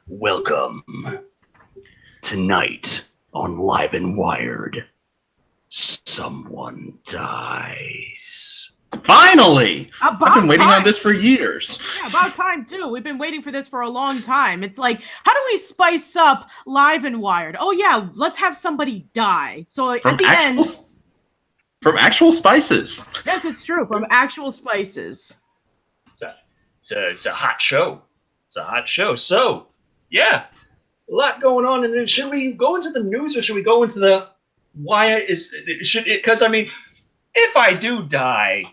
Welcome. Tonight on Live and Wired, someone dies. Finally! I've been waiting on this for years. Yeah, about time, too. We've been waiting for this for a long time. It's like, how do we spice up Live and Wired? Oh, yeah, let's have somebody die. So at the end... From actual spices. Yes, it's true. From actual spices. It's a hot show. It's a hot show. So, yeah, a lot going on. And should we go into the news or should we go into the because I mean, if I do die,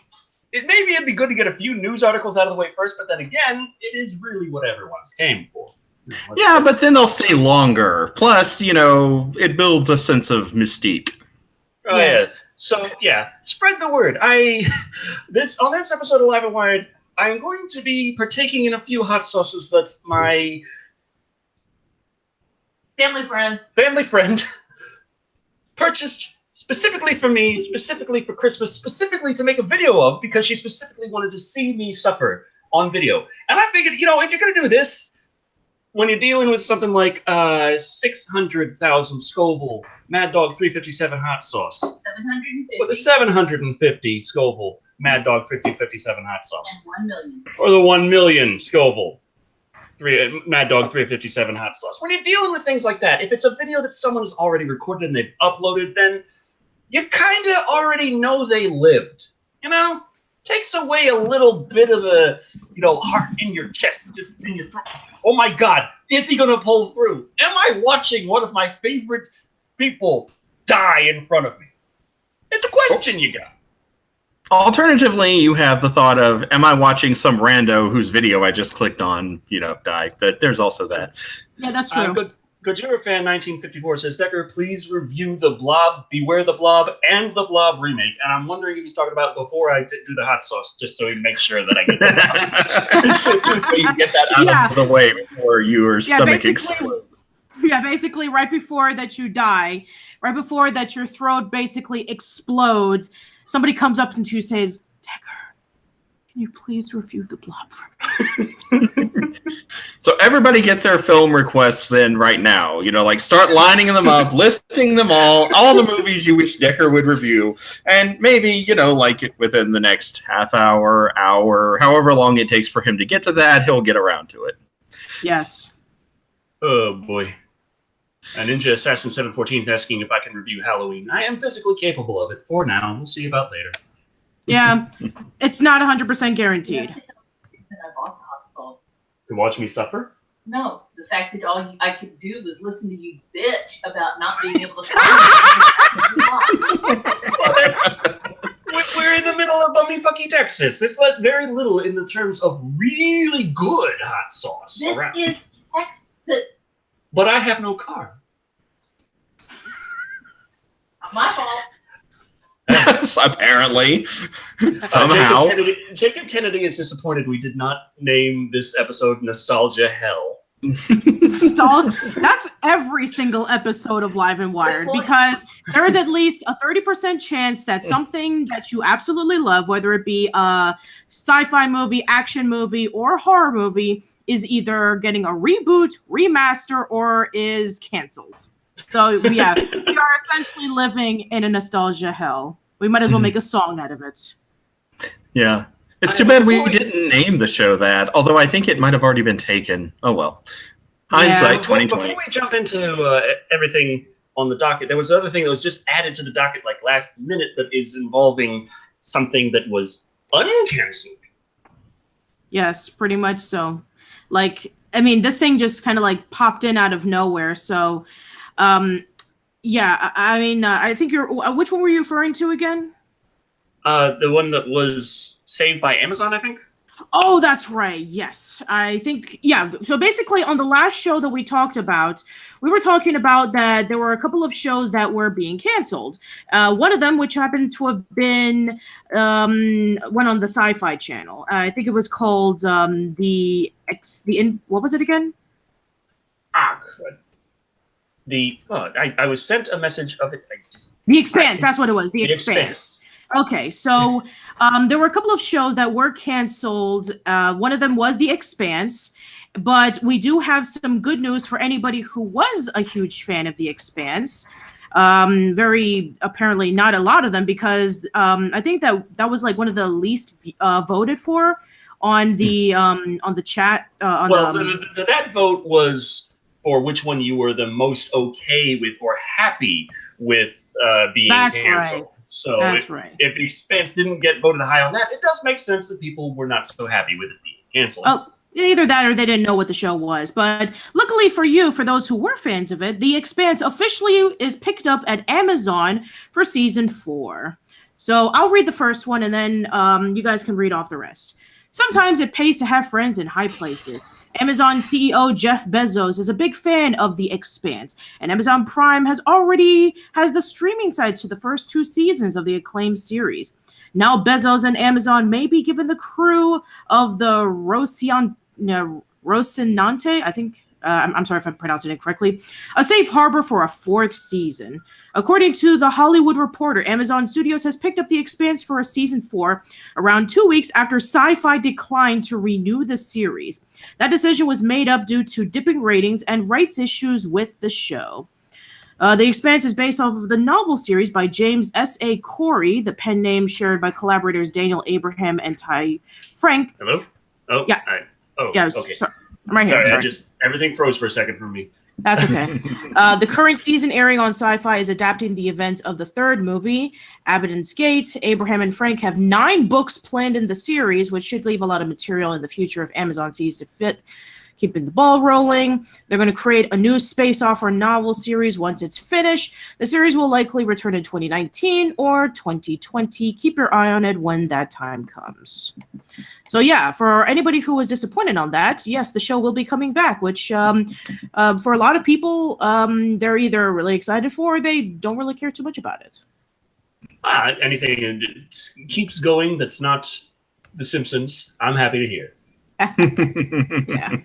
maybe it'd be good to get a few news articles out of the way first. But then again, it is really what everyone's came for. But then they'll stay longer. Plus, it builds a sense of mystique. Oh, yes. So, yeah, spread the word. On this episode of Live and Wired, I'm going to be partaking in a few hot sauces that my family friend purchased specifically for me, specifically for Christmas, specifically to make a video of, because she specifically wanted to see me suffer on video. And I figured, if you're going to do this, when you're dealing with something like 600,000 Scoville Mad Dog 357 hot sauce. 750. With a 750 Scoville Mad Dog 357 hot sauce. And 1 million. Or the 1 million Scoville Mad Dog 357 hot sauce. When you're dealing with things like that, if it's a video that someone has already recorded and they've uploaded, then you kind of already know they lived. Takes away a little bit of the, heart in your chest, just in your throat. Oh my God, is he going to pull through? Am I watching one of my favorite people die in front of me? It's a question you got. Alternatively, you have the thought of, am I watching some rando whose video I just clicked on, die? There's also that. Yeah, that's true. Gojira Fan 1954 says, Decker, please review The Blob, Beware the Blob, and The Blob remake. And I'm wondering if he's talking about before I do the hot sauce, just so we make sure that I get that you get that out of the way before your stomach explodes. Yeah, basically right before that you die, right before that your throat basically explodes, somebody comes up to you and says, Decker, can you please review The Blob for me? So everybody get their film requests in right now. Start lining them up, listing them all the movies you wish Decker would review. And maybe, it within the next half hour, however long it takes for him to get to that, he'll get around to it. Yes. Oh, boy. Ninja Assassin 714 is asking if I can review Halloween. I am physically capable of it for now. We'll see about later. Yeah, it's not 100% guaranteed. I bought the hot sauce. To watch me suffer? No, the fact that all I could do was listen to you bitch about not being able to we're in the middle of bummy-fucky Texas. There's very little in the terms of really good hot sauce. This around. is Texas. But I have no car. Not my fault. Apparently. Somehow. Jacob Kennedy is disappointed we did not name this episode Nostalgia Hell. That's every single episode of Live and Wired, because there is at least a 30% chance that something that you absolutely love, whether it be a sci-fi movie, action movie, or horror movie, is either getting a reboot, remaster, or is canceled. So yeah, we are essentially living in a nostalgia hell. We might as well make a song out of it. Yeah. It's too bad we didn't name the show that, although I think it might have already been taken. Oh, well. Hindsight 2020. Before we jump into everything on the docket, there was another thing that was just added to the docket last minute that is involving something that was uncanceled. Yes, pretty much so. This thing just kind of popped in out of nowhere. So, I think which one were you referring to again? The one that was saved by Amazon, I think. Oh, that's right. Yes. I think, yeah. So basically on the last show that we talked about, we were talking about that there were a couple of shows that were being canceled. One of them, which happened to have been one on the Sci-Fi Channel. I think it was called what was it again? I was sent a message of it. The Expanse. That's what it was. The Expanse. Okay, so there were a couple of shows that were canceled. One of them was The Expanse, but we do have some good news for anybody who was a huge fan of The Expanse. Very apparently not a lot of them, because I think that was like one of the least voted for on the chat. That vote was for which one you were the most okay with or happy with being canceled. Right. So right. If The Expanse didn't get voted high on that, it does make sense that people were not so happy with it being canceled. Oh, either that or they didn't know what the show was. But luckily for you, for those who were fans of it, The Expanse officially is picked up at Amazon for season 4. So I'll read the first one, and then you guys can read off the rest. Sometimes it pays to have friends in high places. Amazon CEO Jeff Bezos is a big fan of The Expanse, and Amazon Prime has the streaming rights to the first 2 seasons of the acclaimed series. Now Bezos and Amazon may be giving the crew of the Rocinante, I think, I'm sorry if I'm pronouncing it correctly, a safe harbor for a 4th season. According to The Hollywood Reporter, Amazon Studios has picked up The Expanse for a season 4 around 2 weeks after Sci-Fi declined to renew the series. That decision was made up due to dipping ratings and rights issues with the show. The Expanse is based off of the novel series by James S.A. Corey, the pen name shared by collaborators Daniel Abraham and Ty Frank. Hello? Oh, yeah. All right. Oh, yeah, okay. Sorry. I'm right here. Sorry, everything froze for a second for me. That's okay. The current season airing on Sci-Fi is adapting the events of the 3rd movie, Abbott and Skate. Abraham and Frank have 9 books planned in the series, which should leave a lot of material in the future if Amazon sees to fit, keeping the ball rolling. They're going to create a new space opera novel series once it's finished. The series will likely return in 2019 or 2020. Keep your eye on it when that time comes. So yeah, for anybody who was disappointed on that, yes, the show will be coming back, which for a lot of people, they're either really excited for or they don't really care too much about it. Anything that keeps going that's not The Simpsons, I'm happy to hear. Yeah,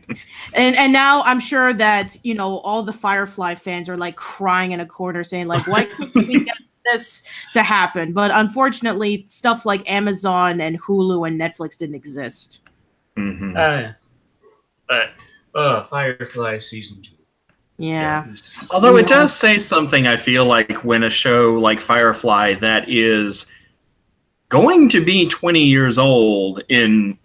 and now I'm sure that all the Firefly fans are like crying in a corner saying like, why couldn't we get this to happen? But unfortunately, stuff like Amazon and Hulu and Netflix didn't exist. Mm-hmm. Firefly season 2. Yeah. Although it does say something, I feel like, when a show like Firefly that is going to be 20 years old in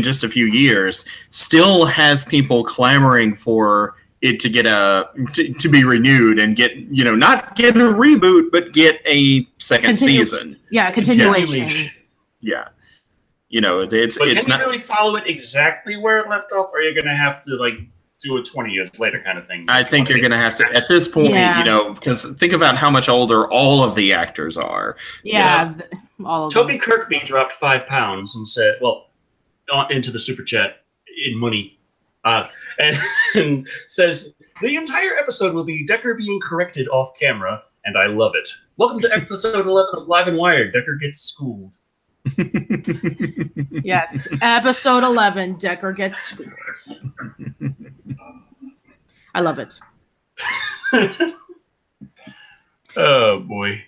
just a few years, still has people clamoring for it to get to be renewed and get, not get a reboot, but get a second season. Yeah, continuation. Yeah. It's can not you really follow it exactly where it left off, or are you going to have to do it 20 years later kind of thing? I think you're going to have to, at this point, because think about how much older all of the actors are. Yeah, all of Toby them. Kirkby dropped 5 pounds and said, into the super chat in money, and says, the entire episode will be Decker being corrected off camera, and I love it. Welcome to episode 11 of Live and Wired. Decker gets schooled. Yes, episode 11, Decker gets schooled. I love it. Oh, boy.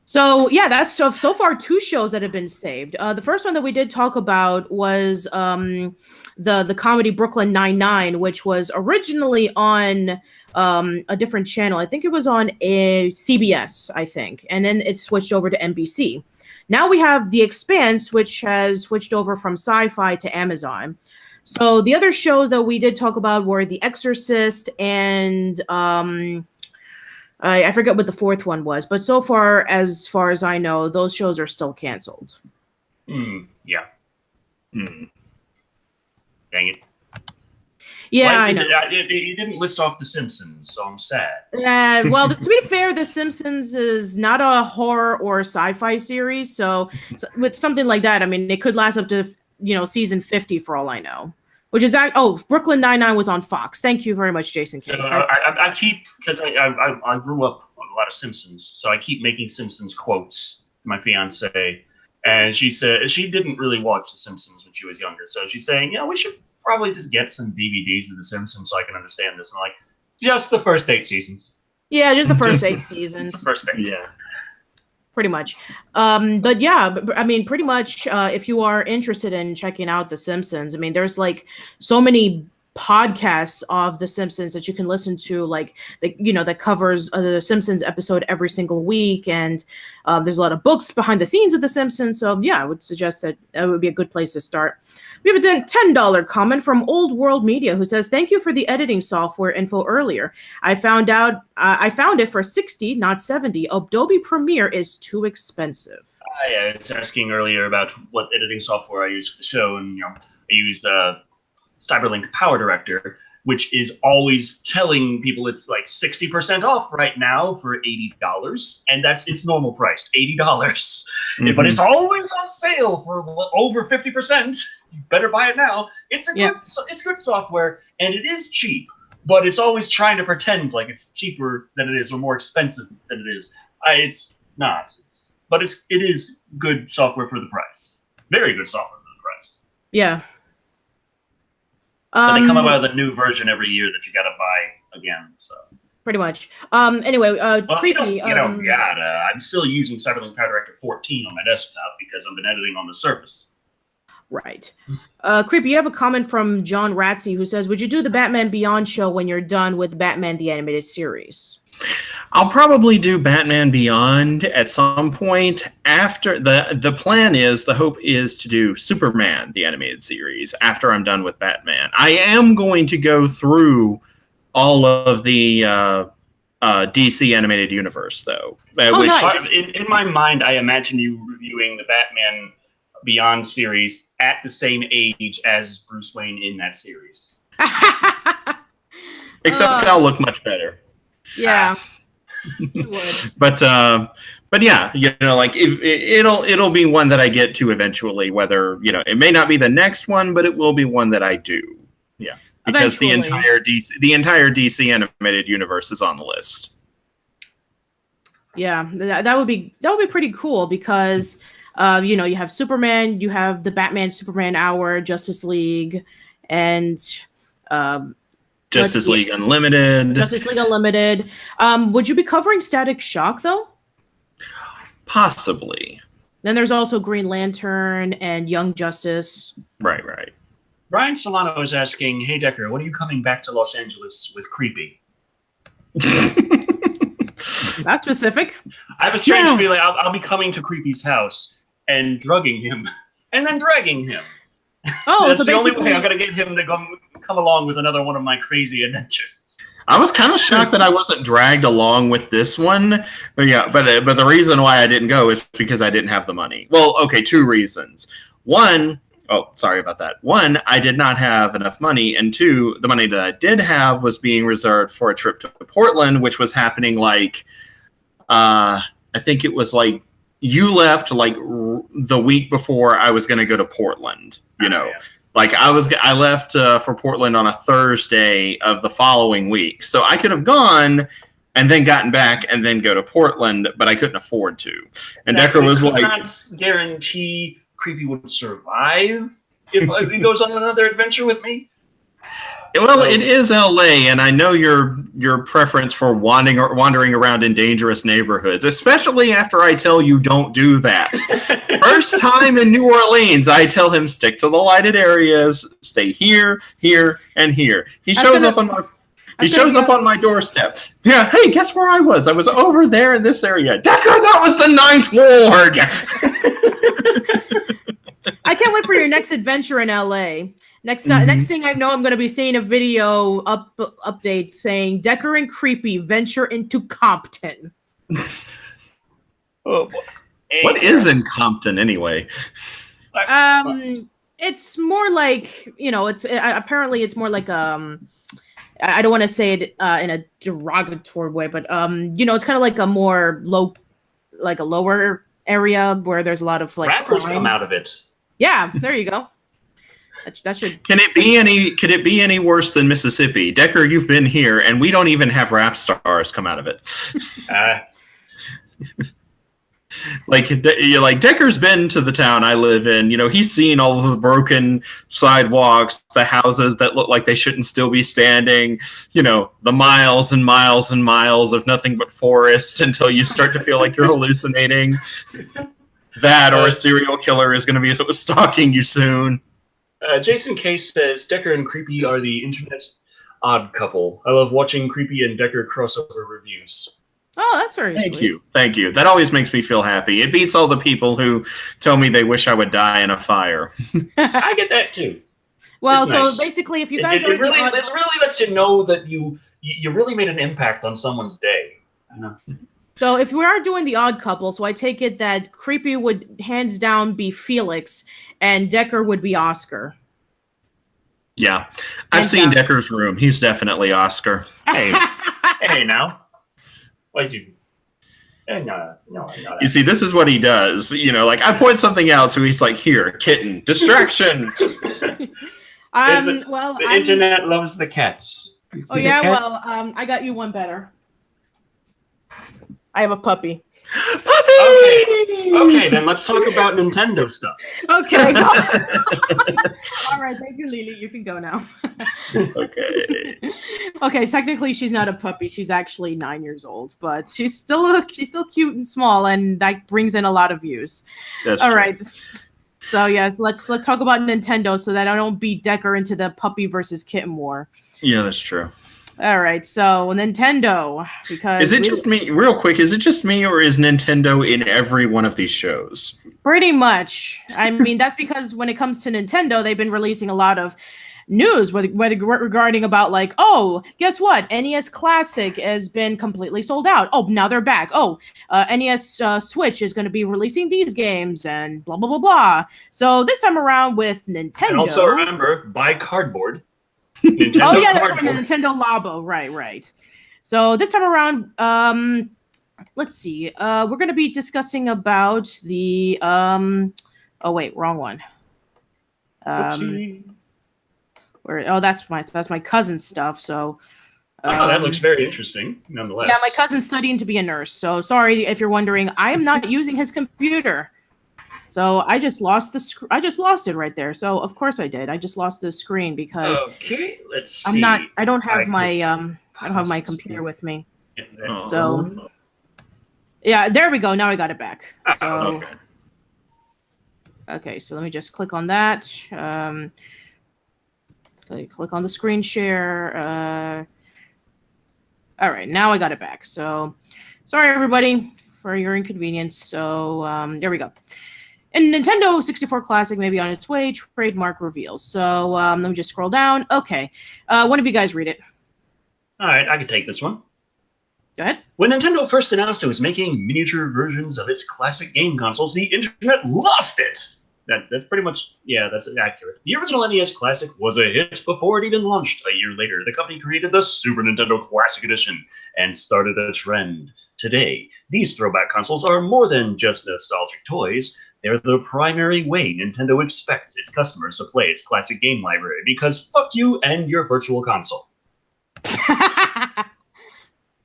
So yeah, that's so far 2 shows that have been saved. The first one that we did talk about was the comedy Brooklyn Nine-Nine, which was originally on a different channel. I think it was on a CBS, I think, and then it switched over to NBC. Now we have The Expanse, which has switched over from Sci-Fi to Amazon. So the other shows that we did talk about were The Exorcist and I forget what the 4th one was, but so far as I know, those shows are still canceled. Yeah. Dang it. Yeah, I know. You didn't list off The Simpsons, so I'm sad. Yeah, well, to be fair, The Simpsons is not a horror or sci-fi series, so with something like that, I mean, it could last up to season 50 for all I know. Which is Brooklyn Nine-Nine was on Fox. Thank you very much, Jason Case. So I keep, because I grew up on a lot of Simpsons, so I keep making Simpsons quotes to my fiance, and she said she didn't really watch The Simpsons when she was younger, so she's saying, we should probably just get some DVDs of The Simpsons so I can understand this. And I'm like, just the first 8 seasons. Yeah, just the first 8 seasons. The first 8. Yeah. Pretty much. But yeah, I mean, pretty much, if you are interested in checking out The Simpsons, I mean, there's like so many podcasts of The Simpsons that you can listen to, like, that covers the Simpsons episode every single week. And there's a lot of books behind the scenes of The Simpsons. So yeah, I would suggest that would be a good place to start. We have a $10 comment from Old World Media who says, "Thank you for the editing software info earlier. I found it for 60, not 70. Adobe Premiere is too expensive." I was asking earlier about what editing software I use for the show, and I use the Cyberlink Power Director, which is always telling people it's like 60% off right now for $80, and that's its normal price, $80. Mm-hmm. But it's always on sale for over 50%. You better buy it now. It's good software, and it is cheap, but it's always trying to pretend like it's cheaper than it is or more expensive than it is. It's not, but it is good software for the price. Very good software for the price. Yeah. But they come out with a new version every year that you gotta buy again. So pretty much. Anyway, Creepy. You don't gotta. I'm still using Cyberlink Power Director 14 on my desktop because I've been editing on the Surface. Right. Creepy, you have a comment from John Ratsey who says, "Would you do the Batman Beyond show when you're done with Batman the Animated Series?" I'll probably do Batman Beyond at some point after the plan is, the hope is to do Superman, the animated series, after I'm done with Batman. I am going to go through all of the DC animated universe, though. Nice. In my mind, I imagine you reviewing the Batman Beyond series at the same age as Bruce Wayne in that series. Except I'll look much better. Yeah. You would. But yeah, like it'll be one that I get to eventually. Whether it may not be the next one, but it will be one that I do. Yeah, because eventually. the entire DC animated universe is on the list. Yeah, that would be pretty cool because you have Superman, you have the Batman Superman Hour, Justice League, and Justice League Unlimited. Justice League Unlimited. Would you be covering Static Shock, though? Possibly. Then there's also Green Lantern and Young Justice. Right. Brian Solano is asking, "Hey, Decker, when are you coming back to Los Angeles with Creepy?" That's specific. I have a strange feeling I'll be coming to Creepy's house and drugging him and then dragging him. Oh, that's so the only basically way I'm going to get him to come along with another one of my crazy adventures. I was kind of shocked that I wasn't dragged along with this one. But yeah, but the reason why I didn't go is because I didn't have the money. Well, okay, two reasons. One, sorry about that. One, I did not have enough money. And two, the money that I did have was being reserved for a trip to Portland, which was happening I think it was like you left like the week before I was going to go to Portland, Yeah. Like I left for Portland on a Thursday of the following week. So I could have gone and then gotten back and then go to Portland, but I couldn't afford to. And Decker was like, not guarantee Creepy would survive if he goes on another adventure with me. Well, it is LA, and I know your preference for wandering around in dangerous neighborhoods, especially after I tell you don't do that. First time in New Orleans, I tell him stick to the lighted areas, stay here, here, and here. He shows up on my doorstep. Yeah, hey, guess where I was? I was over there in this area. Decker, that was the Ninth Ward. I can't wait for your next adventure in LA. Next thing I know, I'm going to be seeing a video update saying Decker and Creepy venture into Compton. What is in Compton anyway? It's more like apparently it's more like I don't want to say it in a derogatory way, but it's kind of like a more lower area where there's a lot of rappers crime. Come out of it. Yeah, there you go. That should. Could it be any worse than Mississippi? Decker, you've been here, and we don't even have rap stars come out of it. Like, Decker's been to the town I live in. You know, he's seen all of the broken sidewalks, the houses that look like they shouldn't still be standing. You know, the miles and miles and miles of nothing but forest until you start to feel like you're hallucinating. That or a serial killer is going to be stalking you soon. Jason Case says Decker and Creepy are the internet odd couple. I love watching Creepy and Decker crossover reviews. Oh, that's very sweet. Thank you. That always makes me feel happy. It beats all the people who tell me they wish I would die in a fire. I get that too. Well, It's nice. So basically, if you guys it really lets you know that you really made an impact on someone's day. You know? So if we are doing the odd couple, so I take it that Creepy would hands down be Felix, and Decker would be Oscar. Yeah, I've seen Decker's room. He's definitely Oscar. Hey, hey now. Why did you? No. You see, this is what he does. You know, like I point something out, so he's like, "Here, kitten, distraction." The internet loves the cats. Oh yeah, well, I got you one better. I have a puppy. Puppy. Okay, then let's talk about Nintendo stuff. Okay. All right, thank you, Lily. You can go now. Okay. Okay, technically she's not a puppy. She's actually 9 years old, but she's still cute and small, and that brings in a lot of views. That's All true. right. So yes, let's talk about Nintendo so that I don't beat Decker into the puppy versus kitten war. Yeah, that's true. All right, so Nintendo, because is it just me? Real quick, is it just me, or is Nintendo in every one of these shows? Pretty much. I mean, that's because when it comes to Nintendo, they've been releasing a lot of news whether regarding about like, oh, guess what? NES Classic has been completely sold out. Oh, now they're back. Oh, NES Switch is going to be releasing these games and blah, blah, blah, blah. So this time around with Nintendo. And also remember, buy cardboard. Nintendo that's cardboard. from the Nintendo Labo. Right. So this time around, let's see. We're going to be discussing about the, oh wait, wrong one. That's my cousin's stuff. So, that looks very interesting. Nonetheless, yeah, my cousin's studying to be a nurse. So sorry if you're wondering. I am not using his computer. So I just lost I just lost it right there. So of course I did. I just lost the screen because okay. Let's see. I don't have my computer with me. So yeah, there we go. Now I got it back. So okay. So let me just click on that. Click on the screen share. All right, now I got it back. So sorry everybody for your inconvenience. So there we go. And Nintendo 64 Classic may be on its way. Trademark reveals. So let me just scroll down. Okay, one of you guys read it. All right, I can take this one. Go ahead. When Nintendo first announced it was making miniature versions of its classic game consoles, the internet lost it. That's pretty much, yeah, that's accurate. The original NES Classic was a hit before it even launched. A year later, the company created the Super Nintendo Classic Edition and started a trend. Today, these throwback consoles are more than just nostalgic toys. They're the primary way Nintendo expects its customers to play its classic game library, because fuck you and your virtual console.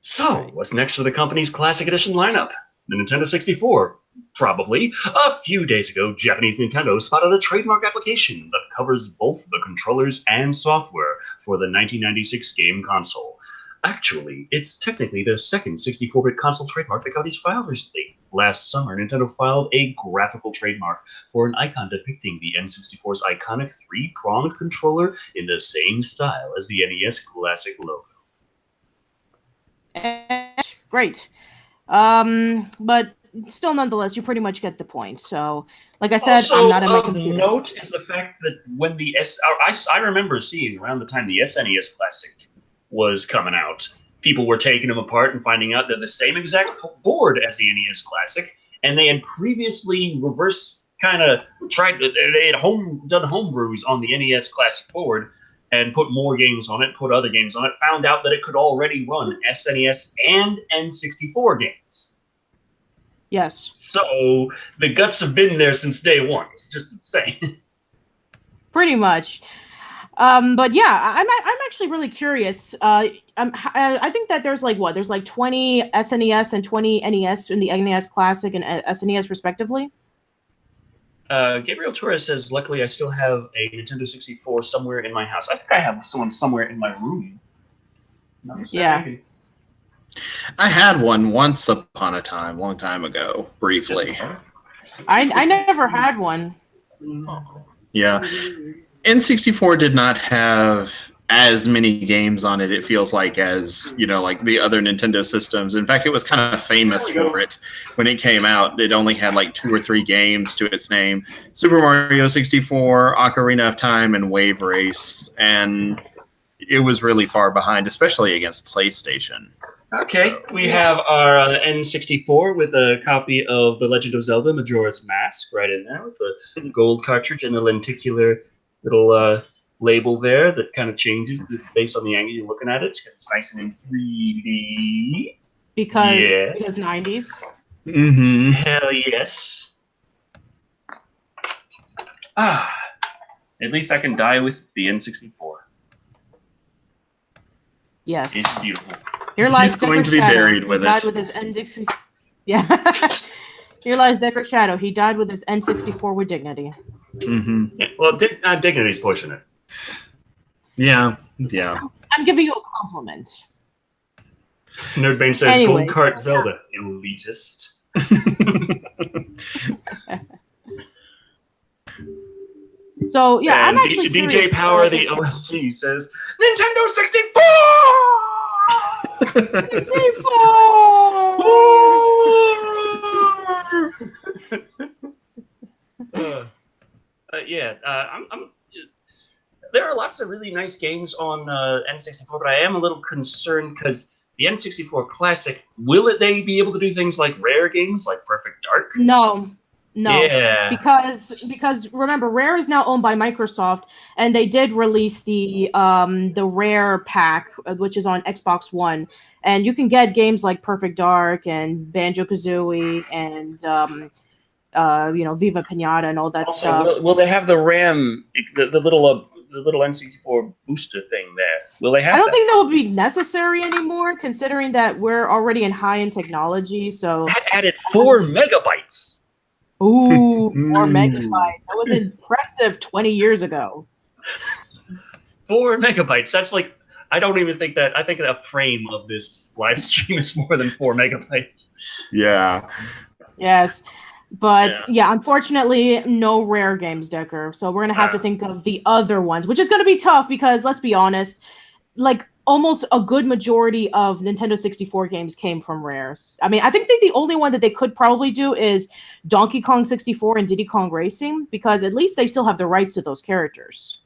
So, what's next for the company's Classic Edition lineup? The Nintendo 64? Probably. A few days ago, Japanese Nintendo spotted a trademark application that covers both the controllers and software for the 1996 game console. Actually, it's technically the second 64-bit console trademark the company's filed recently. Last summer, Nintendo filed a graphical trademark for an icon depicting the N64's iconic three-pronged controller in the same style as the NES Classic logo. Great. But still, nonetheless, you pretty much get the point. So, like I said, also, I'm not on my computer. Note is the fact that when the I remember seeing around the time the SNES Classic was coming out, people were taking them apart and finding out they're the same exact board as the NES Classic, and they had previously reverse kind of tried. They had done homebrews on the NES Classic board and put more games on it, put other games on it. Found out that it could already run SNES and N64 games. Yes. So the guts have been there since day one. It's just insane. Pretty much. But yeah, I'm actually really curious. I think that there's like what? There's like 20 SNES and 20 NES in the NES Classic and SNES respectively. Gabriel Torres says, luckily I still have a Nintendo 64 somewhere in my house. I think I have one somewhere in my room. Yeah. I had one once upon a time, long time ago, briefly. I never had one. Yeah. N64 did not have as many games on it, it feels like, as, like the other Nintendo systems. In fact, it was kind of famous for it when it came out. It only had like 2 or 3 games to its name. Super Mario 64, Ocarina of Time, and Wave Race. And it was really far behind, especially against PlayStation. Okay, we have our N64 with a copy of The Legend of Zelda Majora's Mask right in there with the gold cartridge and the lenticular little label there that kind of changes based on the angle you're looking at it because it's nice and in 3D. Because 90s. Mm-hmm. Hell yes. At least I can die with the N64. Yes. It's beautiful. Here lies He's going to be Shadow. buried with he died it. With his N64. Yeah. Here lies Decker Shadow. He died with his N64 with dignity. Mm-hmm. Yeah, well, Dignity's pushing it. Yeah. I'm giving you a compliment. Nerdbane says, Anyway. Gold Cart Zelda, elitist. So, yeah, I'm And actually DJ curious, Power, the OSG, says, Nintendo 64! 64! There are lots of really nice games on N64, but I am a little concerned because the N64 Classic, they be able to do things like rare games like Perfect Dark? No. Yeah. Because remember, Rare is now owned by Microsoft, and they did release the Rare pack, which is on Xbox One, and you can get games like Perfect Dark and Banjo-Kazooie and Viva Pinata and all that Also, stuff. will they have the RAM, the little N64 booster thing there? Will they have I don't that? think that would be necessary anymore, considering that we're already in high-end technology. So That added 4 megabytes. Ooh, 4 megabytes. That was impressive 20 years ago. 4 megabytes. That's like, I don't even think that, I think a frame of this live stream is more than 4 megabytes. Yeah. Yes. But yeah, unfortunately, no Rare games, Decker. So we're going to have to think of the other ones, which is going to be tough because, let's be honest, like almost a good majority of Nintendo 64 games came from Rares. I mean, I think the only one that they could probably do is Donkey Kong 64 and Diddy Kong Racing, because at least they still have the rights to those characters.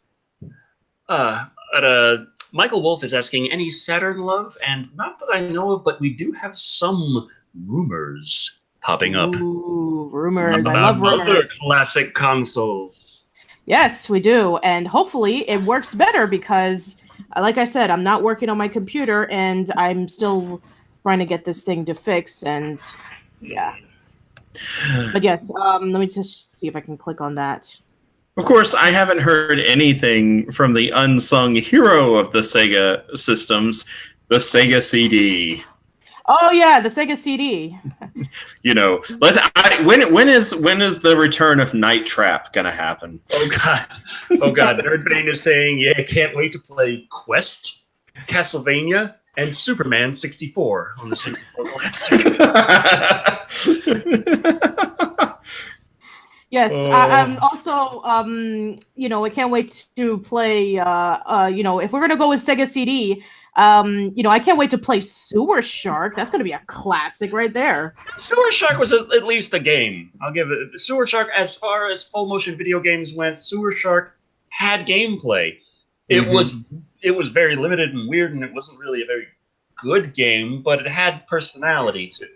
Michael Wolf is asking, any Saturn love? And not that I know of, but we do have some rumors popping up. Ooh, rumors. About I love rumors. other classic consoles. Yes, we do. And hopefully it works better because, like I said, I'm not working on my computer and I'm still trying to get this thing to fix. And yeah. But yes, let me just see if I can click on that. Of course, I haven't heard anything from the unsung hero of the Sega systems, the Sega CD. Oh yeah, the Sega CD. When is the return of Night Trap gonna happen? Oh god. Nerdbane is saying, yeah, can't wait to play Quest, Castlevania, and Superman 64 on the 64 Classic. Yes, I'm also, I can't wait to play, if we're going to go with Sega CD, I can't wait to play Sewer Shark. That's going to be a classic right there. Sewer Shark was at least a game. I'll give it. Sewer Shark, as far as full motion video games went, Sewer Shark had gameplay. It was very limited and weird, and it wasn't really a very good game, but it had personality too.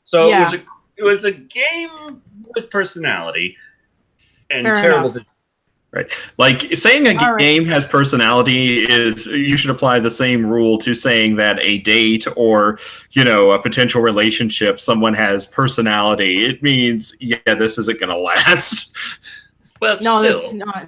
So yeah. It was a game with personality and Fair terrible. enough. Right. Like saying a game has personality is, you should apply the same rule to saying that a date or, a potential relationship, someone has personality. It means, this isn't going to last. Well, no, still, it's not.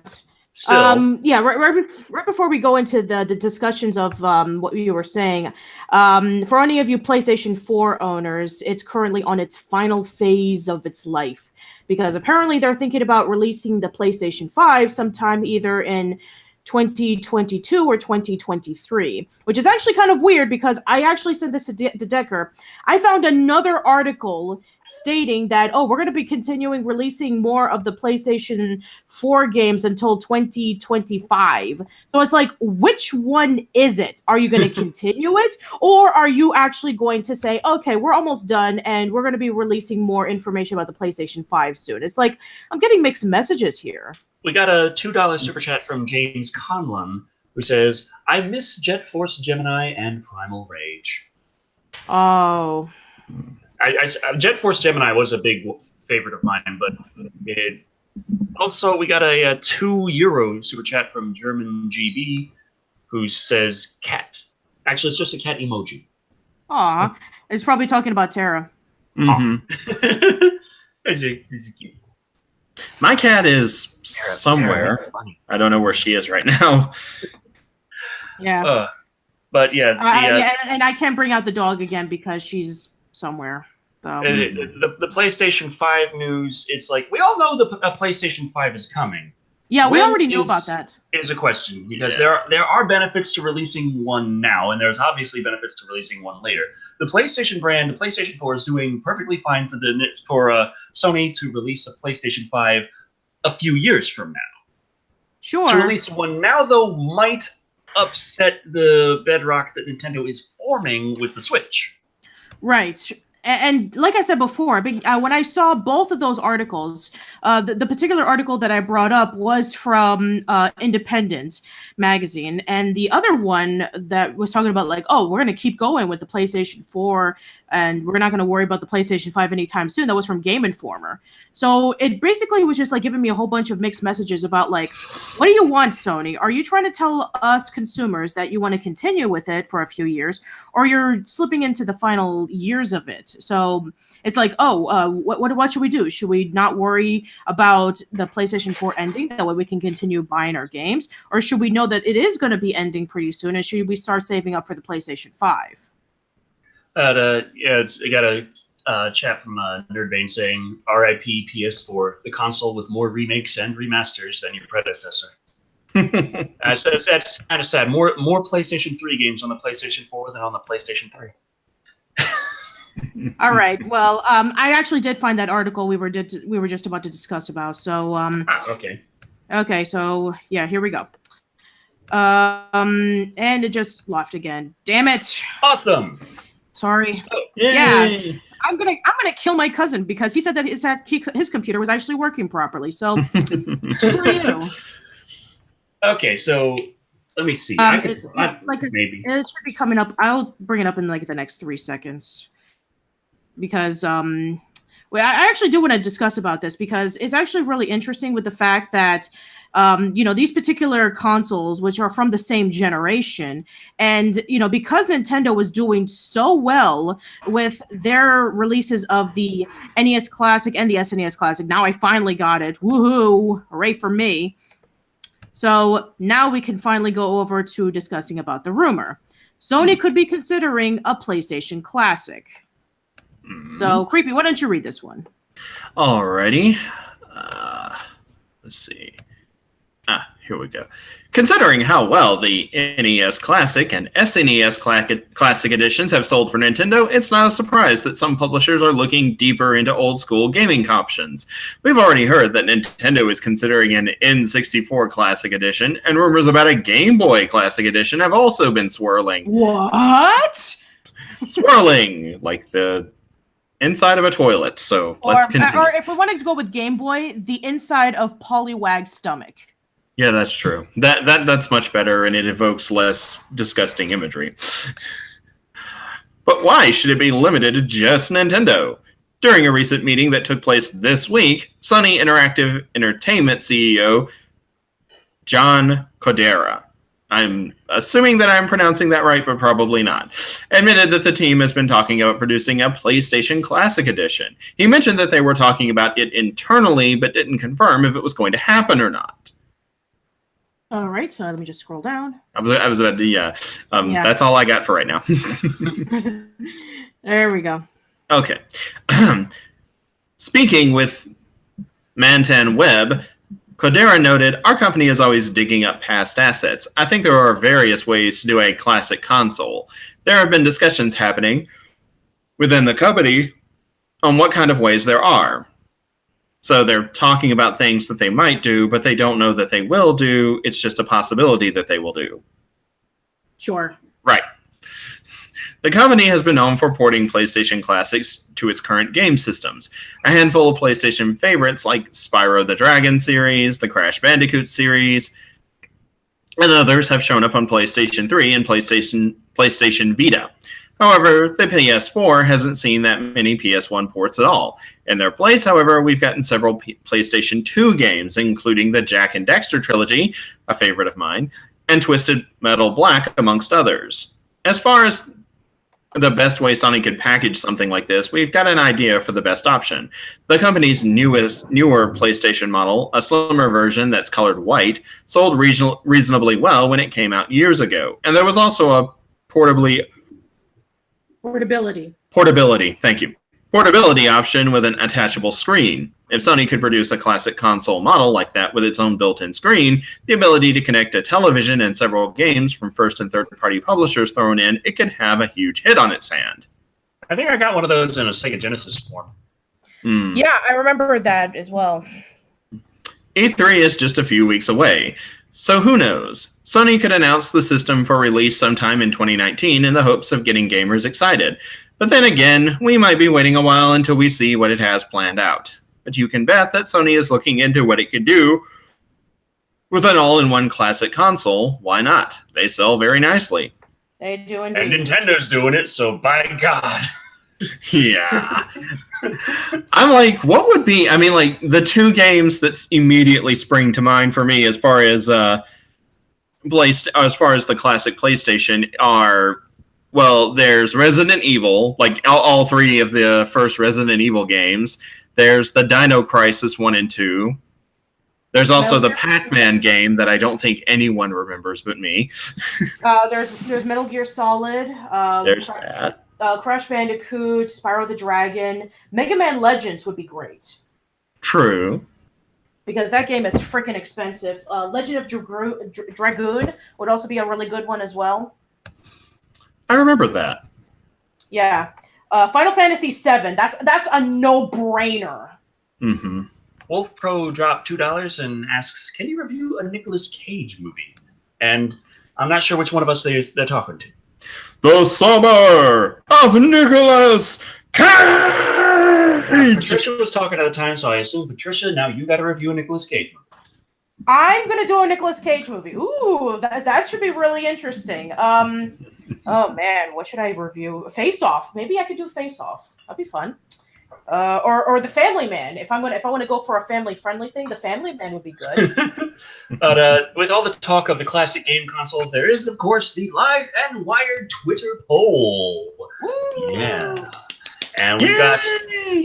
Still, Yeah, right before we go into the discussions of what you were saying, for any of you PlayStation 4 owners, it's currently on its final phase of its life because apparently they're thinking about releasing the PlayStation 5 sometime either in 2022 or 2023, which is actually kind of weird because I actually said this to Decker. I found another article stating that, oh, we're going to be continuing releasing more of the PlayStation 4 games until 2025. So it's like, which one is it? Are you going to continue it? Or are you actually going to say, okay, we're almost done and we're going to be releasing more information about the PlayStation 5 soon? It's like, I'm getting mixed messages here. we got a $2 super chat from James Conlon, who says, I miss Jet Force Gemini and Primal Rage. Oh. Jet Force Gemini was a big favorite of mine, but it also, we got a €2 super chat from German GB, who says cat. Actually, it's just a cat emoji. Aw. It's probably talking about Terra. Mm-hmm. Is it cute? My cat is somewhere. Terra, funny. I don't know where she is right now. Yeah. But yeah, and I can't bring out the dog again because she's somewhere. So. The PlayStation 5 news, it's like, we all know a PlayStation 5 is coming. Yeah, we When already knew about that. Is a question, because there are benefits to releasing one now, and there's obviously benefits to releasing one later. The PlayStation brand, the PlayStation 4, is doing perfectly fine for Sony to release a PlayStation 5 a few years from now. Sure. To release one now, though, might upset the bedrock that Nintendo is forming with the Switch. Right. And like I said before, when I saw both of those articles, the particular article that I brought up was from Independent magazine, and the other one that was talking about like, oh, we're going to keep going with the PlayStation 4, and we're not going to worry about the PlayStation 5 anytime soon. That was from Game Informer. So it basically was just like giving me a whole bunch of mixed messages about like, what do you want, Sony? Are you trying to tell us consumers that you want to continue with it for a few years, or you're slipping into the final years of it? So it's like, oh, what should we do? Should we not worry about the PlayStation 4 ending? That way we can continue buying our games? Or should we know that it is going to be ending pretty soon? And should we start saving up for the PlayStation 5? I got a chat from Nerdbane saying, RIP PS4, the console with more remakes and remasters than your predecessor. That's kind of sad. More PlayStation 3 games on the PlayStation 4 than on the PlayStation 3. All right. Well, I actually did find that article we were just about to discuss about. So okay. Okay, so yeah, here we go. And it just left again. Damn it. Awesome. Sorry. Yeah. I'm gonna kill my cousin because he said that his computer was actually working properly. So screw you. Okay, so let me see. Maybe it should be coming up. I'll bring it up in like the next 3 seconds. Because I actually do want to discuss about this because it's actually really interesting with the fact that these particular consoles, which are from the same generation, and because Nintendo was doing so well with their releases of the NES Classic and the SNES Classic, now I finally got it. Woohoo! Hooray for me! So now we can finally go over to discussing about the rumor. Sony could be considering a PlayStation Classic. So, Creepy, why don't you read this one? Alrighty. Let's see. Here we go. Considering how well the NES Classic and SNES Classic editions have sold for Nintendo, it's not a surprise that some publishers are looking deeper into old-school gaming options. We've already heard that Nintendo is considering an N64 Classic edition, and rumors about a Game Boy Classic edition have also been swirling. What? Swirling, like the inside of a toilet, so let's continue. Or if we wanted to go with Game Boy, the inside of Poliwag's stomach. Yeah, that's true. That's much better, and it evokes less disgusting imagery. But why should it be limited to just Nintendo? During a recent meeting that took place this week, Sony Interactive Entertainment CEO John Codera, I'm assuming that I'm pronouncing that right, but probably not, admitted that the team has been talking about producing a PlayStation Classic Edition. He mentioned that they were talking about it internally, but didn't confirm if it was going to happen or not. All right, so let me just scroll down. I was about to, yeah. Yeah. That's all I got for right now. There we go. Okay. Speaking with Mantan Webb, Codera noted, our company is always digging up past assets. I think there are various ways to do a classic console. There have been discussions happening within the company on what kind of ways there are. So they're talking about things that they might do, but they don't know that they will do. It's just a possibility that they will do. Sure. Right. The company has been known for porting PlayStation classics to its current game systems. A handful of PlayStation favorites like Spyro the Dragon series, the Crash Bandicoot series, and others have shown up on PlayStation 3 and PlayStation Vita. However, the PS4 hasn't seen that many PS1 ports at all. In their place, however, we've gotten several PlayStation 2 games, including the Jak and Daxter trilogy, a favorite of mine, and Twisted Metal Black, amongst others. As far as the best way Sony could package something like this, we've got an idea for the best option. The company's newer PlayStation model, a slimmer version that's colored white, sold reasonably well when it came out years ago. And there was also a portability, thank you. Portability option with an attachable screen. If Sony could produce a classic console model like that with its own built-in screen, the ability to connect a television and several games from first and third-party publishers thrown in, it could have a huge hit on its hand. I think I got one of those in a Sega Genesis form. Yeah, I remember that as well. E3 is just a few weeks away, so who knows? Sony could announce the system for release sometime in 2019 in the hopes of getting gamers excited. But then again, we might be waiting a while until we see what it has planned out. But you can bet that Sony is looking into what it could do with an all-in-one classic console. Why not? They sell very nicely. They do indeed. And Nintendo's doing it, so by God. Yeah. I'm like, what would be, I mean, like, the two games that immediately spring to mind for me as far as the classic PlayStation are, well, there's Resident Evil, like all three of the first Resident Evil games. There's the Dino Crisis 1 and 2. There's also the Pac-Man game that I don't think anyone remembers but me. There's Metal Gear Solid. There's that. Crash Bandicoot, Spyro the Dragon. Mega Man Legends would be great. True. Because that game is freaking expensive. Legend of Dragoon would also be a really good one as well. I remember that. Yeah. Final Fantasy VII. That's a no-brainer. Mm-hmm. Wolf Pro dropped $2 and asks, "Can you review a Nicolas Cage movie?" And I'm not sure which one of us they're talking to. The Summer of Nicolas Cage! Patricia was talking at the time, so I assume, Patricia, now you got to review a Nicolas Cage movie. I'm going to do a Nicolas Cage movie. Ooh, that should be really interesting. Oh man, what should I review? Face Off. Maybe I could do Face Off. That'd be fun. Or The Family Man. If I want to go for a family friendly thing, The Family Man would be good. But with all the talk of the classic game consoles, there is of course the Live and Wired Twitter poll. Woo! Yeah. And we got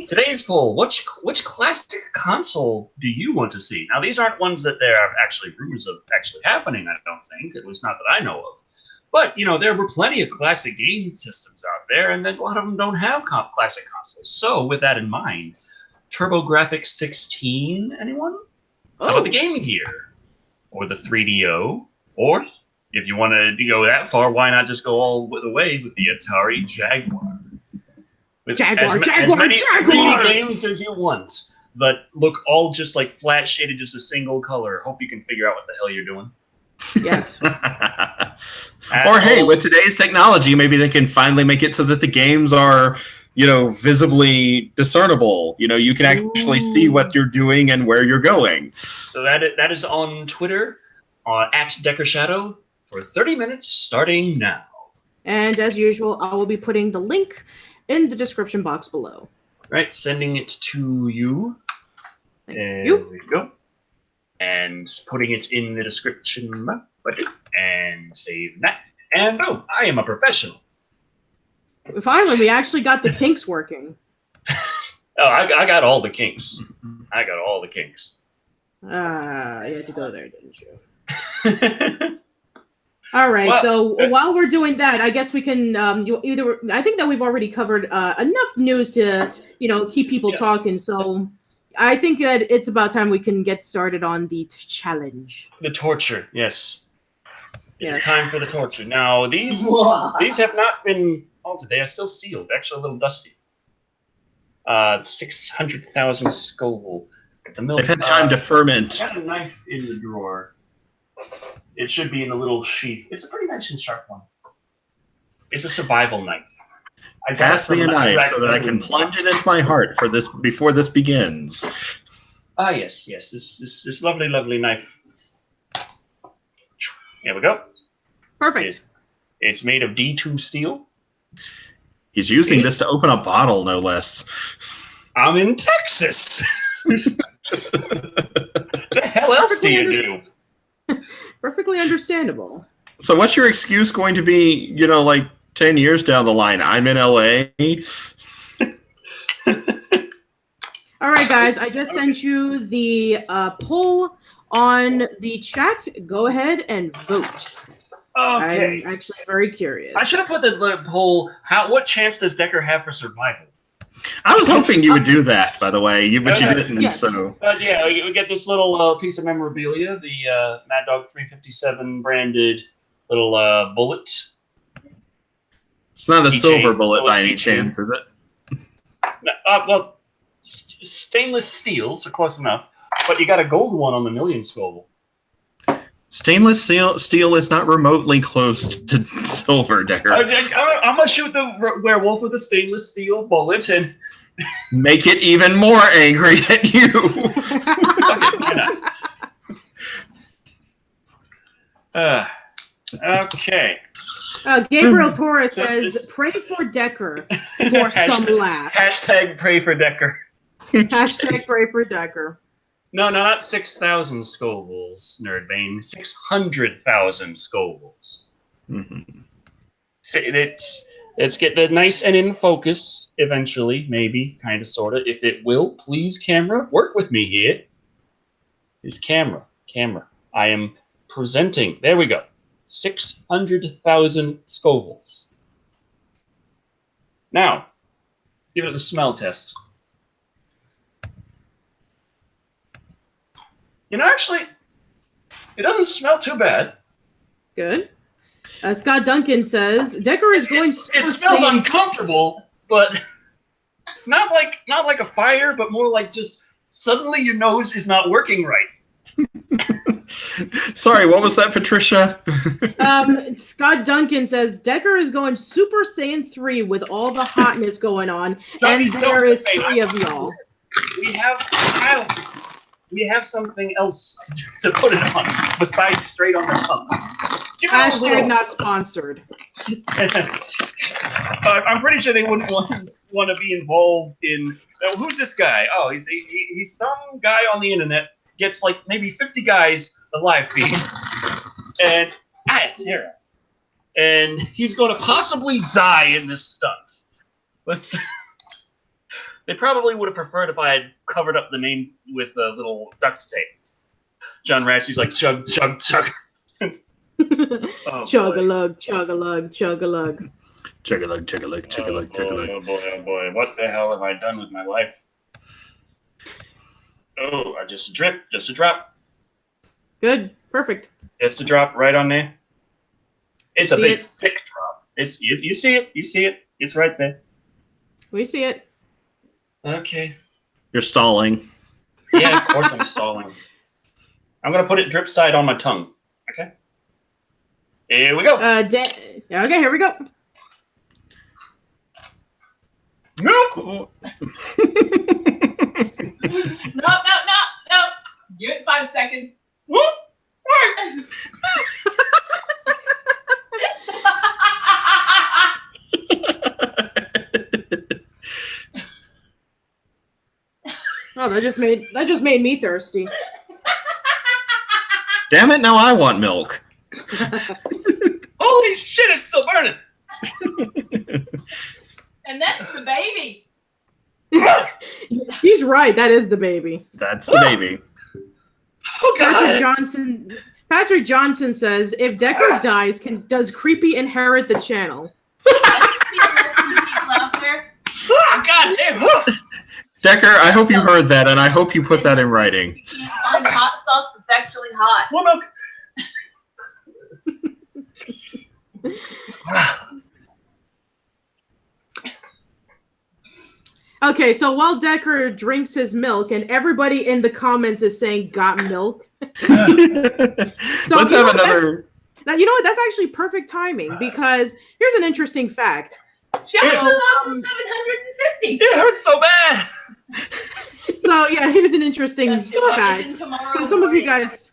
today's poll. Which classic console do you want to see? Now, these aren't ones that there are actually rumors of actually happening, I don't think. At least not that I know of. But, you know, there were plenty of classic game systems out there, and then a lot of them don't have classic consoles. So, with that in mind, TurboGrafx 16, anyone? How about the Game Gear? Or the 3DO? Or, if you want to go that far, why not just go all the way with the Atari Jaguar? With as many 3D games as you want, but look all just like flat shaded, just a single color. Hope you can figure out what the hell you're doing. Yes. Or hey, with today's technology, maybe they can finally make it so that the games are, you know, visibly discernible. You know, you can actually see what you're doing and where you're going. So that is on Twitter, at Shado for 30 minutes starting now. And as usual, I will be putting the link in the description box below. Right, sending it to you. Thank you. There we go. And putting it in the description button and saving that. And oh, I am a professional. Finally, we actually got the kinks working. Oh, I got all the kinks. I got all the kinks. You had to go there, didn't you? All right. Well, So while we're doing that, I guess we can. I think that we've already covered enough news to keep people talking. So I think that it's about time we can get started on the challenge. The torture, yes. Yes. It's time for the torture. Now these have not been altered. They are still sealed. They're actually a little dusty. 600,000 Scoville. They've had time to ferment. I got a knife in the drawer. It should be in a little sheath. It's a pretty nice and sharp one. It's a survival knife. Pass me a knife so that I can plunge it into my heart for this before this begins. Ah, yes. This lovely, lovely knife. There we go. Perfect. It's made of D2 steel. He's using this to open a bottle, no less. I'm in Texas. The hell else do you do? Perfectly understandable. So what's your excuse going to be, like 10 years down the line? I'm in LA. All right, guys. I just sent you the poll on the chat. Go ahead and vote. Okay. I'm actually very curious. I should have put the poll. What chance does Decker have for survival? I was hoping you would do that, by the way, but you didn't. Yes. So Yeah, we get this little piece of memorabilia, the Mad Dog 357 branded little bullet. It's not a keychain, silver bullet by any keychain. chance, is it? Well, stainless steel, so close enough. But you got a gold one on the million Scoville. Stainless steel is not remotely close to silver, Decker. I'm gonna shoot the werewolf with a stainless steel bullet and make it even more angry at you. Okay. Gabriel Torres says, "Pray for Decker for some laughs." Hashtag pray for Decker. Hashtag pray for Decker. No, not 6,000 Scovilles, Nerdbane. 600,000 Scovilles. Mm-hmm. So let's get that nice and in focus eventually, maybe, kind of, sort of. If it will, please, camera, work with me here. Is camera. I am presenting. There we go. 600,000 Scovilles. Now, let's give it the smell test. Actually, it doesn't smell too bad. Good. Scott Duncan says Decker is going. It smells uncomfortable, but not like a fire, but more like just suddenly your nose is not working right. Sorry, what was that, Patricia? Scott Duncan says Decker is going Super Saiyan 3 with all the hotness going on, and there is 3 of y'all. We have something else to put it on besides straight on the tongue. Hashtag not sponsored. I'm pretty sure they wouldn't want to be involved in. Who's this guy? Oh, he's some guy on the internet. Gets like maybe 50 guys a live feed, and Tara, and he's going to possibly die in this stunt. They probably would have preferred if I had covered up the name with a little duct tape. John Ratcey's like chug chug chug. Chug-a-lug, chug-a-lug, chug-a-lug. Chug-a-lug, chug-a-lug, chug-a-lug, chug-a-lug. Oh boy, what the hell have I done with my life? Oh, just a drop. Good, perfect. Just a drop right on there. It's a big, thick drop. You see it. It's right there. We see it. Okay. You're stalling. Yeah, of course I'm stalling. I'm gonna put it drip side on my tongue. Okay. Here we go. Okay, here we go. No. No. Give it 5 seconds. What? Oh, that just made me thirsty. Damn it! Now I want milk. Holy shit! It's still burning. And that's the baby. He's right. That is the baby. That's the baby. Oh God. Patrick Johnson says, if Decker dies, does Creepy inherit the channel? God damn. Decker, I hope you heard that, and I hope you put that in writing. You can't find hot sauce that's actually hot. Well, milk. Okay, so while Decker drinks his milk, and everybody in the comments is saying, got milk. So Let's have another... Now, you know what? That's actually perfect timing, because here's an interesting fact. Shado lost 750. It hurts so bad. So yeah, here's an interesting fact. So some of you guys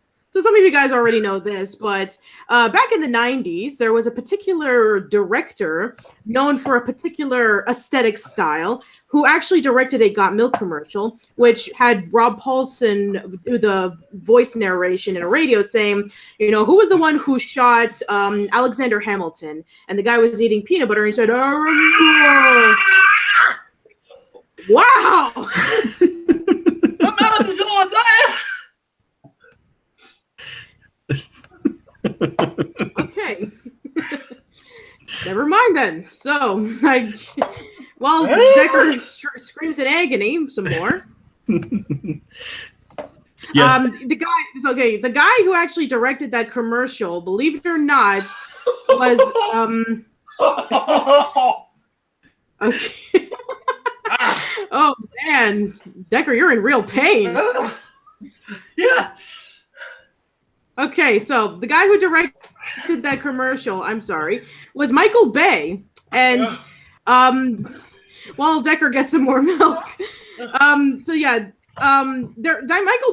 already know this, but back in the 90s, there was a particular director known for a particular aesthetic style who actually directed a Got Milk commercial, which had Rob Paulson do the voice narration in a radio saying, you know, who was the one who shot Alexander Hamilton? And the guy was eating peanut butter and he said, wow. Okay. Never mind then. So, while Decker screams in agony some more. Yes. The guy who actually directed that commercial, believe it or not, was okay. Oh man, Decker, you're in real pain. Yeah. Okay, so the guy who directed that commercial, I'm sorry, was Michael Bay. And while Decker gets some more milk. Michael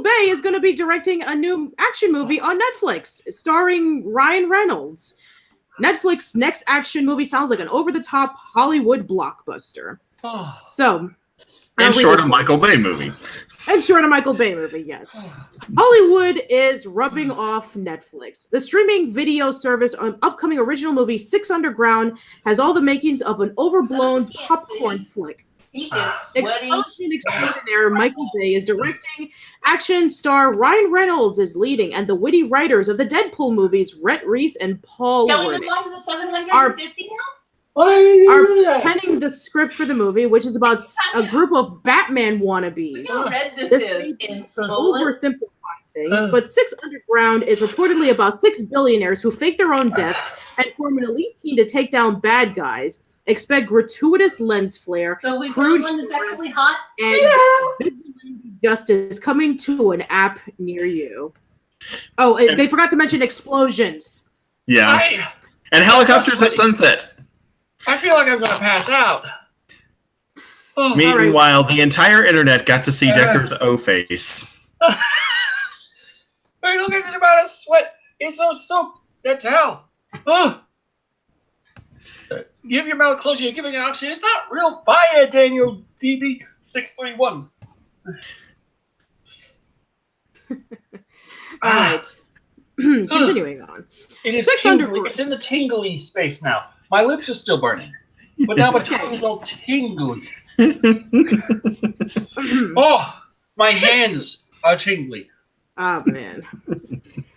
Bay is going to be directing a new action movie on Netflix starring Ryan Reynolds. Netflix's next action movie sounds like an over-the-top Hollywood blockbuster. So, and short of Michael Bay movie. And short of Michael Bay movie, yes. Hollywood is rubbing off Netflix. The streaming video service on upcoming original movie Six Underground has all the makings of an overblown popcorn flick. Explosion extraordinaire Michael Bay is directing. Action star Ryan Reynolds is leading, and the witty writers of the Deadpool movies, Rhett Reese and Paul Wernick, are penning the script for the movie, which is about a group of Batman wannabes. This is oversimplifying things, but Six Underground is reportedly about 6 billionaires who fake their own deaths and form an elite team to take down bad guys. Expect gratuitous lens flare, crude actually hot, and justice coming to an app near you. Oh, they forgot to mention explosions. Yeah. And helicopters at sunset. I feel like I'm going to pass out. Meanwhile, the entire internet got to see Decker's O-face. Hey, look at this about his sweat. It's so soaked. That's hell. Give your mouth closed. You're giving it oxygen. It's not real fire, Daniel DB631. All right. Continuing on. It is tingly. It's in the tingly space now. My lips are still burning, but now my tongue is all tingly. Oh, my hands are tingly. Oh, man.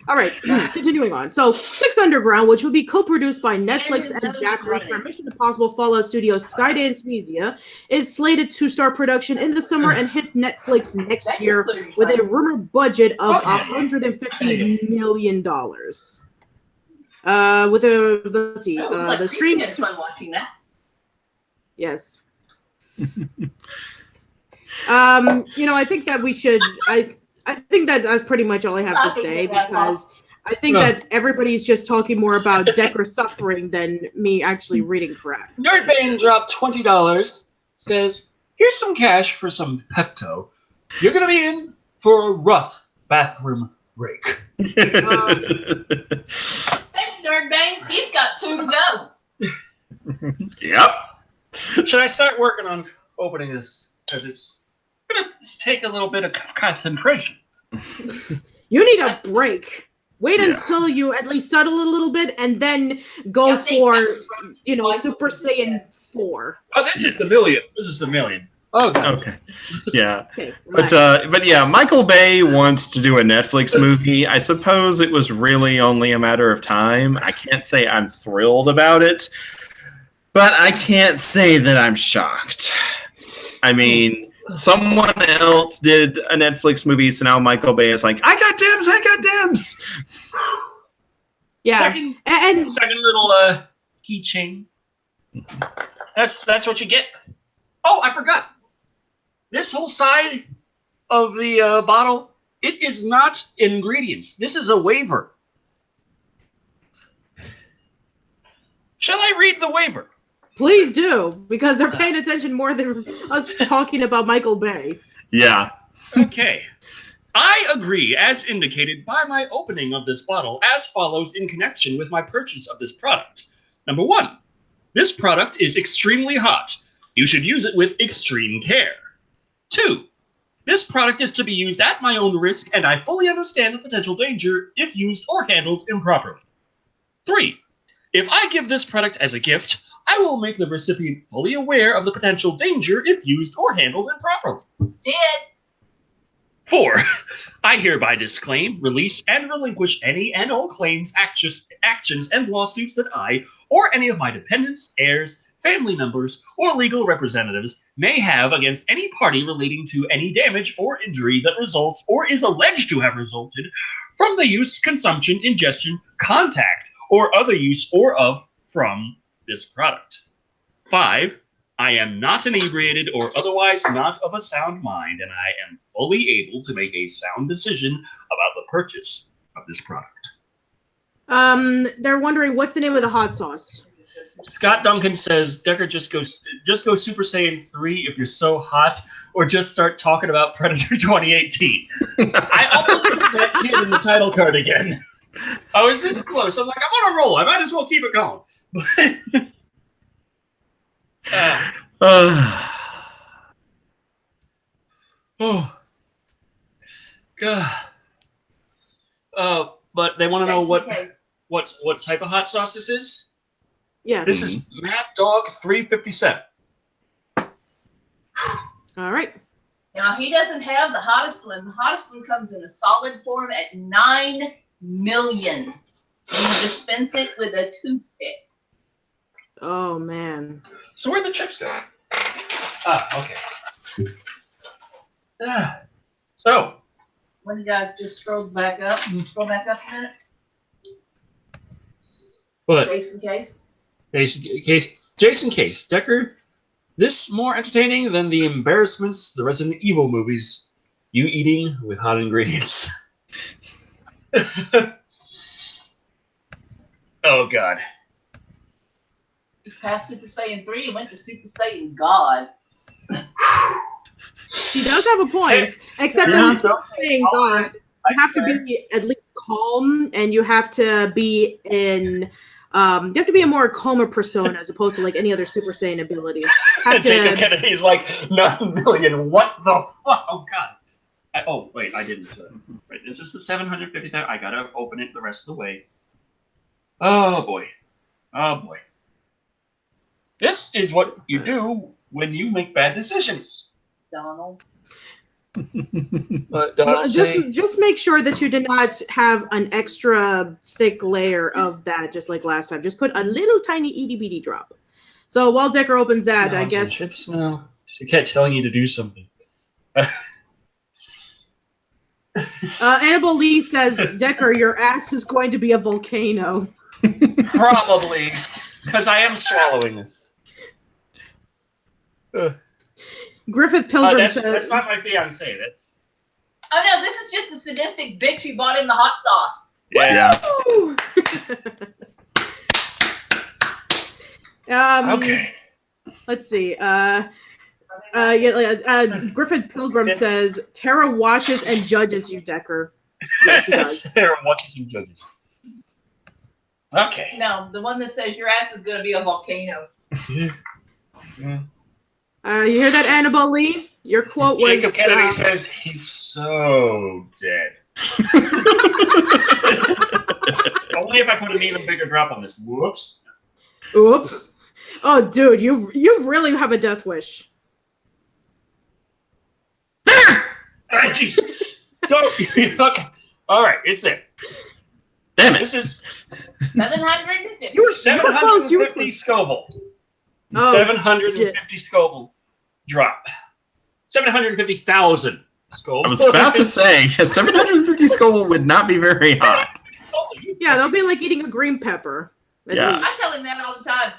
All right, continuing on. So, Six Underground, which will be co-produced by Netflix and Jack Reacher and Mission Impossible Fallout Studios Skydance Media, is slated to start production in the summer and hit Netflix next year with a rumored budget of $150 million. With the stream. Watching that. Yes. I think that we should. I think that that's pretty much all I have to say, because I think that everybody's just talking more about Decker suffering than me actually reading crap. Nerdbane dropped $20. Says, "Here's some cash for some Pepto. You're gonna be in for a rough bathroom break." Thanks, Nerdbane. He's got 2 to go. Yep. Should I start working on opening this? Because it's gonna take a little bit of concentration. You need a break. Wait until you at least settle a little bit, and then go for, Super Saiyan 4. Oh, this is the million. This is the million. Oh, God. Okay. Yeah. Okay, But yeah, Michael Bay wants to do a Netflix movie. I suppose it was really only a matter of time. I can't say I'm thrilled about it, but I can't say that I'm shocked. I mean, someone else did a Netflix movie, so now Michael Bay is like, I got dibs. yeah, Second little keychain. That's what you get. Oh, I forgot. This whole side of the bottle, it is not ingredients. This is a waiver. Shall I read the waiver? please do, because they're paying attention more than us talking about Michael Bay. Yeah. Okay. I agree, as indicated by my opening of this bottle, as follows in connection with my purchase of this product. Number 1, this product is extremely hot. You should use it with extreme care. 2, this product is to be used at my own risk, and I fully understand the potential danger if used or handled improperly. 3, if I give this product as a gift, I will make the recipient fully aware of the potential danger if used or handled improperly. Did. 4, I hereby disclaim, release, and relinquish any and all claims, actions, and lawsuits that I, or any of my dependents, heirs, family members, or legal representatives may have against any party relating to any damage or injury that results or is alleged to have resulted from the use, consumption, ingestion, contact, or other use or of from this product. 5, I am not inebriated or otherwise not of a sound mind, and I am fully able to make a sound decision about the purchase of this product. They're wondering what's the name of the hot sauce. Scott Duncan says, Decker, just go Super Saiyan 3 if you're so hot, or just start talking about Predator 2018. I almost put that kid in the title card again. I was this close. I'm like, I'm on a roll. I might as well keep it going. Oh, God. But they want to know what type of hot sauce this is. Yeah. This is Mad Dog 357. All right. Now, he doesn't have the hottest one. The hottest one comes in a solid form at 9 million. And you dispense it with a toothpick. Oh, man. So where'd the chips go? Okay. So. When you guys just scroll back up a minute. What? Jason Case. Jason Case. Decker, this more entertaining than the embarrassments the Resident Evil movies. You eating with hot ingredients. Oh, God. Just past Super Saiyan 3 and went to Super Saiyan God. She does have a point, except that was saying God. You have to be at least calm, and you have to be in. You have to be a more calmer persona as opposed to like any other Super Saiyan ability. Jacob Kennedy's like 9 million. What the fuck? Oh, God. Wait, I didn't. Right, this is the 750,000. I gotta open it the rest of the way. Oh, boy. This is what you do when you make bad decisions. Donald. Just make sure that you did not have an extra thick layer of that, just like last time. Just put a little tiny itty bitty drop. So while Decker opens that, I guess. Chips? No, she kept telling you to do something. Annabelle Lee says, Decker, your ass is going to be a volcano. Probably, because I am swallowing this. Griffith Pilgrim says... That's not my fiancé. That's... Oh, no, this is just the sadistic bitch who bought him the hot sauce. Yeah. Okay. Let's see. Griffith Pilgrim says, Tara watches and judges you, Decker. Yes, she does. Tara watches and judges. Okay. No, the one that says your ass is going to be a volcano. Yeah. You hear that, Annabelle Lee? Your quote was... Jacob Kennedy says he's so dead. Only if I put an even bigger drop on this. Whoops. Oops. Oh, dude, you really have a death wish. Jeez. Don't. Okay. All right. It's it. Damn it. This is 750. You were close. You were 750 close. Scoville. Oh, 750 Scoville drop. 750,000 Scoville. I was about to say, 750 Scoville would not be very hot. Yeah, they'll be like eating a green pepper. at Yeah. least. I tell him that all the time.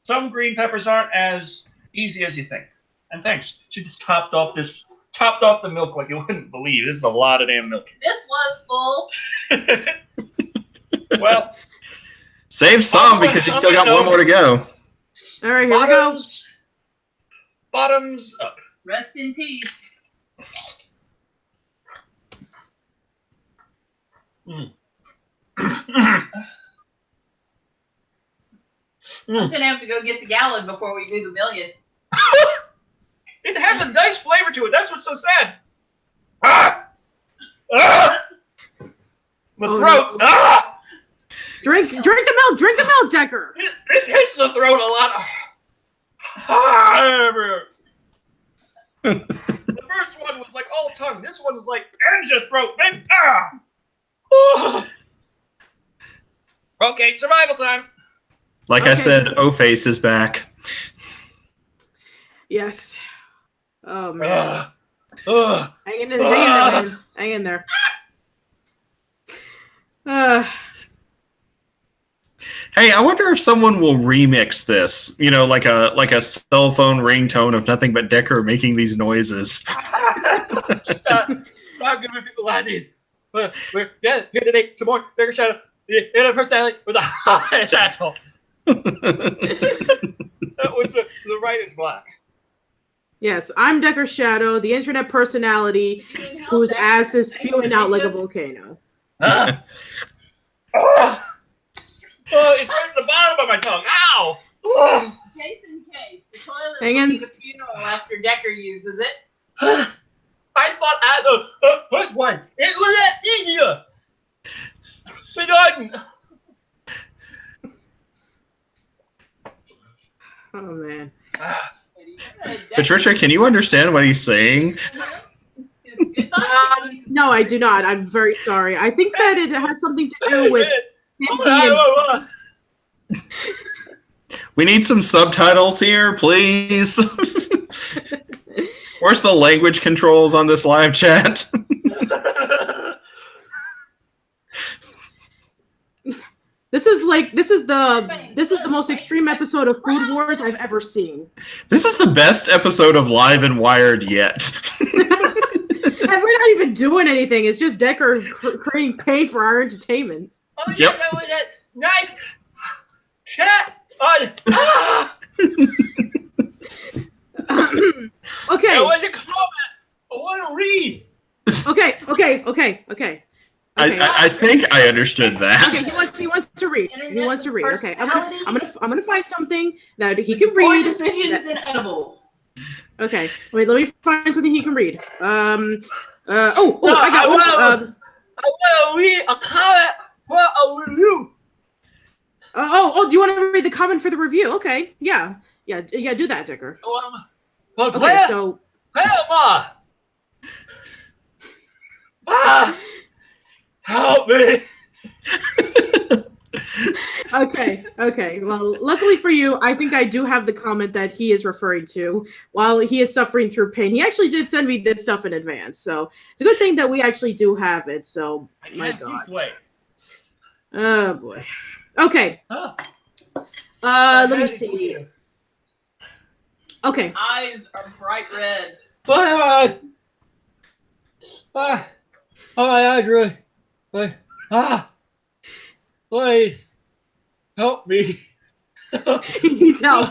Some green peppers aren't as easy as you think. And thanks. She just topped off the milk like you wouldn't believe. This is a lot of damn milk. This was full. Well, Save some because you still got one more to go. All right, here we go. Bottoms up. Rest in peace. I'm gonna have to go get the gallon before we do the million. It has a nice flavor to it. That's what's so sad. Ah! Ah! My throat. Ah! Drink the milk, Decker. This hits the throat a lot. Ah! The first one was like all tongue. This one was like end your throat, man. Ah! Oh. Okay, survival time. Like I Okay. said, O-Face is back. Yes. Oh man. Hang in there, man. Hang in there. Hey, I wonder if someone will remix this. You know, like a cell phone ringtone of nothing but Decker making these noises. Stop giving people ideas. We're here today. Tomorrow, bigger shadow. In a personality with a hot asshole. That was the right is black. Yes, I'm Decker Shado, the internet personality whose ass is spewing out like a volcano. Huh? Oh, it's right at the bottom of my tongue. Ow! Oh. Case in case, the toilet Hang will in. need a funeral after Decker uses it. I thought the first one. It was that easier. But I Oh man. Patricia, can you understand what he's saying? No, I do not. I'm very sorry. I think that it has something to do with him being. We need some subtitles here, please. Where's the language controls on this live chat? This is the most extreme episode of Food Wars I've ever seen. This is the best episode of Live and Wired yet. And we're not even doing anything. It's just Decker creating pain for our entertainment. Oh, Yep. that was that nice chat on. Okay. There was a comment. I want to read. Okay. I think I understood that. Okay, he wants to read. He wants to read. Okay, I'm gonna find something that he can Poor read. decisions and edibles. Okay, wait. Let me find something he can read. I got I one. want to read a comment for a review. Do you want to read the comment for the review? Okay, yeah. Do that, Dicker. But Okay, where? so Help! Help me! okay. Well, luckily for you, I think I do have the comment that he is referring to. While he is suffering through pain, he actually did send me this stuff in advance, so it's a good thing that we actually do have it. So, my God. Oh boy. Okay. Huh. Let me see. Okay. Eyes are bright red. Bye. Andrew. Please help me. He needs help.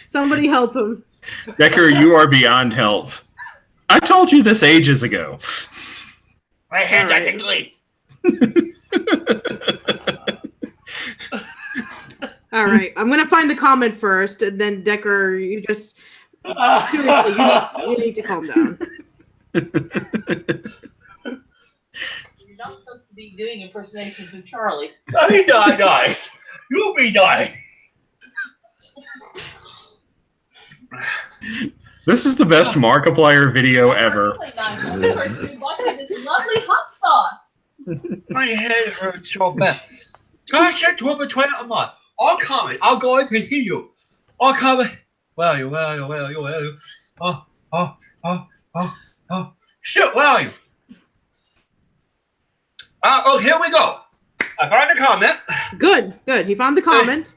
Somebody help him. Decker, you are beyond help. I told you this ages ago. My hands are Alright. tingly. All right, I'm gonna find the comment first, and then Decker, you just seriously, you need to calm down. You're not supposed to be doing impersonations of Charlie. I die. You be die. This is the best Markiplier video ever. Really nice. I'm watching this lovely hot sauce. My head hurts so bad. Gosh, I told between a month. I'll comment. I'll go and continue. I'll comment. Well, you. Oh. Shit, where are you? Here we go. I found a comment. Good. He found the comment.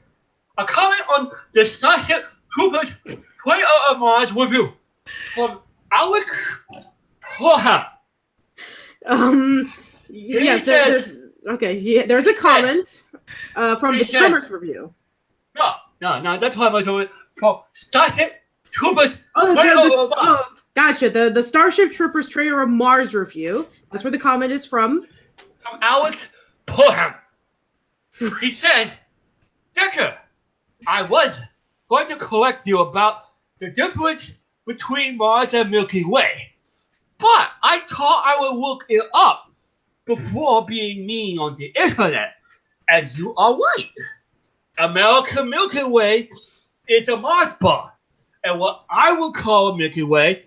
A comment on the Starship Troopers Play of Mars review from Alec Hoham. Yes, there's a comment from the Tremors review. No, that's why I'm doing it. From Starship Troopers Play of Mars. Gotcha. The Starship Troopers Trader of Mars review. That's where the comment is from. From Alex Poham. He said, Decker, I was going to correct you about the difference between Mars and Milky Way, but I thought I would look it up before being mean on the internet, and you are right. American Milky Way is a Mars bar, and what I would call a Milky Way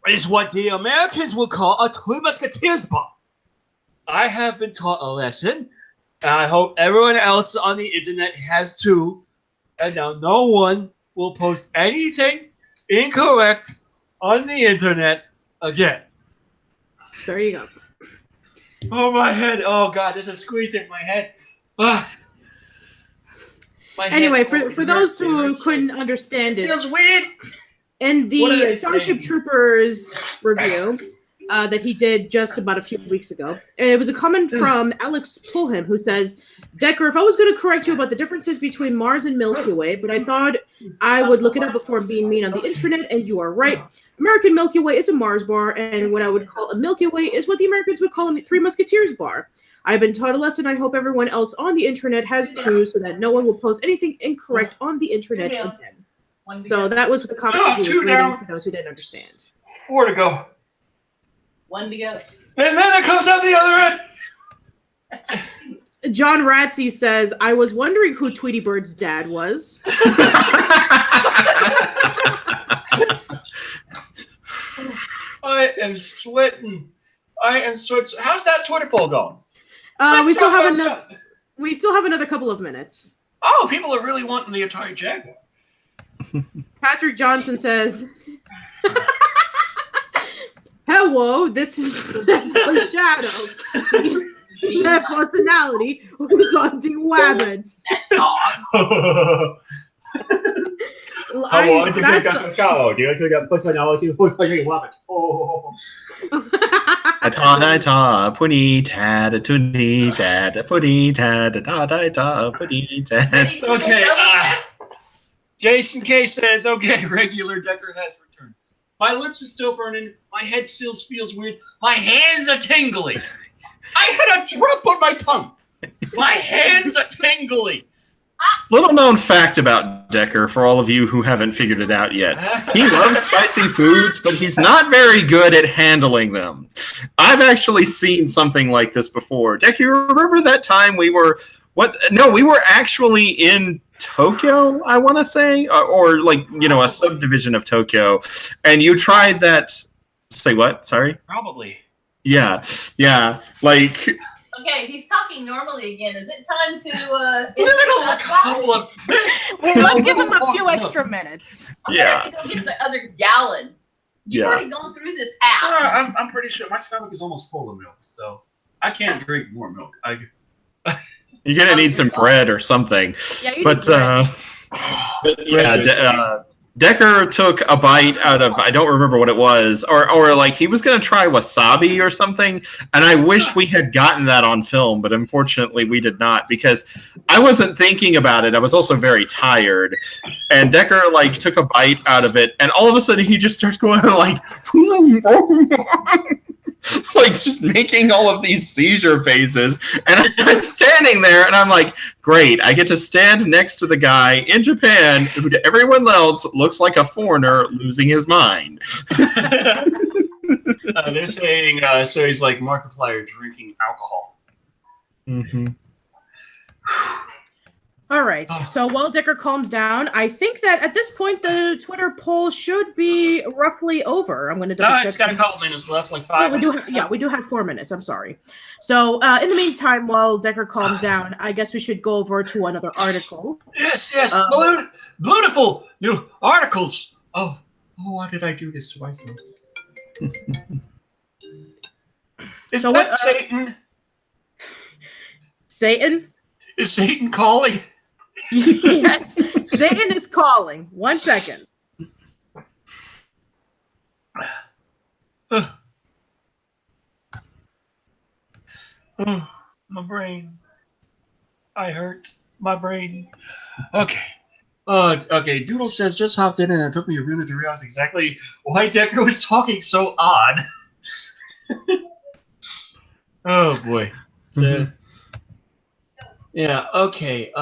is what the Americans would call a Three Musketeers bar. I have been taught a lesson, and I hope everyone else on the internet has too, and now no one will post anything incorrect on the internet again. There you go. Oh, my head. Oh, God, this is squeezing my head. Anyway, for those who couldn't understand it, feels weird. in the Starship Troopers review that he did just about a few weeks ago, it was a comment from Alex Pulham who says, Decker, if I was going to correct you about the differences between Mars and Milky Way, but I thought I would look it up before being mean on the internet, and you are right. American Milky Way is a Mars bar, and what I would call a Milky Way is what the Americans would call a Three Musketeers bar. I've been taught a lesson. I hope everyone else on the internet has too, so that no one will post anything incorrect on the internet again. So that was the comment he was reading for those who didn't understand. 4 to go. 1 to go. And then it comes out the other end. John Ratsey says, I was wondering who Tweety Bird's dad was. I am sweating. I am sweating. How's that Twitter poll going? We still have another couple of minutes. Oh, people are really wanting the Atari Jaguar. Patrick Johnson says, hello, this is Shado. Their personality was hunting rabbits. I think got Shado. Do you actually got personality was hunting rabbits? Oh. Ta punny tad tunny tad punny tad ta ta punny tad. Okay, Jason K says, okay, regular Decker has returned. My lips are still burning. My head still feels weird. My hands are tingly. I had a drop on my tongue. My hands are tingly. Little known fact about Decker, for all of you who haven't figured it out yet. He loves spicy foods, but he's not very good at handling them. I've actually seen something like this before. Decker, you remember that time we were actually in Tokyo, I want to say, or like, a subdivision of Tokyo, and you tried that. Say what? Sorry? Probably. Yeah, like. Okay, he's talking normally again. Is it time to a couple of minutes? Wait, let's give him a few extra minutes. I have to go get the other gallon. You've already gone through this app. I'm pretty sure my stomach is almost full of milk, so I can't drink more milk. You're gonna need some bread or something. Yeah, you need bread. Decker took a bite out of, I don't remember what it was, or like he was going to try wasabi or something, and I wish we had gotten that on film, but unfortunately we did not, because I wasn't thinking about it. I was also very tired, and Decker like took a bite out of it, and all of a sudden he just starts going like, like just making all of these seizure faces, and I'm standing there and I'm like, great, I get to stand next to the guy in Japan who to everyone else looks like a foreigner losing his mind. They're saying so he's like Markiplier drinking alcohol. Mm-hmm. All right. So while Decker calms down, I think that at this point the Twitter poll should be roughly over. I'm going to double check. It's got a couple minutes left, like 5 minutes. We do have 4 minutes. I'm sorry. So in the meantime, while Decker calms down, I guess we should go over to another article. Yes. Beautiful new articles. Oh, why did I do this to myself? Is So that Satan? Satan? Is Satan calling? Yes, Satan is calling. 1 second. My brain. I hurt my brain. Okay. Okay. Doodle says just hopped in and it took me a minute to realize exactly why Decker was talking so odd. Oh boy. So, yeah. Okay.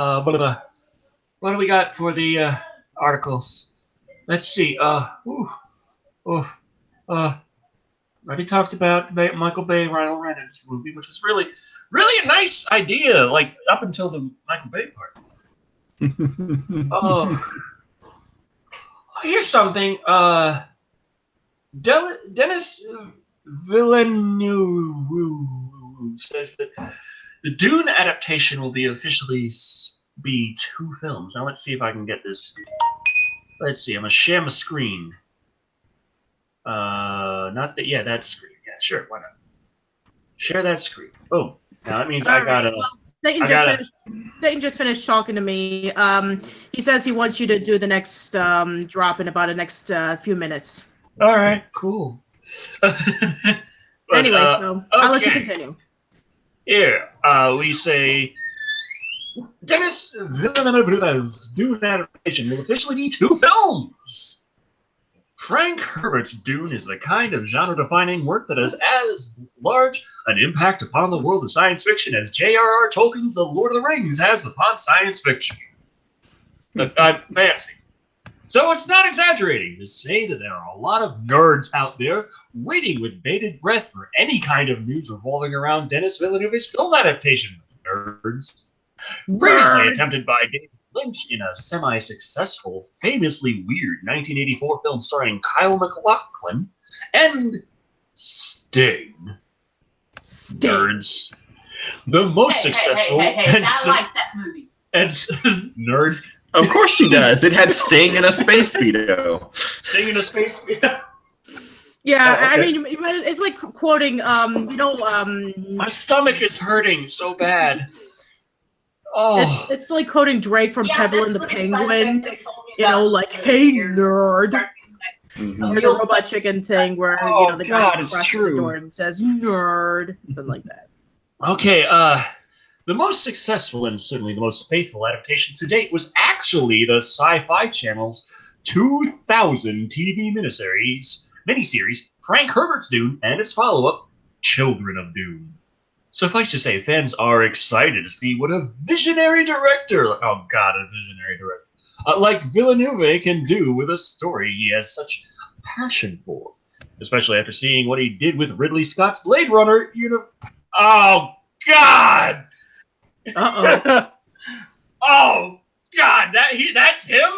What do we got for the articles? Let's see. Already talked about Michael Bay, Ryan Reynolds movie, which was really a nice idea, like up until the Michael Bay part. Here's something. Dennis Villeneuve says that the Dune adaptation will be officially be 2 films. Now let's see if I can get this. Let's see. I'm gonna share my screen. Not that. Yeah, that screen. Yeah, sure. Why not? Share that screen. Oh, now that means I gotta. Well, Satan just finished talking to me. He says he wants you to do the next drop in about the next few minutes. All right. Cool. Anyway, so I'll let you continue. Here, we say Dennis Villeneuve's Dune adaptation will officially be 2 films. Frank Herbert's Dune is the kind of genre-defining work that has as large an impact upon the world of science fiction as J.R.R. Tolkien's The Lord of the Rings has upon science fiction. Fancy. So it's not exaggerating to say that there are a lot of nerds out there waiting with bated breath for any kind of news revolving around Dennis Villeneuve's film adaptation. Nerds. Previously attempted by David Lynch in a semi-successful, famously weird 1984 film starring Kyle MacLachlan and Sting. Nerds. The most successful. I like that movie. And nerd. Of course she does. It had Sting in a space speedo. Sting in a space speedo. Yeah, Oh, okay. I mean, it's like quoting, my stomach is hurting so bad. Oh, it's like quoting Drake from Pebble and the Penguin. You know, like, hey, nerd. Or the Robot Chicken thing where, the guy crosses the door and says, nerd. Something like that. Okay, the most successful and certainly the most faithful adaptation to date was actually the Sci-Fi Channel's 2000 TV miniseries, Frank Herbert's Dune, and its follow-up, Children of Dune. Suffice to say, fans are excited to see what a visionary director, like Villeneuve can do with a story he has such passion for, especially after seeing what he did with Ridley Scott's Blade Runner. Oh, God! Uh-oh. Oh, God, that's him?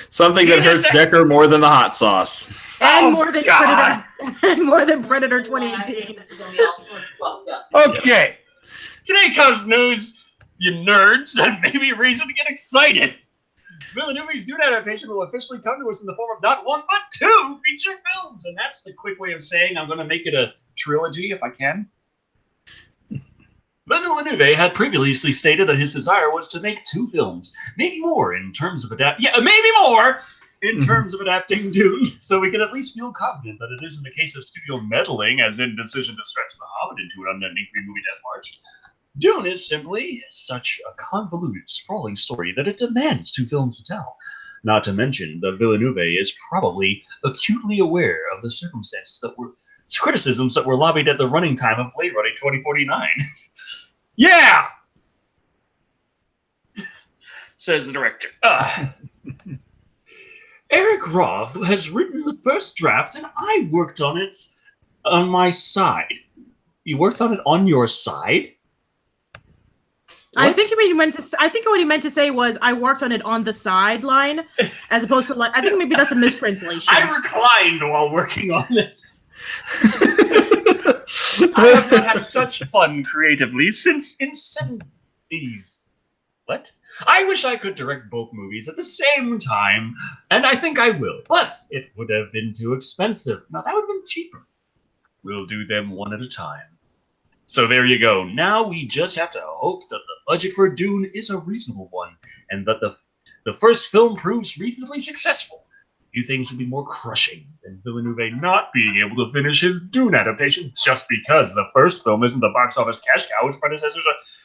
Something that hurts Decker more than the hot sauce. And more than Predator. And more than Predator 2018. Okay. Today comes news, you nerds, and maybe a reason to get excited. Villeneuve's Dune adaptation will officially come to us in the form of not 1, but 2 feature films. And that's the quick way of saying I'm going to make it a trilogy if I can. Villeneuve had previously stated that his desire was to make 2 films, maybe more in terms of adapting Dune, so we can at least feel confident that it isn't a case of studio meddling, as in decision to stretch The Hobbit into an unending 3-movie death march. Dune is simply such a convoluted, sprawling story that it demands 2 films to tell. Not to mention that Villeneuve is probably acutely aware of the criticisms that were lobbied at the running time of Blade Runner 2049. Yeah! Says the director. Eric Roth has written the first draft, and I worked on it on my side. You worked on it on your side? I think what he meant to say was I worked on it on the sideline, as opposed to like I think maybe that's a mistranslation. I reclined while working on this. I have not had such fun creatively since Incendies. What? I wish I could direct both movies at the same time, and I think I will, but it would have been too expensive. Now, that would have been cheaper. We'll do them one at a time. So there you go. Now we just have to hope that the budget for Dune is a reasonable one, and that the first film proves reasonably successful. Few things would be more crushing than Villeneuve not being able to finish his Dune adaptation just because the first film isn't the box office cash cow its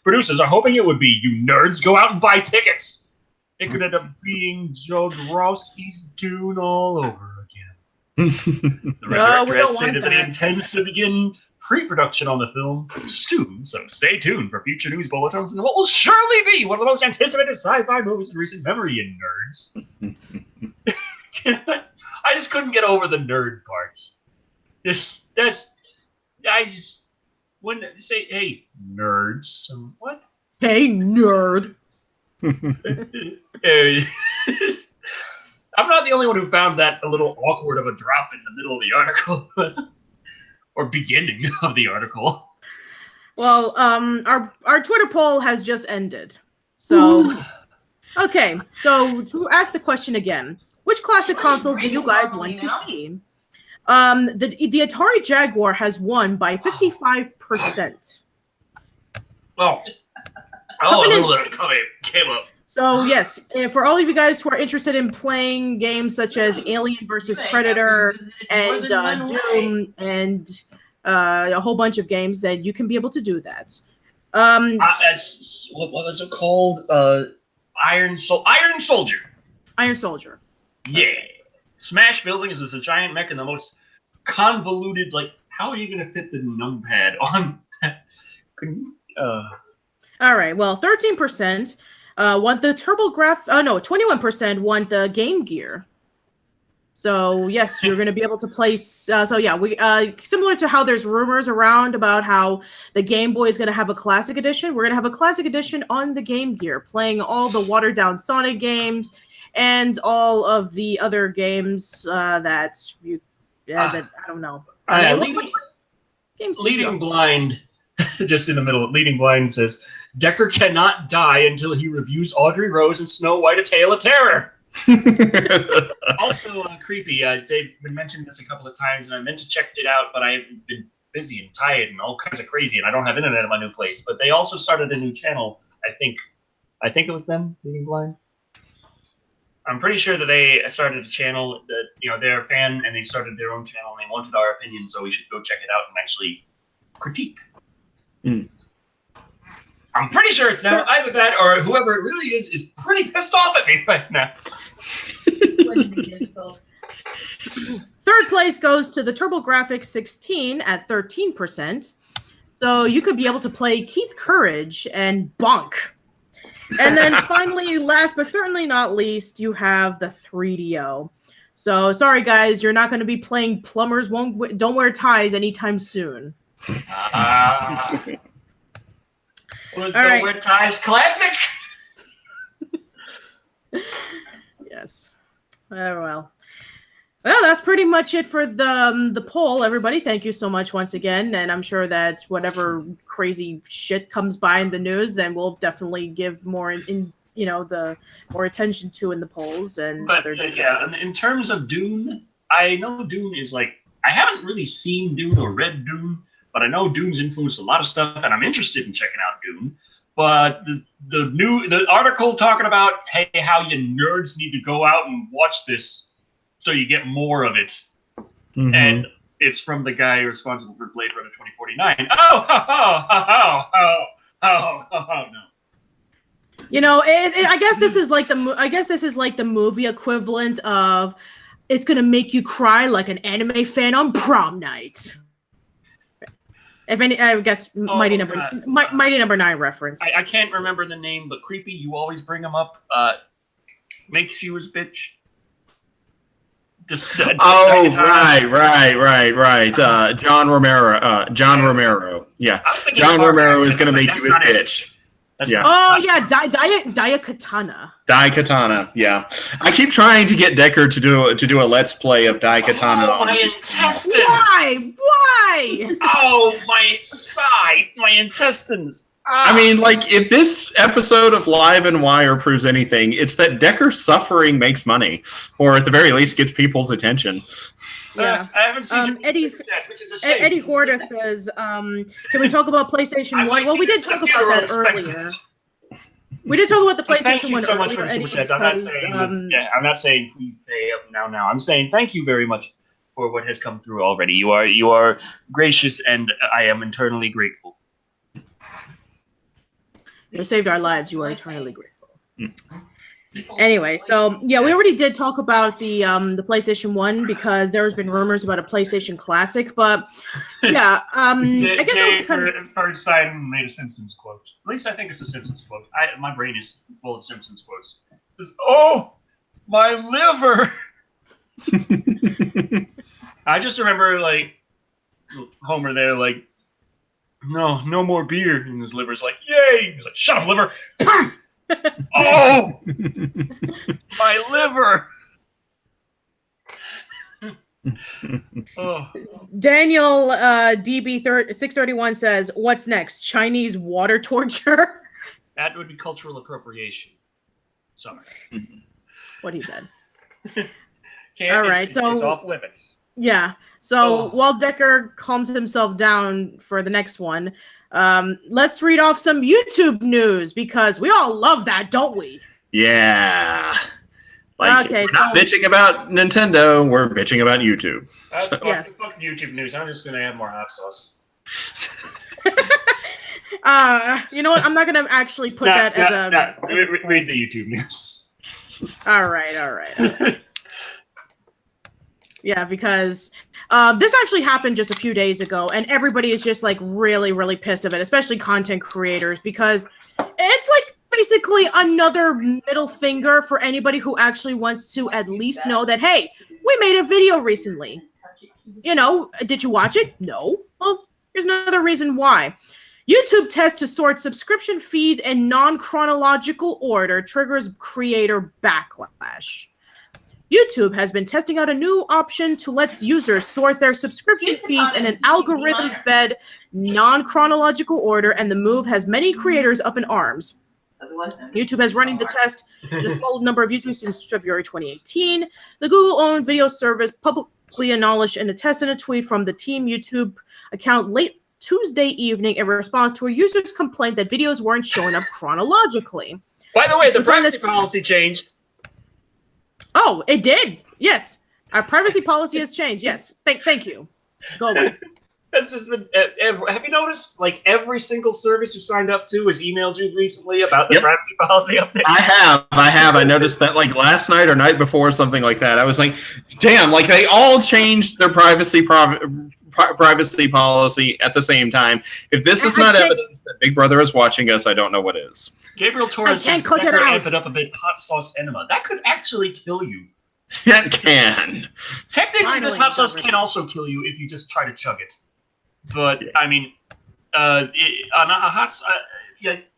producers are hoping it would be. You nerds, go out and buy tickets! It could end up being Jodorowsky's Dune all over again. The director has stated that he intends to begin pre-production on the film soon, so stay tuned for future news bulletins and what will surely be one of the most anticipated sci-fi movies in recent memory, you nerds. I just couldn't get over the nerd parts. When they say, hey, nerds, what? Hey, nerd. I'm not the only one who found that a little awkward of a drop in the middle of the article. Or beginning of the article. Well, our Twitter poll has just ended. So, okay. So to ask the question again, which classic console do you guys want to see? The Atari Jaguar has won by 55%. Oh, a little bit of came up. So yes, for all of you guys who are interested in playing games such as Alien vs. Predator and Doom and a whole bunch of games, then you can be able to do that. What was it called? Iron Soldier. Iron Soldier. Yeah. Smash Buildings is a giant mech and the most convoluted. Like, how are you going to fit the numpad on that? All right. Well, 13% want the TurboGrafx. 21% want the Game Gear. So yes, you're going to be able to place. We similar to how there's rumors around about how the Game Boy is going to have a Classic Edition. We're going to have a Classic Edition on the Game Gear, playing all the watered down Sonic games and all of the other games that I don't know. Leading Blind, just in the middle. Leading Blind says Decker cannot die until he reviews Audrey Rose and Snow White: A Tale of Terror. Also creepy. They've been mentioning this a couple of times, and I meant to check it out, but I've been busy and tired and all kinds of crazy, and I don't have internet in my new place. But they also started a new channel. I think it was them, Leading Blind. I'm pretty sure that they started a channel that they're a fan, and they started their own channel, and they wanted our opinion, so we should go check it out and actually critique. I'm pretty sure it's now either that or whoever it really is pretty pissed off at me right now. Third place goes to the TurboGrafx 16 at 13%. So you could be able to play Keith Courage and Bonk. And then finally, last but certainly not least, you have the 3DO. So sorry guys, you're not going to be playing Plumbers Don't Wear Ties anytime soon. Was Don't Wear Ties Classic? Yes. Well, that's pretty much it for the poll, everybody. Thank you so much once again, and I'm sure that whatever crazy shit comes by in the news, then we'll definitely give more the more attention to in the polls and other details. Yeah, in terms of Dune, I know Dune is I haven't really seen Dune or read Dune, but I know Dune's influenced a lot of stuff, and I'm interested in checking out Dune. But the article talking about how you nerds need to go out and watch this so you get more of it, and it's from the guy responsible for Blade Runner 2049. No. I guess this is like the movie equivalent of it's gonna make you cry like an anime fan on prom night. If any, I guess Mighty Number 9 reference. I can't remember the name, but creepy. You always bring him up. Makes you his bitch. Right. John Romero. Yeah, John Romero is going to make you his bitch. Oh yeah, Daikatana. Daikatana, yeah. I keep trying to get Decker to do a let's play of Daikatana. Oh, my intestines! Why? Oh, my side, my intestines. I mean, like, if this episode of Live and Wire proves anything, it's that Decker's suffering makes money, or at the very least gets people's attention. Yeah. I haven't seen Eddie, which is a shame. Eddie Horta says, can we talk about PlayStation 1? Well, we did talk about that earlier. We did talk about the PlayStation 1 earlier. Thank you so much for the super chats. I'm not saying please pay up now. I'm saying thank you very much for what has come through already. You are gracious, and I am internally grateful. You saved our lives. You are eternally grateful. Anyway, so yeah, we already did talk about the PlayStation 1 because there's been rumors about a PlayStation Classic, but yeah, I guess Fernstein made a Simpsons quote. At least I think it's a Simpsons quote. My brain is full of Simpsons quotes. It says, "Oh, my liver." I just remember like Homer there, like, no more beer, and his liver's like, "Yay!" He's like, "Shut up, liver!" Oh, my liver. Oh. Daniel DB631 says, "What's next? Chinese water torture?" That would be cultural appropriation. Sorry. What he said. All right, so it's off limits. Yeah. So while Decker calms himself down for the next one, let's read off some YouTube news because we all love that, don't we? Yeah. Like, we're not bitching about Nintendo, we're bitching about YouTube. Yes. Fuck YouTube news. I'm just going to add more hot sauce. You know what? I'm not going to actually put that as a... Read the YouTube news. All right. Yeah, because this actually happened just a few days ago, and everybody is just like really, really pissed of it, especially content creators, because it's like basically another middle finger for anybody who actually wants to at least know that, hey, we made a video recently. You know, did you watch it? No. Well, here's another reason why. YouTube test to sort subscription feeds in non-chronological order triggers creator backlash. YouTube has been testing out a new option to let users sort their subscription feeds in an algorithm-fed, non-chronological order, and the move has many creators up in arms. YouTube has running the test in a small number of users since February 2018. The Google-owned video service publicly acknowledged in a test and a tweet from the Team YouTube account late Tuesday evening in response to a user's complaint that videos weren't showing up chronologically. By the way, the privacy policy changed. Oh, it did. Yes. Our privacy policy has changed. Yes. Thank you. Go away. That's just been. Have you noticed, like, every single service you signed up to has emailed you recently about the privacy policy update? I have. I noticed that, like, last night or night before, something like that. I was like, damn, like, they all changed their privacy policy at the same time. If this is not evidence that Big Brother is watching us, I don't know what is. Gabriel Torres says Decker amped it up a bit. Hot sauce enema. That could actually kill you. That can. Technically, this hot sauce can also kill you if you just try to chug it. But I mean, on a hot,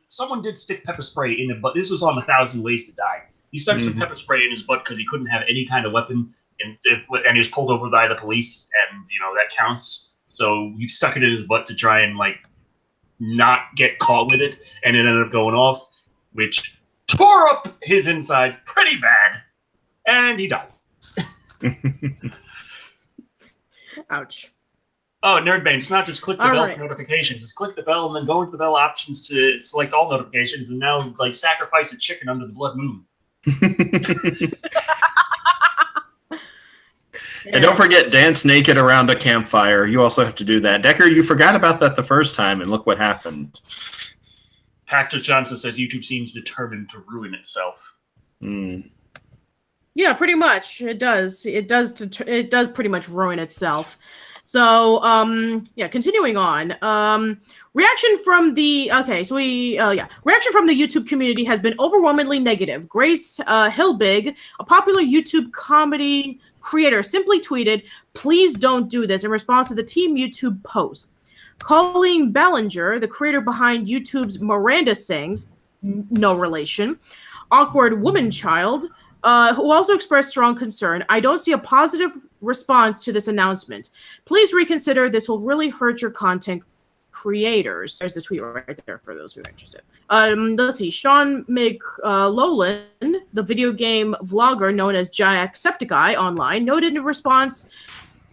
someone did stick pepper spray in it, but this was on 1,000 Ways to Die. He stuck some pepper spray in his butt because he couldn't have any kind of weapon, and he was pulled over by the police, and that counts. So he stuck it in his butt to try and not get caught with it, and it ended up going off, which tore up his insides pretty bad, and he died. Ouch. Oh, Nerdbane, it's not just click the bell for notifications. It's click the bell and then go into the bell options to select all notifications and now, sacrifice a chicken under the blood moon. And don't forget, dance naked around a campfire. You also have to do that. Decker, you forgot about that the first time, and look what happened. Cactus Johnson says YouTube seems determined to ruin itself. Yeah, pretty much. It does. It does pretty much ruin itself. So, continuing on. Reaction from the YouTube community has been overwhelmingly negative. Grace Hilbig, a popular YouTube comedy creator, simply tweeted, "Please don't do this," in response to the Team YouTube post. Colleen Ballinger, the creator behind YouTube's Miranda Sings, no relation, Awkward Woman Child, who also expressed strong concern. I don't see a positive response to this announcement. Please reconsider. This will really hurt your content creators. There's the tweet right there for those who are interested. Let's see. Sean McLolan, the video game vlogger known as Jacksepticeye online, noted in response,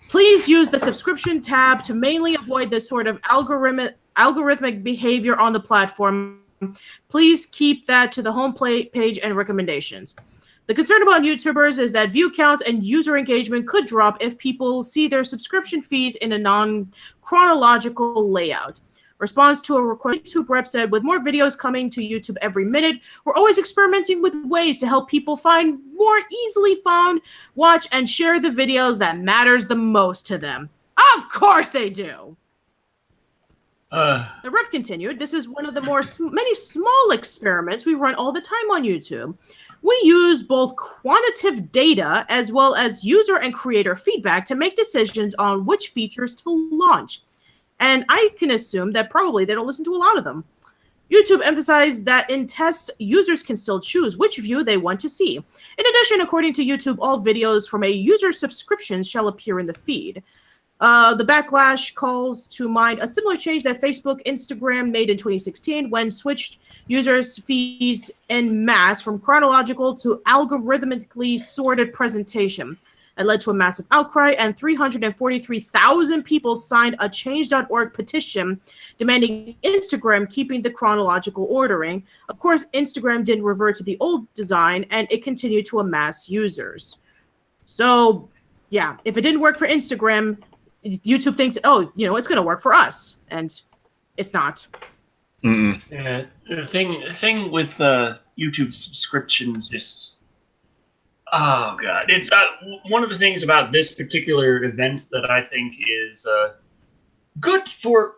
please use the subscription tab to mainly avoid this sort of algorithmic behavior on the platform. Please keep that to the home page and recommendations. The concern about YouTubers is that view counts and user engagement could drop if people see their subscription feeds in a non-chronological layout. Response to a request, YouTube rep said, with more videos coming to YouTube every minute, we're always experimenting with ways to help people find more easily found, watch, and share the videos that matters the most to them. Of course they do! The rep continued, this is one of the many small experiments we run all the time on YouTube. We use both quantitative data as well as user and creator feedback to make decisions on which features to launch. And I can assume that probably they don't listen to a lot of them. YouTube emphasized that in tests, users can still choose which view they want to see. In addition, according to YouTube, all videos from a user's subscription shall appear in the feed. The backlash calls to mind a similar change that Facebook, Instagram made in 2016 when switched users' feeds en masse from chronological to algorithmically sorted presentation. It led to a massive outcry, and 343,000 people signed a Change.org petition demanding Instagram keeping the chronological ordering. Of course, Instagram didn't revert to the old design, and it continued to amass users. So, yeah, if it didn't work for Instagram, YouTube thinks, oh, it's going to work for us, and it's not. Yeah, the thing with YouTube subscriptions is, oh god, it's one of the things about this particular event that I think is good for,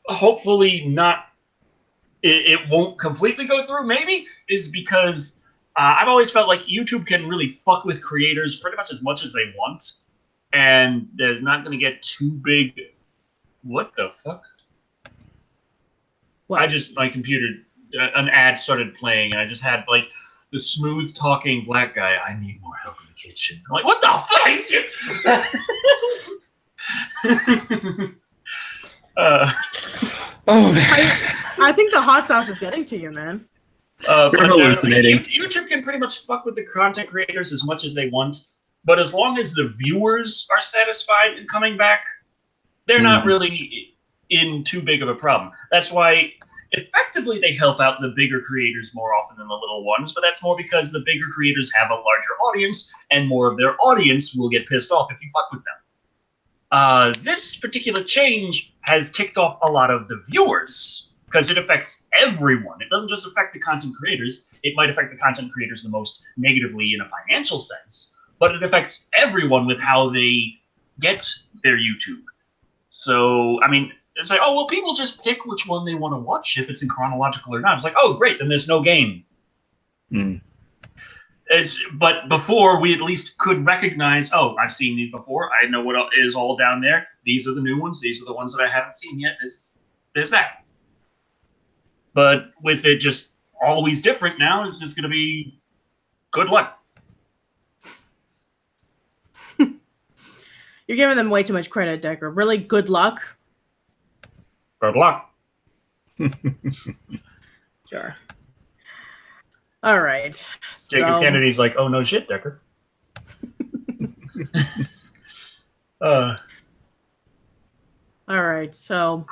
hopefully not, it won't completely go through, maybe, is because I've always felt like YouTube can really fuck with creators pretty much as they want. And they're not going to get too big. What the fuck? What? My computer, an ad started playing, and I just had, like, the smooth-talking black guy, I need more help in the kitchen. I'm like, what the fuck? I think the hot sauce is getting to you, man. Hallucinating. YouTube can pretty much fuck with the content creators as much as they want. But as long as the viewers are satisfied and coming back, they're not really in too big of a problem. That's why, effectively, they help out the bigger creators more often than the little ones, but that's more because the bigger creators have a larger audience, and more of their audience will get pissed off if you fuck with them. This particular change has ticked off a lot of the viewers, because it affects everyone. It doesn't just affect the content creators. It might affect the content creators the most negatively in a financial sense, but it affects everyone with how they get their YouTube. So, I mean, it's like, oh, well, people just pick which one they want to watch, if it's in chronological or not. It's like, oh, great, then there's no game. But before, we at least could recognize, oh, I've seen these before. I know what is all down there. These are the new ones. These are the ones that I haven't seen yet. There's that. But with it just always different now, it's just going to be good luck. You're giving them way too much credit, Decker. Really, good luck? Good luck. Sure. All right. Jacob Kennedy's like, oh, no shit, Decker. All right, so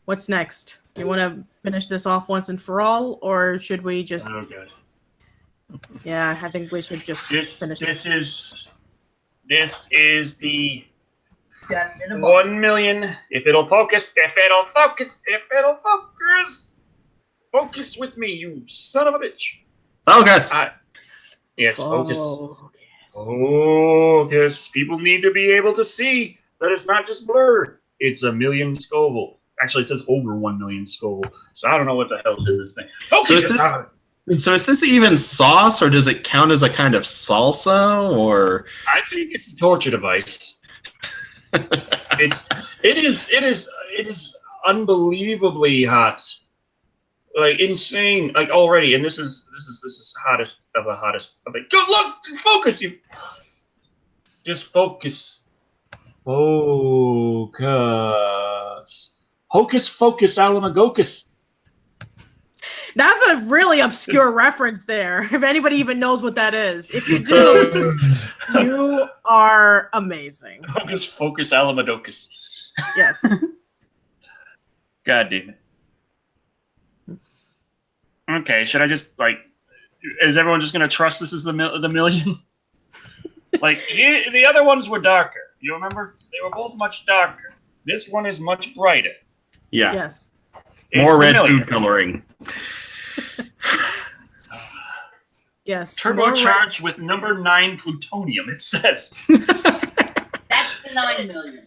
what's next? Do you want to finish this off once and for all, or should we just... Oh, God. Yeah, I think we should just finish it. This is the 1 million. If it'll focus. Focus with me, you son of a bitch. Focus. Yes, focus. Focus. People need to be able to see that it's not just blur. It's 1 million Scoville. Actually, it says over 1 million Scoville. So I don't know what the hell's in this thing. Focus. So is this even sauce, or does it count as a kind of salsa, or? I think it's a torture device. It is unbelievably hot. Like insane, like already, and this is hottest of the hottest. I'm like, go look, focus, you. Just focus, focus, hocus focus, alamagocus. That's a really obscure reference there. If anybody even knows what that is, if you do, you are amazing. Hocus focus, alamadocus. Yes. God damn it. Okay, should I just like? Is everyone just gonna trust this is the million? Like the other ones were darker. You remember? They were both much darker. This one is much brighter. Yeah. Yes. More It's red the million. food coloring. Yes. Turbocharged with number 9 plutonium. It says. That's the 9 million.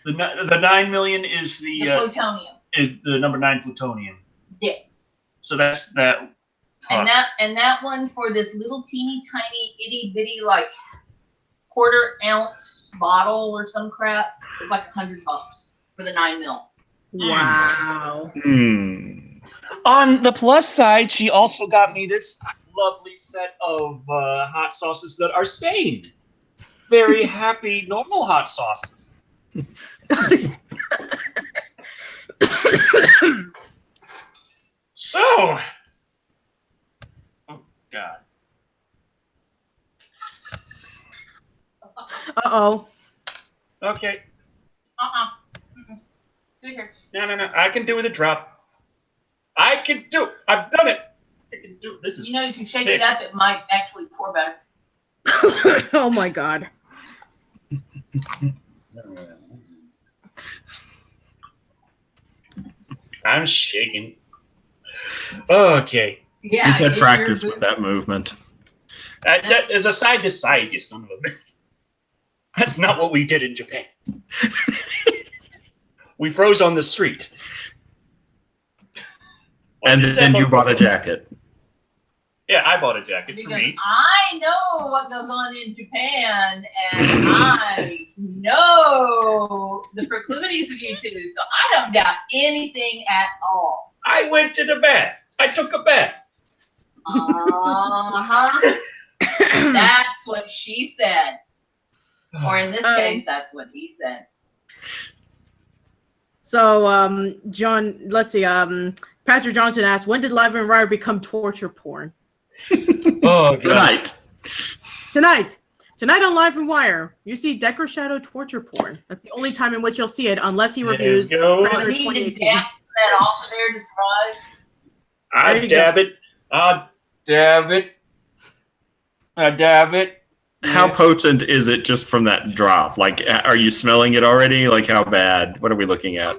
The 9 million is The plutonium. is the number 9 plutonium. Yes. So that's that. And that one for this little teeny tiny itty bitty like quarter-ounce bottle or some crap is like $100 for the 9 mil. Wow. On the plus side, she also got me this lovely set of hot sauces that are sane. Very happy, normal hot sauces. So, oh God. Uh-oh. Okay. Mm-mm. Good here. No. I can do it a drop. I can do it. I've done it. I can do it. This is. You know, if you shake thick. it up, it might actually pour better. Oh my God. I'm shaking. Okay. Yeah. He's had if practice you're- with that movement. That is a side to side, you son of a bitch. That's not what we did in Japan. We froze on the street. And then you bought a jacket. Yeah, I bought a jacket for Because me. I know what goes on in Japan, and I know the proclivities of you two, so I don't doubt anything at all. I went to the bath. I took a bath. Uh-huh. That's what she said. Or in this case, that's what he said. So, John, let's see. Patrick Johnson asked, when did Live and Wire become torture porn? Oh, Tonight. Tonight on Live and Wire, you see Decker Shado torture porn. That's the only time in which you'll see it, unless he reviews go. Predator Need to 2018. dab that off there to survive. There I you dab it. I dab it. I dab it. How potent is it just from that drop? Like, are you smelling it already? Like, how bad? What are we looking at?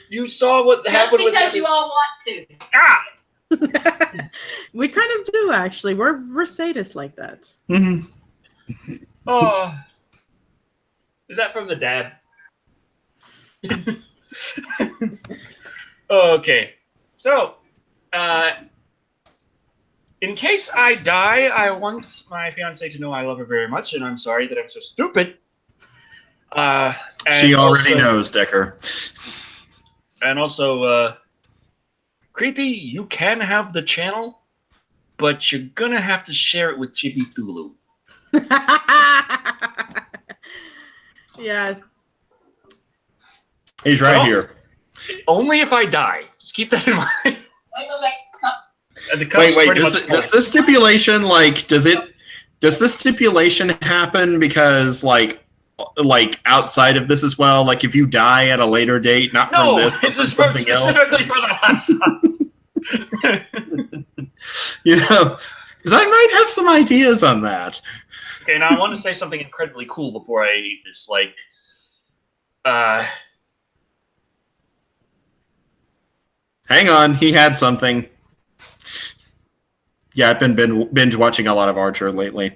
You saw what Just happened with because you this. all want to. Ah! We kind of do, actually. We're sadists like that. Mm-hmm. Oh. Is that from the dab? Okay. So, in case I die, I want my fiance to know I love her very much, and I'm sorry that I'm so stupid. And She already also- knows, Decker. And also, Creepy, you can have the channel, but you're gonna have to share it with Chibi Thulu. Yes. He's right Oh. here. Only if I die. Just keep that in mind. Wait, go back. And the cup's Wait. pretty Does much this stipulation does this stipulation happen because like outside of this as well? Like if you die at a later date, not No, from this, but it's from just something else. specifically for the hot sauce. You know, because I might have some ideas on that. Okay, now I want to say something incredibly cool before I eat this. Like, Hang on, he had something. Yeah, I've been binge watching a lot of Archer lately.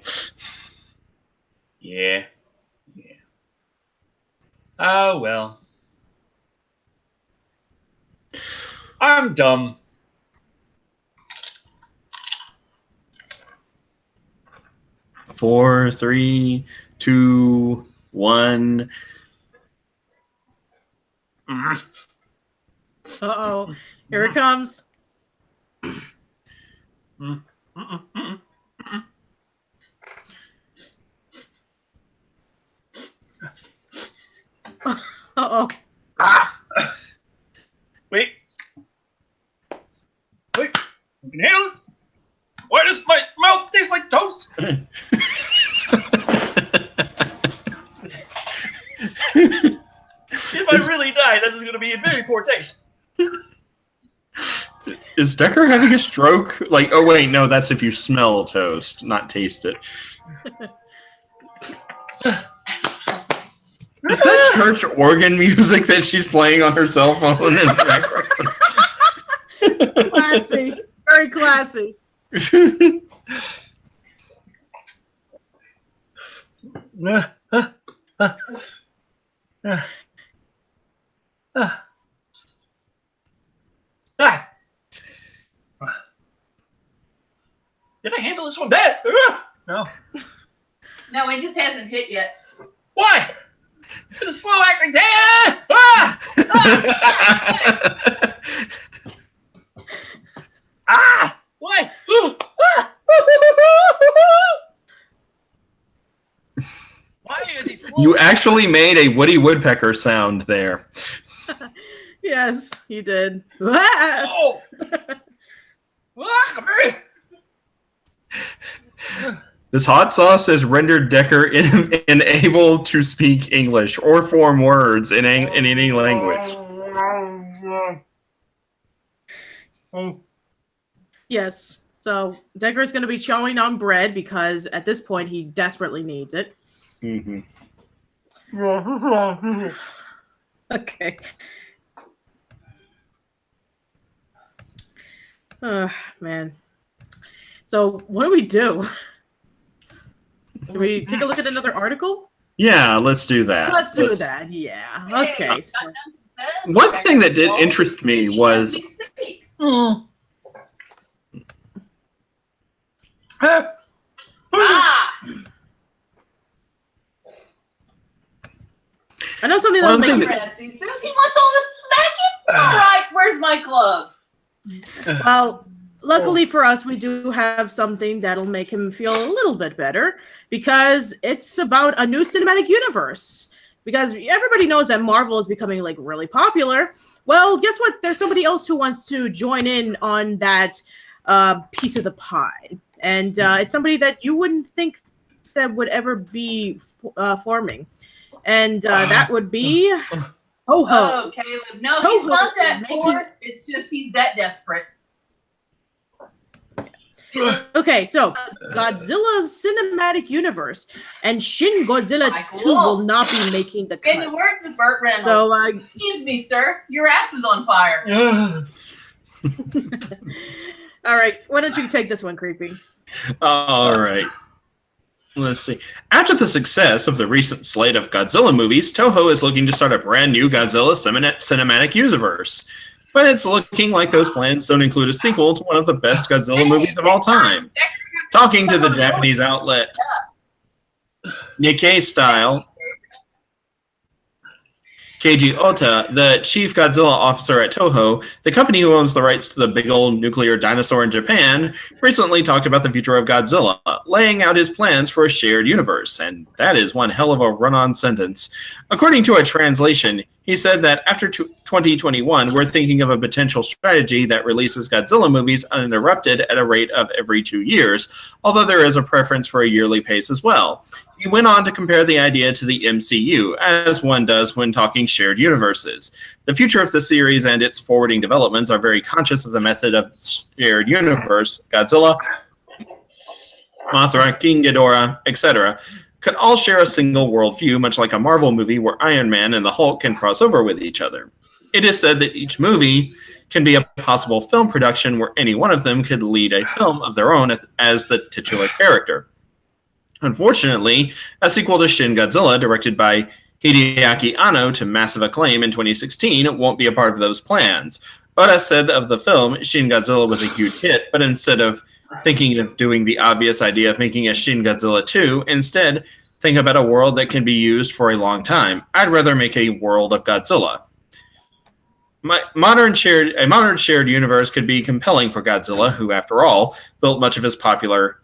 yeah. Oh, well. I'm dumb. Four, 3, 2, 1. Uh-oh. Here it comes. Uh-oh. Wait. You can handle this? Why does my mouth taste like toast? If I really die, this is going to be in very poor taste. Is Decker having a stroke? Like, oh wait, no, that's if you smell toast, not taste it. Is that church organ music that she's playing on her cell phone in the background? Classy. Very classy. Did I handle this one bad? No. No, it just hasn't hit yet. Why? It's a slow acting. Why? Why are these slow? You actually made a Woody Woodpecker sound there. Yes, you did. Oh! Come here. This hot sauce has rendered Decker unable to speak English or form words in any language. Yes. So Decker is going to be chowing on bread because at this point he desperately needs it. Mm-hmm. Okay. Man. So what do we do? Do we take a look at another article? Yeah, let's do that. Let's do that. Yeah. Okay. So. One thing that did interest me was I know something that'll make you. Francie says he wants all the smacking. All right, where's my glove? Well, luckily for us, we do have something that'll make him feel a little bit better because it's about a new cinematic universe. Because everybody knows that Marvel is becoming like really popular. Well, guess what? There's somebody else who wants to join in on that piece of the pie, and it's somebody that you wouldn't think that would ever be forming, and that would be Toho. Oh, Caleb. No, Toho he's not that making- poor. It's just he's that desperate. Okay, so Godzilla's cinematic universe and Shin Godzilla 2 Cool. will not be making the In the cuts. words of Burt Reynolds, So, excuse me, sir, your ass is on fire. all right, why don't you take this one, Creepy? all right. Let's see. After the success of the recent slate of Godzilla movies, Toho is looking to start a brand new Godzilla cinematic universe. But it's looking like those plans don't include a sequel to one of the best Godzilla movies of all time. Talking to the Japanese outlet Nikkei Style, Keiji Ota, the chief Godzilla officer at Toho, the company who owns the rights to the big old nuclear dinosaur in Japan, recently talked about the future of Godzilla, laying out his plans for a shared universe. And that is one hell of a run-on sentence. According to a translation, he said that after 2021, we're thinking of a potential strategy that releases Godzilla movies uninterrupted at a rate of every 2 years, although there is a preference for a yearly pace as well. He went on to compare the idea to the MCU, as one does when talking shared universes. The future of the series and its forwarding developments are very conscious of the method of shared universe. Godzilla, Mothra, King Ghidorah, etc., could all share a single worldview, much like a Marvel movie where Iron Man and the Hulk can cross over with each other. It is said that each movie can be a possible film production where any one of them could lead a film of their own as the titular character. Unfortunately, a sequel to Shin Godzilla, directed by Hideaki Anno to massive acclaim in 2016, won't be a part of those plans. Oda said of the film, Shin Godzilla was a huge hit, but instead of thinking of doing the obvious idea of making a Shin Godzilla 2, instead, think about a world that can be used for a long time. I'd rather make a world of Godzilla. modern shared universe could be compelling for Godzilla, who, after all, built much of his popularity,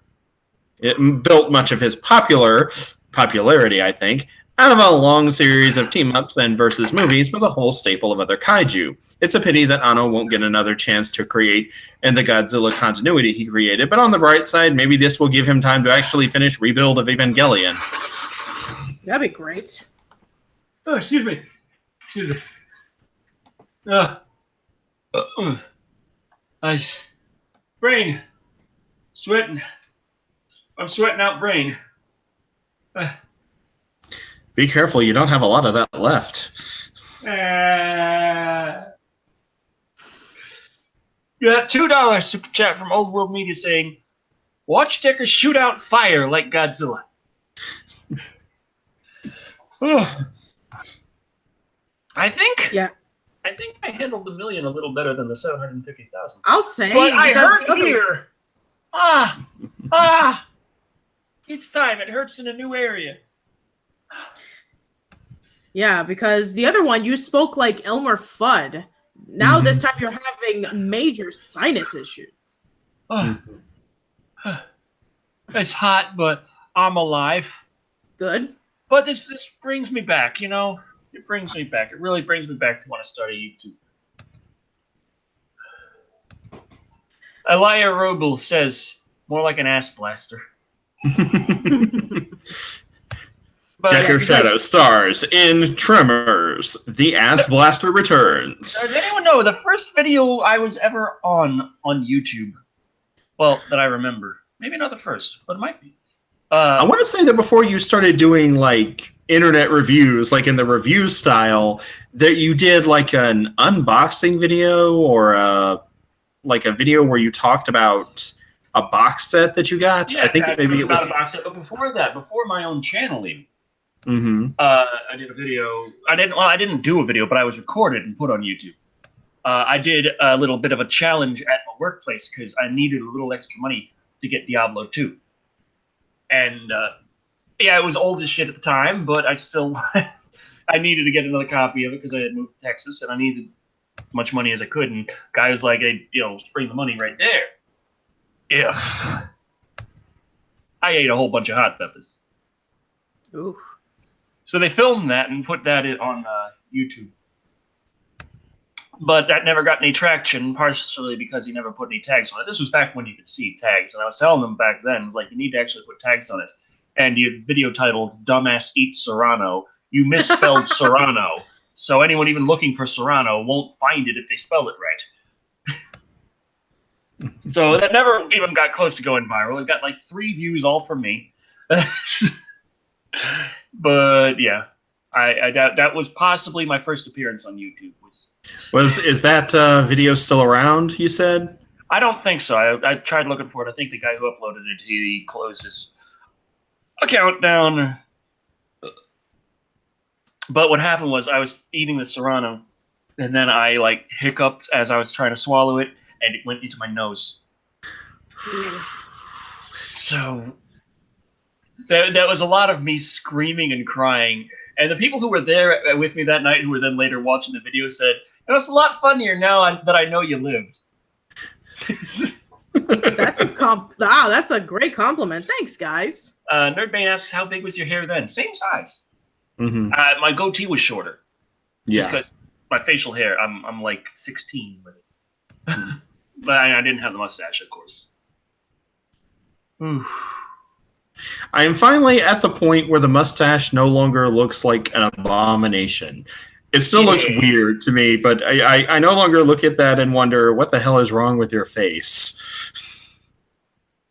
I think, out of a long series of team-ups and versus movies with a whole staple of other kaiju. It's a pity that Anno won't get another chance to create in the Godzilla continuity he created, but on the bright side, maybe this will give him time to actually finish Rebuild of Evangelion. That'd be great. Oh, excuse me. Nice. Brain. Sweating. I'm sweating out brain. Be careful, you don't have a lot of that left. You got $2 super chat from Old World Media saying, watch Decker shoot out fire like Godzilla. I think I handled the million a little better than the 750,000. I'll say. But I hurt here. Each time it hurts in a new area. Yeah, because the other one, you spoke like Elmer Fudd. Now this time you're having major sinus issues. It's hot, but I'm alive. Good. But this brings me back, you know? It brings me back. It really brings me back to want to start a YouTube. Elia Roble says, more like an ass blaster. But Decker Shadow stars in Tremors. The Ass Blaster returns. Does anyone know the first video I was ever on YouTube? Well, that I remember. Maybe not the first, but it might be. I want to say that before you started doing like internet reviews, like in the review style, that you did like an unboxing video or like a video where you talked about a box set that you got. Yeah, I think maybe it was a box set, but before that, before my own channel even. I did a video. I didn't do a video, but I was recorded and put on YouTube. I did a little bit of a challenge at my workplace because I needed a little extra money to get Diablo 2. And yeah, it was old as shit at the time, but I still I needed to get another copy of it because I had moved to Texas and I needed as much money as I could. And guy was like, "Hey, bring the money right there." If I ate a whole bunch of hot peppers. Oof. So they filmed that and put that on YouTube. But that never got any traction, partially because he never put any tags on it. This was back when you could see tags, and I was telling them back then, I was like, you need to actually put tags on it. And you had video titled, Dumbass Eats Serrano. You misspelled Serrano. So anyone even looking for Serrano won't find it if they spell it right. So that never even got close to going viral. It got like 3 views all from me. But yeah, I doubt that was possibly my first appearance on YouTube. Is that video still around? You said? I don't think so. I tried looking for it. I think the guy who uploaded it, he closed his account down. But what happened was I was eating the Serrano, and then I like hiccuped as I was trying to swallow it, and it went into my nose. So that was a lot of me screaming and crying. And the people who were there with me that night, who were then later watching the video, said, "It's a lot funnier now that I know you lived." That's a great compliment. Thanks, guys. Nerdbane asks, "How big was your hair then?" Same size. My goatee was shorter. Just because my facial hair, I'm like 16 with it. But I didn't have the mustache, of course. I am finally at the point where the mustache no longer looks like an abomination. It still looks weird to me, but I no longer look at that and wonder, what the hell is wrong with your face?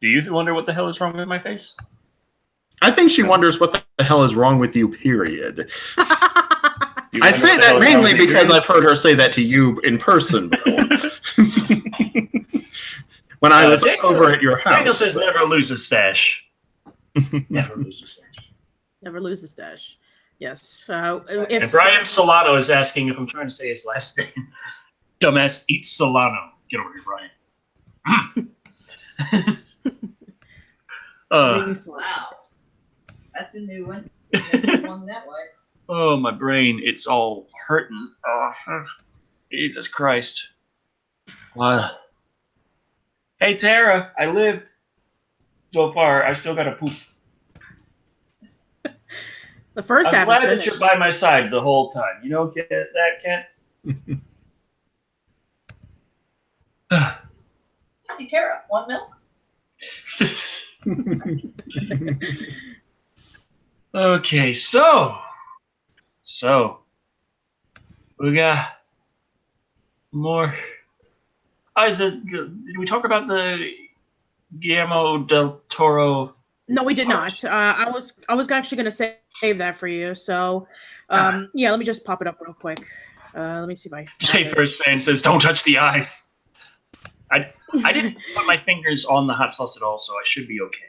Do you wonder what the hell is wrong with my face? I think she wonders what the hell is wrong with you, period. I say that mainly because I've heard her say that to you in person before. When I was over at your house. Daniel says never lose a stash. Never lose a stash. Never lose a stash. Yes. And Brian Solano is asking if I'm trying to say his last name. Dumbass eats Solano. Get over here, Brian. Wow. That's a new one. One that way. Oh, my brain. It's all hurting. Jesus Christ. Hey, Tara, I lived so far. I still gotta poop. The first I'm half glad is that finished. you're by my side the whole time. You don't get that, Kent? Hey, Tara, want milk? Okay, so we got more. Did we talk about the Guillermo del Toro? No, we did not. I was actually going to save that for you. So, yeah, let me just pop it up real quick. Let me see if I. Jay First Fan says, "Don't touch the eyes." I didn't put my fingers on the hot sauce at all, so I should be okay.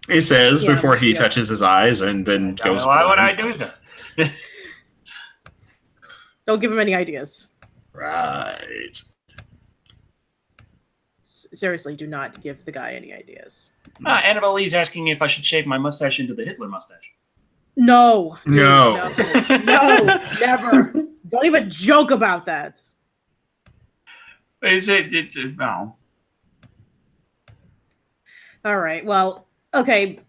He says Yeah, before he yeah. touches his eyes and then goes. Why would I blind. do that? Don't give him any ideas. Right. Seriously, do not give the guy any ideas. Annabelle Lee's asking if I should shave my mustache into the Hitler mustache. No. Dude, No. No, never. Don't even joke about that. Is it? No. All right. Well, okay.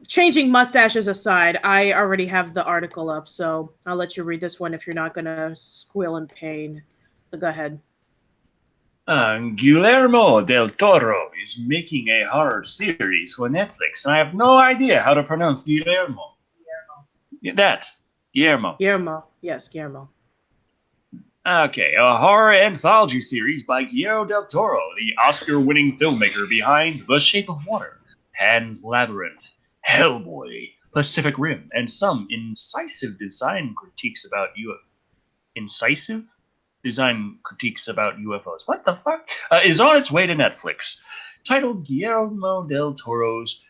Changing mustaches aside, I already have the article up, so I'll let you read this one if you're not going to squeal in pain. So go ahead. Guillermo del Toro is making a horror series for Netflix, and I have no idea how to pronounce Guillermo. Guillermo. Guillermo. Yes, Guillermo. Okay, a horror anthology series by Guillermo del Toro, the Oscar-winning filmmaker behind The Shape of Water, Pan's Labyrinth, Hellboy, Pacific Rim, and some incisive design critiques about UFOs. What the fuck? Is on its way to Netflix. Titled Guillermo del Toro's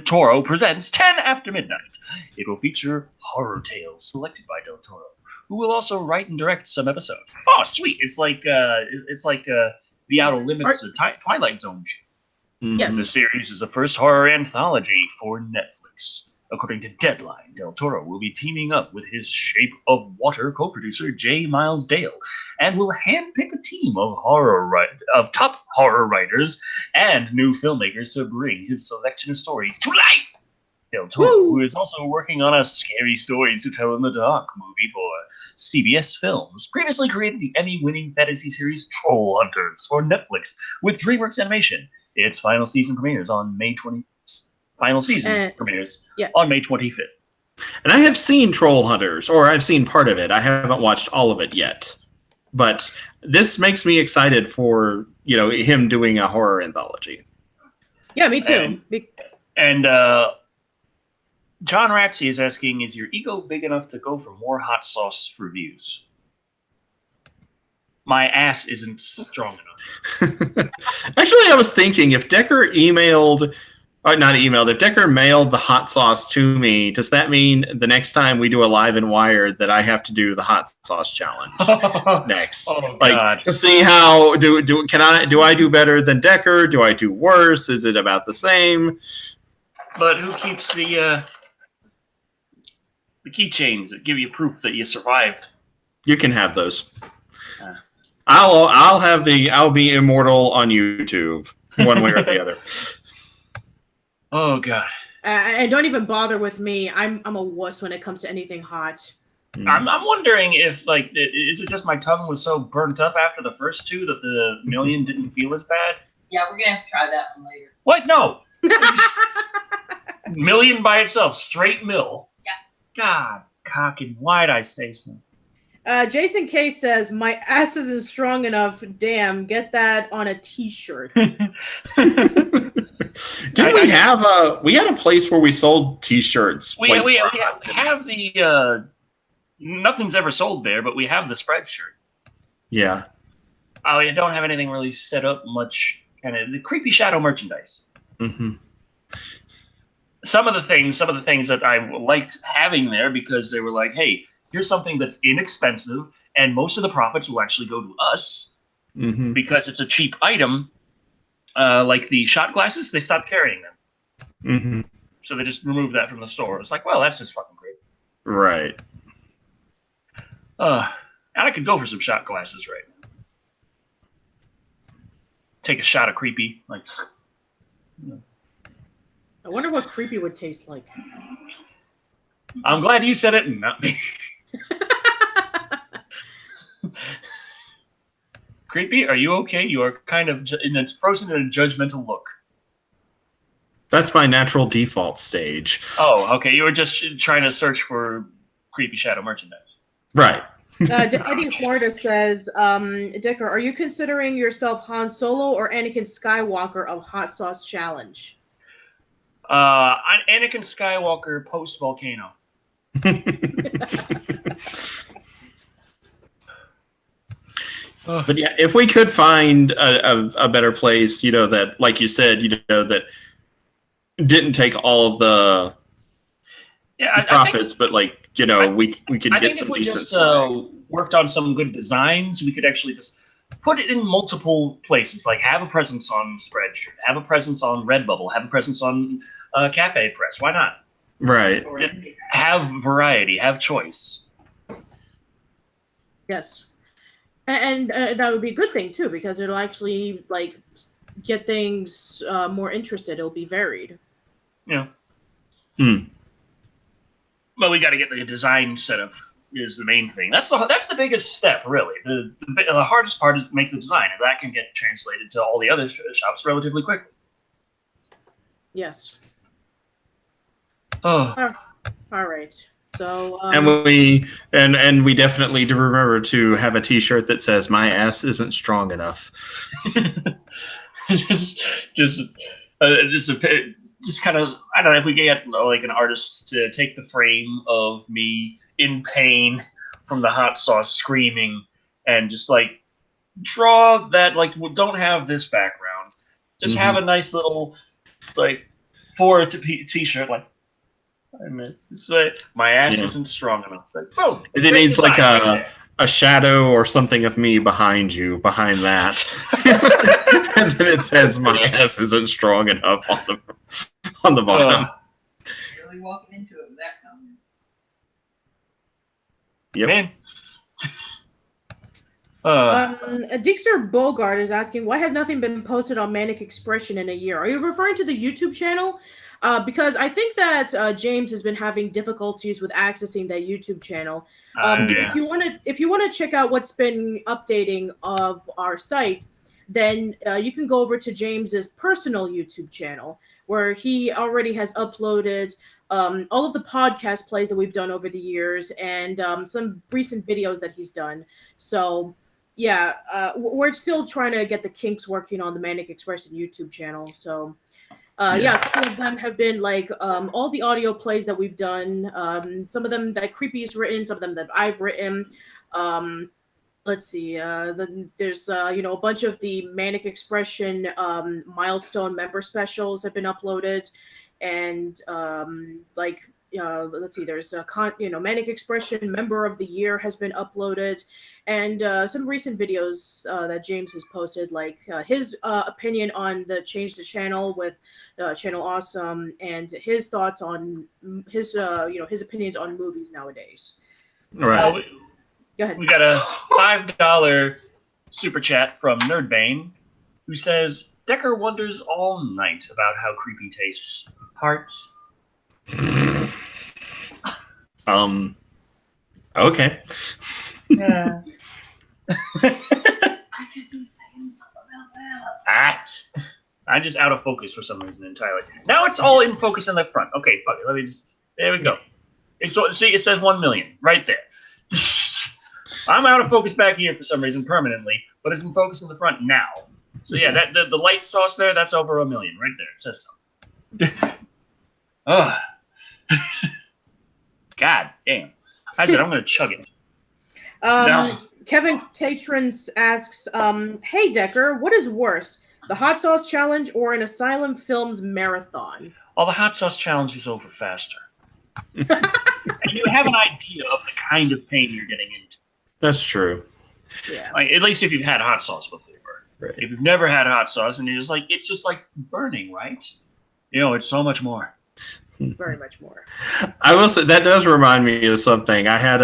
Toro presents 10 After Midnight. It will feature horror tales selected by del Toro, who will also write and direct some episodes. Oh, sweet! It's like the Outer Limits Twilight Zone. Yes. The series is the first horror anthology for Netflix. According to Deadline, del Toro will be teaming up with his Shape of Water co-producer J. Miles Dale, and will handpick a team of top horror writers and new filmmakers to bring his selection of stories to life. Del Toro, who is also working on a Scary Stories to Tell in the Dark movie for CBS Films, previously created the Emmy-winning fantasy series Troll Hunters for Netflix with DreamWorks Animation. Its final season premieres on May 25th. On May 25th. And I have seen Troll Hunters, or I've seen part of it. I haven't watched all of it yet. But this makes me excited for, him doing a horror anthology. Yeah, me too. And John Ratsey is asking, is your ego big enough to go for more hot sauce reviews? My ass isn't strong enough. Actually, I was thinking if Decker if Decker mailed the hot sauce to me, does that mean the next time we do a Live and Wired that I have to do the hot sauce challenge next? Oh, God. To see how do I do better than Decker? Do I do worse? Is it about the same? But who keeps the keychains that give you proof that you survived? You can have those. I'll be immortal on YouTube, one way or the other. Oh, God. And don't even bother with me. I'm a wuss when it comes to anything hot. I'm wondering if, is it just my tongue was so burnt up after the first two that the million didn't feel as bad? Yeah, we're gonna have to try that one later. What? No. Million by itself, straight mill. Yeah. God, cocking. Why'd I say so? Jason K says, my ass isn't strong enough. Damn, get that on a t-shirt. We had a place where we sold t-shirts. We have the nothing's ever sold there, but we have the spread shirt. Yeah. I don't have anything really set up much, kind of the creepy Shado merchandise. Mm-hmm. Some of the things that I liked having there because they were like, hey, here's something that's inexpensive, and most of the profits will actually go to us because it's a cheap item. Like the shot glasses, they stopped carrying them. Mm-hmm. So they just removed that from the store. It's like, well, that's just fucking great. Right. And I could go for some shot glasses right now. Take a shot of creepy, like. I wonder what creepy would taste like. I'm glad you said it and not me. Creepy, are you okay? You are kind of frozen in a judgmental look. That's my natural default stage. Oh, okay. You were just trying to search for creepy Shadow merchandise. Right. Eddie Horta says, Dicker, are you considering yourself Han Solo or Anakin Skywalker of Hot Sauce Challenge? Anakin Skywalker post volcano. But yeah, if we could find a better place, that, like you said, that didn't take all of the profits, but we could get some decent. If we just worked on some good designs, we could actually just put it in multiple places. Like have a presence on Spreadshirt, have a presence on Redbubble, have a presence on Cafe Press. Why not? Right. Have variety, have choice. Yes. And that would be a good thing too, because it'll actually get things more interested. It'll be varied. Yeah. But we got to get the design set up is the main thing. That's the biggest step, really. The hardest part is to make the design, and that can get translated to all the other shops relatively quickly. Yes. Oh. All right. So and we definitely do remember to have a T-shirt that says "My ass isn't strong enough." just kind of, I don't know, if we get an artist to take the frame of me in pain from the hot sauce screaming and just draw that, don't have this background, just have a nice little for a T-shirt it's my ass isn't strong enough. It needs a shadow or something of me behind that. And then it says my ass isn't strong enough on the bottom. Really walking into it with that comment. Yep. Man. Dixter Bogart is asking, why has nothing been posted on Manic Expression in a year? Are you referring to the YouTube channel? Because I think that James has been having difficulties with accessing that YouTube channel. If you want to check out what's been updating of our site, then you can go over to James's personal YouTube channel, where he already has uploaded all of the podcast plays that we've done over the years and some recent videos that he's done. So yeah, we're still trying to get the kinks working on the Manic Expression YouTube channel. So a couple of them have been all the audio plays that we've done. Some of them that Creepy's written, some of them that I've written. Let's see. There's a bunch of the Manic Expression milestone member specials have been uploaded, and let's see. There's Manic Expression Member of the Year has been uploaded, and some recent videos that James has posted, his opinion on the change the channel with Channel Awesome, and his thoughts on his opinions on movies nowadays. Right. Go ahead. We got a $5 super chat from Nerdbane, who says, Decker wonders all night about how creepy tastes. Heart. Okay. Yeah. I could be saying something about that. I'm just out of focus for some reason entirely. Now it's all in focus in the front. Okay, fuck it. Let me there we go. So, see, it says 1 million right there. I'm out of focus back here for some reason permanently, but it's in focus in the front now. So yeah, that the light sauce there, that's over 1 million right there. It says so. Oh. God damn. I said I'm going to chug it. No. Kevin Catrins asks, hey Decker, what is worse, the hot sauce challenge or an Asylum Films marathon? Oh, the hot sauce challenge is over faster. And you have an idea of the kind of pain you're getting into. That's true. Yeah. At least if you've had hot sauce before. Right. If you've never had hot sauce and you're just it's just like burning, right? It's so much more. Very much more. I will say that does remind me of something. I had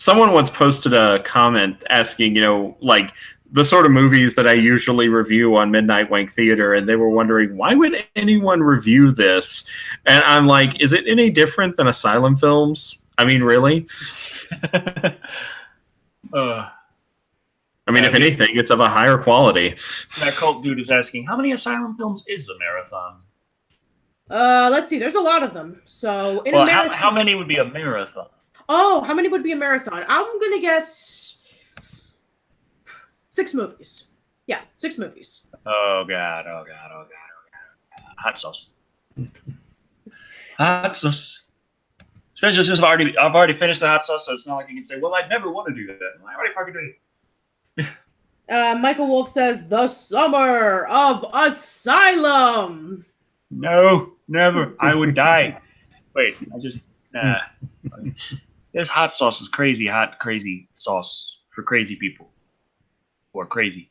Someone once posted a comment asking, like the sort of movies that I usually review on Midnight Wank Theater, and they were wondering, why would anyone review this? And I'm like, is it any different than Asylum films? I mean, really? I mean, if anything, it's of a higher quality. That cult dude is asking, how many Asylum films is a marathon? Let's see. There's a lot of them. So in a marathon, how many would be a marathon? Oh, how many would be a marathon? I'm gonna guess 6 movies. Yeah, 6 movies. Oh god. Hot sauce. Hot sauce. Especially since I've already finished the hot sauce, so it's not like you can say, well, I'd never want to do that. I already fucking did it. Michael Wolf says, The Summer of Asylum. No, never. I would die. Wait, this hot sauce is crazy hot, crazy sauce for crazy people. Or crazy.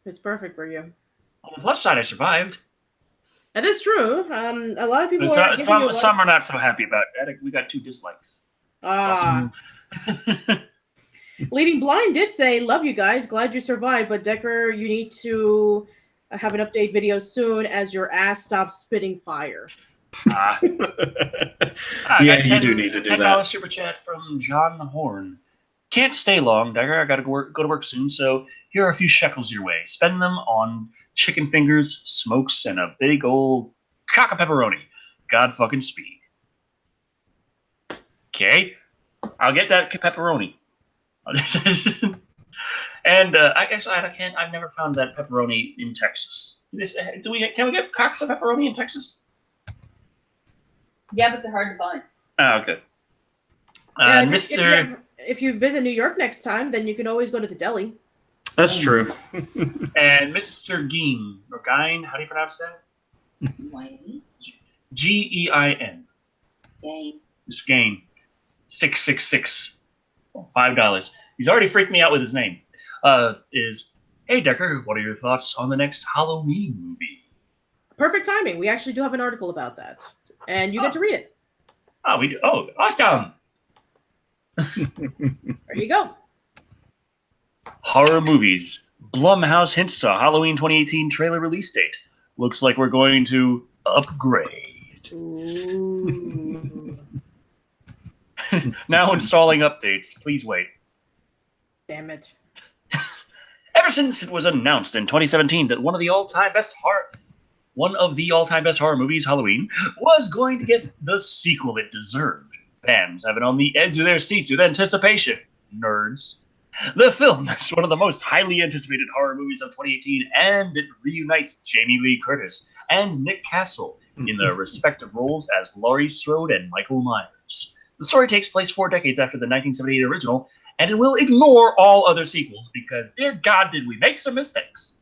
It's perfect for you. On the plus side, I survived. That is true. A lot of people some are not so happy about that. We got 2 dislikes. Awesome. Leading Blind did say, love you guys. Glad you survived. But Decker, you need to have an update video soon as your ass stops spitting fire. Yeah, you do need to do that. $10 super chat from John Horn. Can't stay long, Decker. I got to go to work soon, so here are a few shekels your way. Spend them on chicken fingers, smokes, and a big old cock of pepperoni. God fucking speed. Okay, I'll get that pepperoni. And I've never found that pepperoni in Texas. Can we get cocks of pepperoni in Texas? Yeah, but they're hard to find. Oh, okay. If you visit New York next time, then you can always go to the deli. That's true. And Mr. Geen, or Gein, how do you pronounce that? Gein. Gain. Mr. Gain. 666. $5. He's already freaked me out with his name. Hey Decker, what are your thoughts on the next Halloween movie? Perfect timing. We actually do have an article about that. And you get to read it. Oh, we do. Oh, awesome. There you go. Horror movies. Blumhouse hints to Halloween 2018 trailer release date. Looks like we're going to upgrade. Ooh. Now installing updates. Please wait. Damn it. Ever since it was announced in 2017 that one of the all-time best horror movies, Halloween, was going to get the sequel it deserved, fans have been on the edge of their seats with anticipation. Nerds. The film is one of the most highly anticipated horror movies of 2018, and it reunites Jamie Lee Curtis and Nick Castle in their respective roles as Laurie Strode and Michael Myers. The story takes place 4 decades after the 1978 original, and it will ignore all other sequels because, dear God, did we make some mistakes.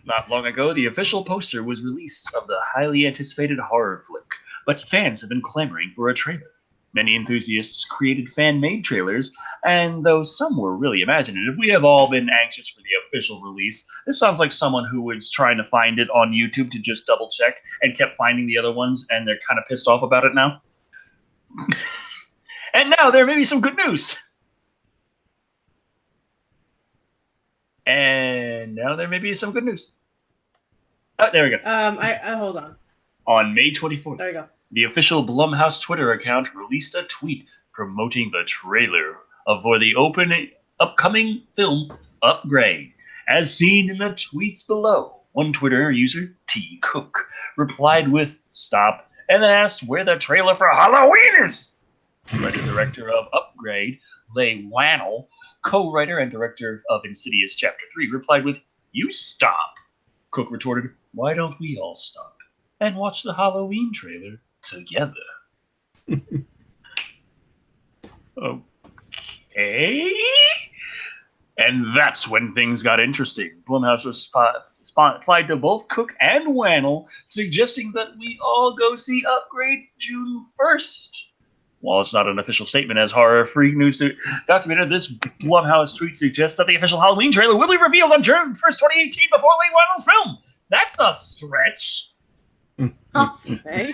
Not long ago, the official poster was released of the highly anticipated horror flick, but fans have been clamoring for a trailer. Many enthusiasts created fan-made trailers, and though some were really imaginative, we have all been anxious for the official release. This sounds like someone who was trying to find it on YouTube to just double-check and kept finding the other ones, and they're kind of pissed off about it now. And now there may be some good news. And now there may be some good news. Oh, there we go. I hold on. On May 24th, There you go. the official Blumhouse Twitter account released a tweet promoting the trailer for the upcoming film Upgrade. As seen in the tweets below, one Twitter user, T. Cook, replied with "Stop," and then asked where the trailer for Halloween is. Writer-director of Upgrade, Leigh Whannell, co-writer and director of Insidious Chapter 3, replied with, "You stop." Cook retorted, "Why don't we all stop and watch the Halloween trailer together?" Okay. And that's when things got interesting. Blumhouse replied to both Cook and Whannell, suggesting that we all go see Upgrade June 1st. While it's not an official statement, as Horror Freak News documented, this Blumhouse tweet suggests that the official Halloween trailer will be revealed on June 1st, 2018 before Leigh Whannell's film. That's a stretch. I'll say.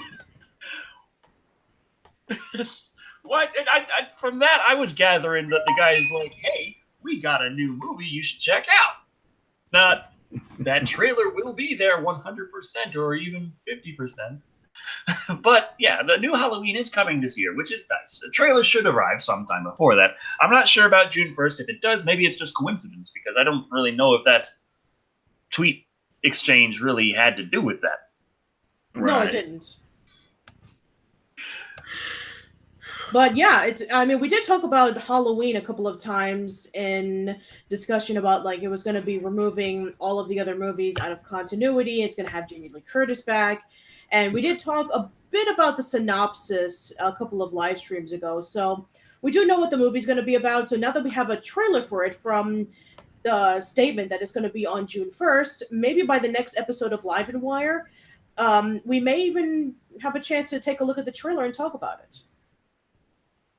What? From that, I was gathering that the guy's like, "Hey, we got a new movie you should check out." Not that trailer will be there 100% or even 50%. But yeah, the new Halloween is coming this year, which is nice. The trailer should arrive sometime before that. I'm not sure about June 1st. If it does, maybe it's just coincidence because I don't really know if that tweet exchange really had to do with that. No, it didn't. But yeah, we did talk about Halloween a couple of times in discussion about like it was going to be removing all of the other movies out of continuity. It's going to have Jamie Lee Curtis back. And we did talk a bit about the synopsis a couple of live streams ago. So we do know what the movie's going to be about. So now that we have a trailer for it from the statement that it's going to be on June 1st, maybe by the next episode of Live and Wire, we may even have a chance to take a look at the trailer and talk about it.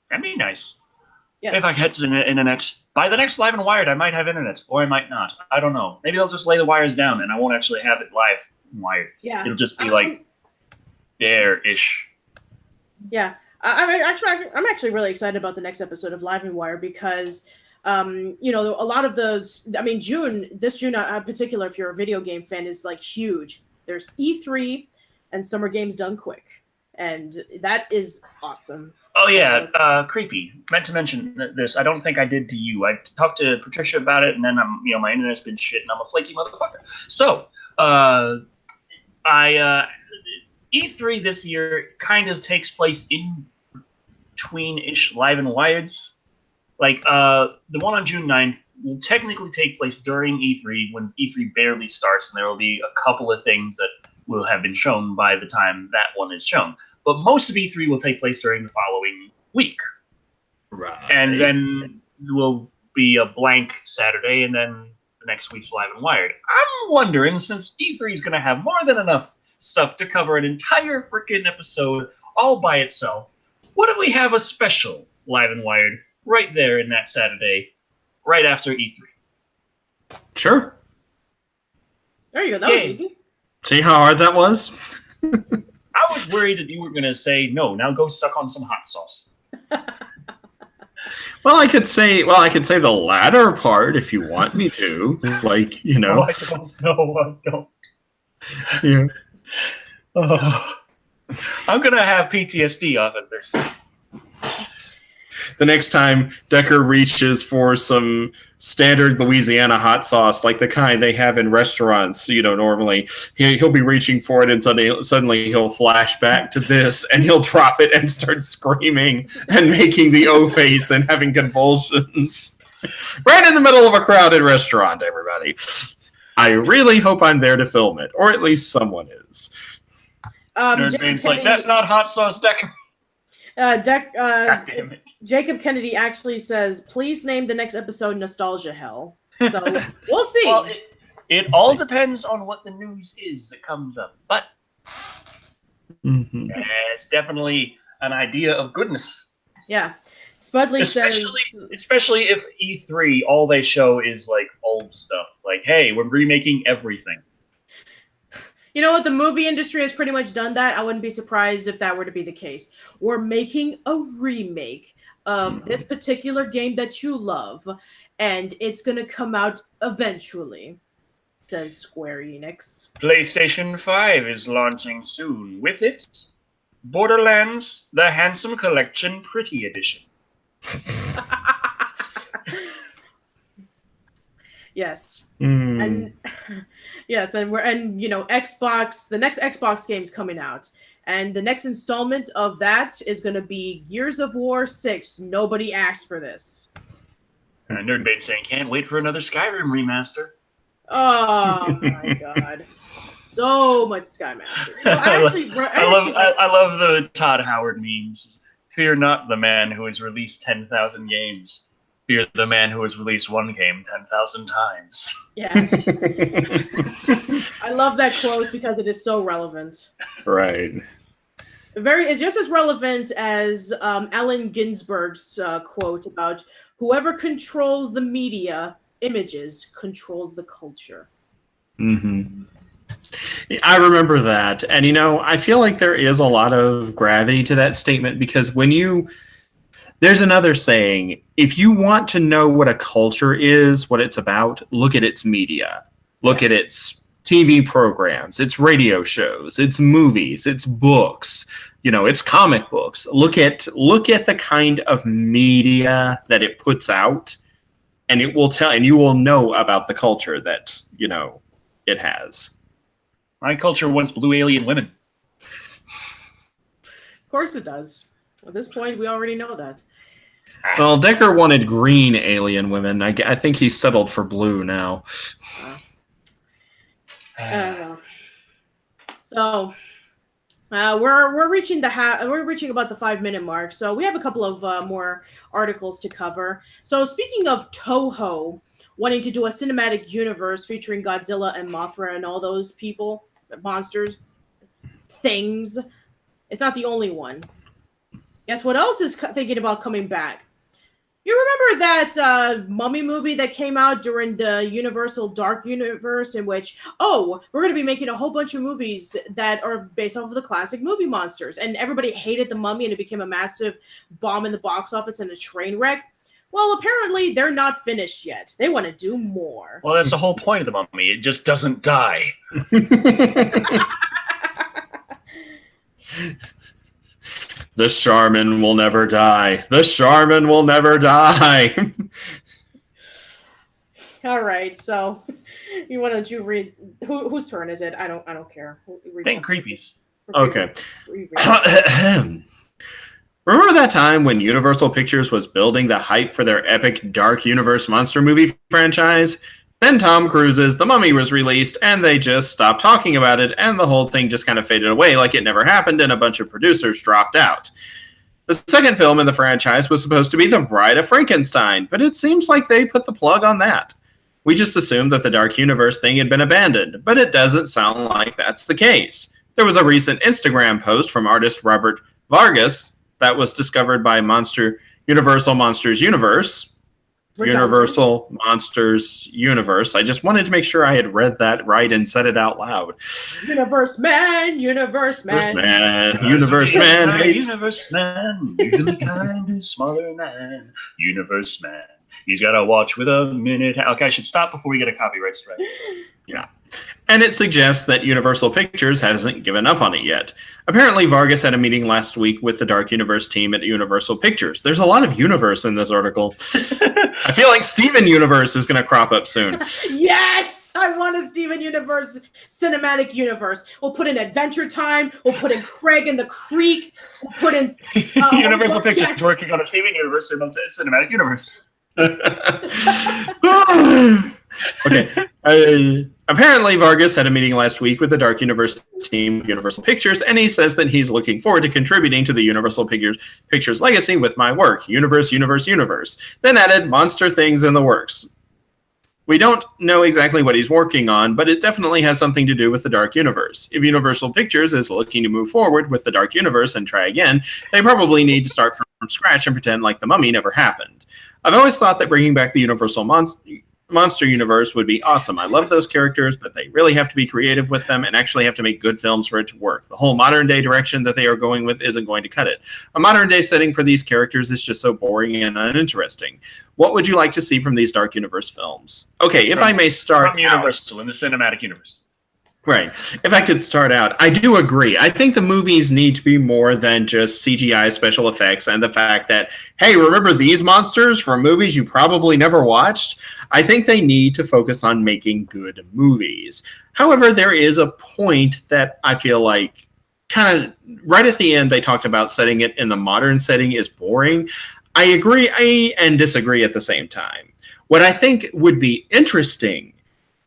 That'd be nice. Yes. If I get internet. By the next Live and Wired, I might have internet, or I might not. I don't know. Maybe I'll just lay the wires down and I won't actually have it live and wired. Yeah. It'll just be like there-ish. Yeah. I'm actually really excited about the next episode of Live and Wire because, a lot of those, this June in particular, if you're a video game fan, is like huge. There's E3 and Summer Games Done Quick. And that is awesome. Oh yeah, creepy. Meant to mention this. I don't think I did to you. I talked to Patricia about it, and then my internet's been shit, and I'm a flaky motherfucker. So, E3 this year kind of takes place in between-ish Live and Wireds. Like the one on June 9th will technically take place during E3 when E3 barely starts, and there will be a couple of things that will have been shown by the time that one is shown. But most of E3 will take place during the following week. Right. And then will be a blank Saturday, and then the next week's Live and Wired. I'm wondering, since E3 is going to have more than enough stuff to cover an entire freaking episode all by itself, what if we have a special Live and Wired right there in that Saturday, right after E3? Sure. There you go. That was easy. See how hard that was? I was worried that you were going to say, no, now go suck on some hot sauce. Well, I could say the latter part if you want me to. Like, No, I don't. No, I don't. Yeah. Oh. I'm going to have PTSD off of this. The next time Decker reaches for some standard Louisiana hot sauce, like the kind they have in restaurants, normally, he'll be reaching for it, and suddenly he'll flash back to this, and he'll drop it and start screaming and making the O face and having convulsions. Right in the middle of a crowded restaurant, everybody. I really hope I'm there to film it, or at least someone is. Nerdbane's like, that's not hot sauce, Decker. God damn it. Jacob Kennedy actually says, please name the next episode Nostalgia Hell. So we'll see. Well, it all depends on what the news is that comes up. But it's definitely an idea of goodness. Yeah. Spudley says... Especially if E3, all they show is like old stuff. Like, hey, we're remaking everything. You know what? The movie industry has pretty much done that. I wouldn't be surprised if that were to be the case. We're making a remake of this particular game that you love, and it's going to come out eventually, says Square Enix. PlayStation 5 is launching soon. With it, Borderlands, the Handsome Collection Pretty Edition. Yes. And yes, and Xbox, the next Xbox game's coming out. And the next installment of that is going to be Gears of War 6. Nobody asked for this. Nerdbait saying, can't wait for another Skyrim remaster. Oh my god. So much Skymaster. I love the Todd Howard memes. Fear not the man who has released 10,000 games. Fear the man who has released one game 10,000 times. Yes. I love that quote because it is so relevant. Right. It's just as relevant as Allen Ginsberg's quote about whoever controls the media images controls the culture. I remember that. And, I feel like there is a lot of gravity to that statement because there's another saying, if you want to know what a culture is, what it's about, look at its media. Look at its TV programs, its radio shows, its movies, its books, its comic books. Look at the kind of media that it puts out, and it will tell, and you will know about the culture that, it has. My culture wants blue alien women. Of course it does. At this point, we already know that. Well, Decker wanted green alien women. I think he's settled for blue now. So we're reaching about the 5-minute mark. So we have a couple of more articles to cover. So speaking of Toho wanting to do a cinematic universe featuring Godzilla and Mothra and all those people, monsters, things, it's not the only one. Guess what else is thinking about coming back? You remember that Mummy movie that came out during the Universal Dark Universe in which, we're going to be making a whole bunch of movies that are based off of the classic movie monsters. And everybody hated the Mummy and it became a massive bomb in the box office and a train wreck. Well, apparently they're not finished yet. They want to do more. Well, that's the whole point of the Mummy. It just doesn't die. The Charmin will never die. The Charmin will never die. All right, so you want to read whose turn is it? I don't care. Think creepies. Okay. Remember that time when Universal Pictures was building the hype for their epic Dark Universe monster movie franchise? Then Tom Cruise's The Mummy was released, and they just stopped talking about it, and the whole thing just kind of faded away like it never happened, and a bunch of producers dropped out. The second film in the franchise was supposed to be The Bride of Frankenstein, but it seems like they put the plug on that. We just assumed that the Dark Universe thing had been abandoned, but it doesn't sound like that's the case. There was a recent Instagram post from artist Robert Vargas that was discovered by Universal Monsters Universe. Universal Monsters Universe. I just wanted to make sure I had read that right and said it out loud. Universe man. Universe man, hates... Universe man, usually kind of smaller man. Universe man. He's got to watch with a minute. Okay, I should stop before we get a copyright strike. Yeah. And it suggests that Universal Pictures hasn't given up on it yet. Apparently, Vargas had a meeting last week with the Dark Universe team at Universal Pictures. There's a lot of universe in this article. I feel like Steven Universe is going to crop up soon. Yes! I want a Steven Universe cinematic universe. We'll put in Adventure Time. We'll put in Craig and the Creek. We'll put in... Universal Pictures working on a Steven Universe cinematic universe. Okay. Apparently, Vargas had a meeting last week with the Dark Universe team of Universal Pictures, and he says that he's looking forward to contributing to the Universal Pictures legacy with my work, Universe. Then added monster things in the works. We don't know exactly what he's working on, but it definitely has something to do with the Dark Universe. If Universal Pictures is looking to move forward with the Dark Universe and try again, they probably need to start from scratch and pretend like the Mummy never happened. I've always thought that bringing back the Universal Monster Universe would be awesome. I love those characters, but they really have to be creative with them and actually have to make good films for it to work. The whole modern day direction that they are going with isn't going to cut it. A modern day setting for these characters is just so boring and uninteresting. What would you like to see from these Dark Universe films? Okay, if I may start from Universal in the cinematic universe. Right. If I could start out, I do agree. I think the movies need to be more than just CGI special effects and the fact that, hey, remember these monsters from movies you probably never watched? I think they need to focus on making good movies. However, there is a point that I feel like kind of right at the end, they talked about setting it in the modern setting is boring. I agree and disagree at the same time. What I think would be interesting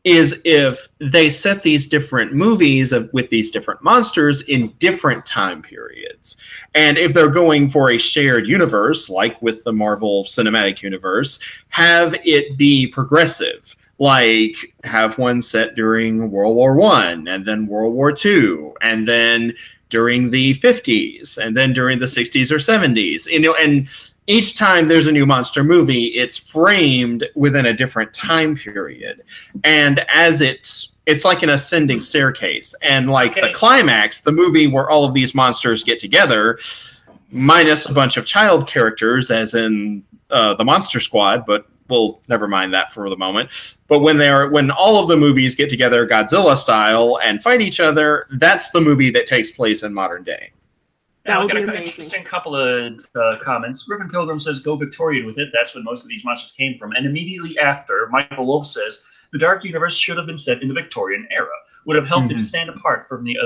is if they set these different movies with these different monsters in different time periods. And if they're going for a shared universe, like with the Marvel Cinematic Universe, have it be progressive. Like, have one set during World War I, and then World War II, and then during the 50s, and then during the 60s or 70s. And each time there's a new monster movie, it's framed within a different time period. And as it It's like an ascending staircase. And like the climax, the movie where all of these monsters get together, minus a bunch of child characters, as in the Monster Squad, but we'll never mind that for the moment. But when all of the movies get together Godzilla style and fight each other, that's the movie that takes place in modern day. That would got be an amazing. interesting couple of comments. Griffin Pilgrim says, "Go Victorian with it." That's when most of these monsters came from. And immediately after, Michael Wolf says, "The Dark Universe should have been set in the Victorian era. Would have helped it stand apart from the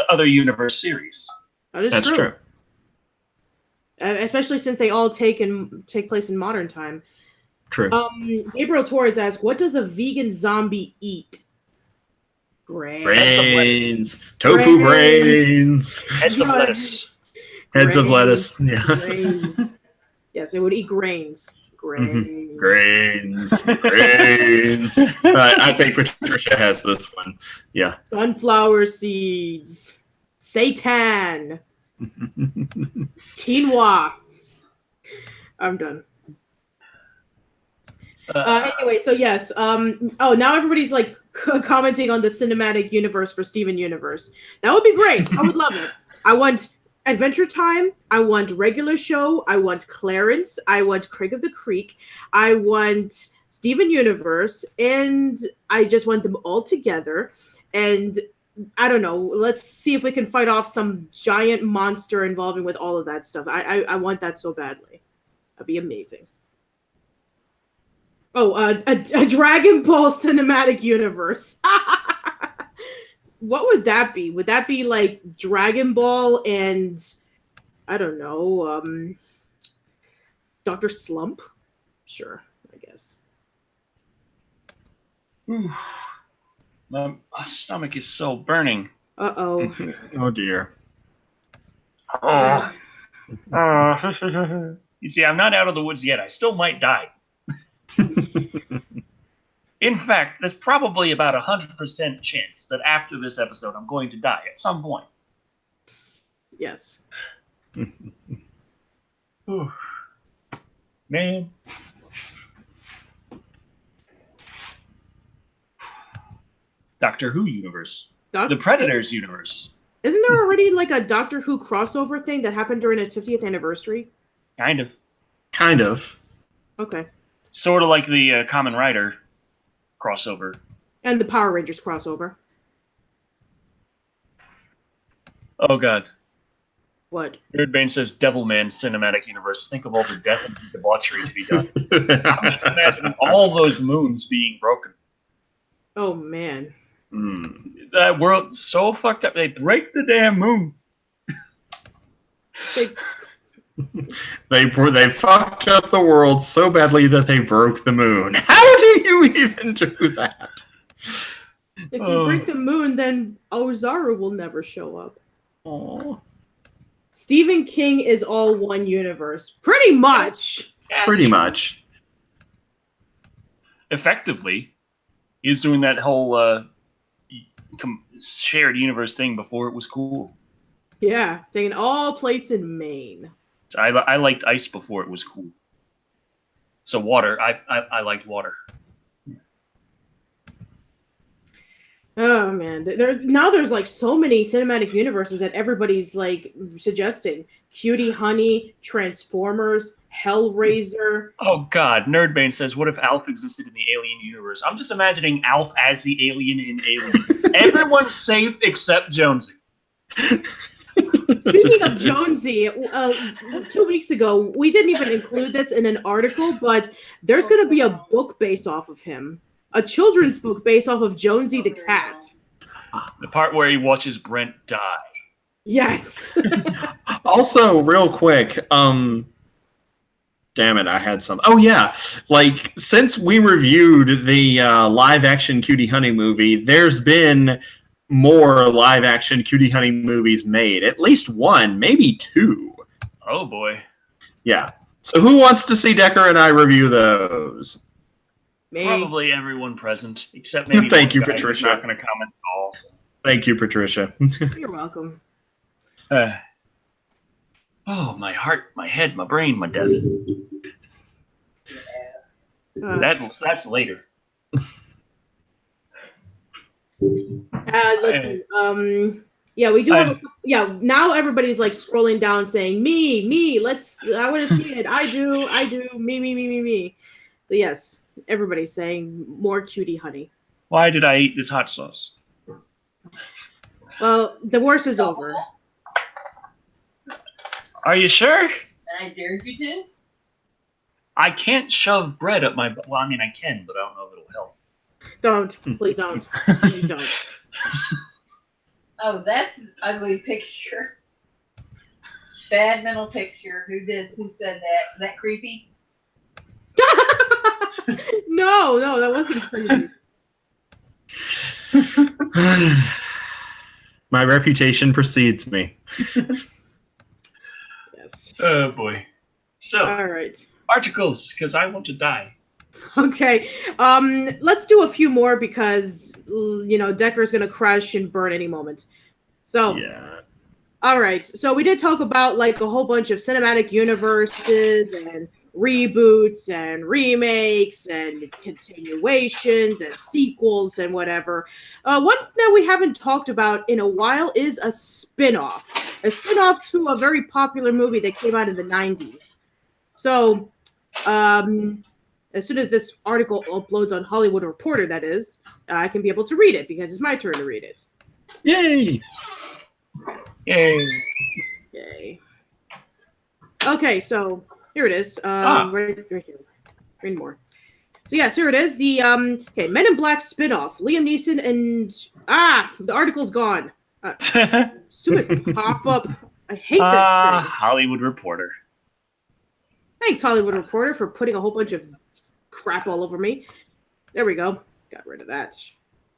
other universe series." That's true. Especially since they all take place in modern time. True. Gabriel Torres asks, "What does a vegan zombie eat?" Brains. Tofu brains. Heads of lettuce. Heads of lettuce. Yeah. Grains. Yes, it would eat grains. Grains. Grains. Grains. I think Patricia has this one. Yeah. Sunflower seeds. Seitan. Quinoa. I'm done. Anyway, so yes. Now everybody's like commenting on the cinematic universe for Steven Universe. That would be great. I would love it. I want Adventure Time. I want Regular Show. I want Clarence. I want Craig of the Creek. I want Steven Universe, and I just want them all together. And I don't know. Let's see if we can fight off some giant monster involving with all of that stuff. I want that so badly. That'd be amazing. Oh, a Dragon Ball cinematic universe. What would that be? Would that be like Dragon Ball and I don't know, Dr. Slump? Sure, I guess. My stomach is so burning. Uh-oh. Oh dear. You see, I'm not out of the woods yet. I still might die. In fact, there's probably about 100% chance that after this episode, I'm going to die at some point. Yes. Man. Doctor Who universe. The Predators universe. Isn't there already like a Doctor Who crossover thing that happened during its 50th anniversary? Kind of. Kind of. Okay. Sort of like the Kamen Rider crossover. And the Power Rangers crossover. Oh, God. What? Nerdbane says Devilman Cinematic Universe. Think of all the death and debauchery to be done. I'm just imagining all those moons being broken. Oh, man. That world's so fucked up. They break the damn moon. They fucked up the world so badly that they broke the moon. How do you even do that? If you break the moon, then Ozaru will never show up. Aww. Stephen King is all one universe. Pretty much. Yes. Pretty much. Effectively, he's doing that whole shared universe thing before it was cool. Yeah, taking all place in Maine. I liked ice before it was cool. So water, I liked water. Oh man, there's like so many cinematic universes that everybody's like suggesting. Cutie Honey, Transformers, Hellraiser. Oh God, Nerdbane says, "What if Alf existed in the Alien universe?" I'm just imagining Alf as the alien in Alien. Everyone's safe except Jonesy. Speaking of Jonesy, 2 weeks ago, we didn't even include this in an article, but there's going to be a book based off of him. A children's book based off of Jonesy the cat. The part where he watches Brent die. Yes. Also, real quick, damn it, I had some. Oh yeah, like since we reviewed the live-action Cutie Honey movie, there's been more live-action Cutie Honey movies made. At least one, maybe two. Oh boy. Yeah. So who wants to see Decker and I review those? Me. Probably everyone present, except maybe Thank you, one guy who's Patricia. not going to comment at all. So. Thank you, Patricia. You're welcome. Oh, my heart, my head, my brain, my death. That's later. Let's see. Yeah, we do have. Now everybody's like scrolling down, saying me. I want to see it. I do. Me. But yes, everybody's saying more cutie honey. Why did I eat this hot sauce? Well, the worst is over. Are you sure? I dared you to. I can't shove bread up my butt. Well, I mean, I can, but I don't know if it'll help. Don't. Please don't. Please don't. Oh, that's an ugly picture. Bad mental picture. Who said that? Is that creepy? No, that wasn't creepy. My reputation precedes me. Yes. Oh boy. So, all right. articles, because I want to die. Okay. Let's do a few more because Decker's gonna crash and burn any moment. So Yeah. All right. So we did talk about like a whole bunch of cinematic universes and reboots and remakes and continuations and sequels and whatever. One that we haven't talked about in a while is a spin-off. A spin-off to a very popular movie that came out in the 90s. So, as soon as this article uploads on Hollywood Reporter, that is, I can be able to read it because it's my turn to read it. Yay! Yay. Okay, so here it is. Right here. Read more. So yes, here it is. The Men in Black spinoff. Liam Neeson and the article's gone. Stupid pop-up. I hate this thing. Hollywood Reporter. Thanks, Hollywood Reporter, for putting a whole bunch of crap all over me. There we go. Got rid of that.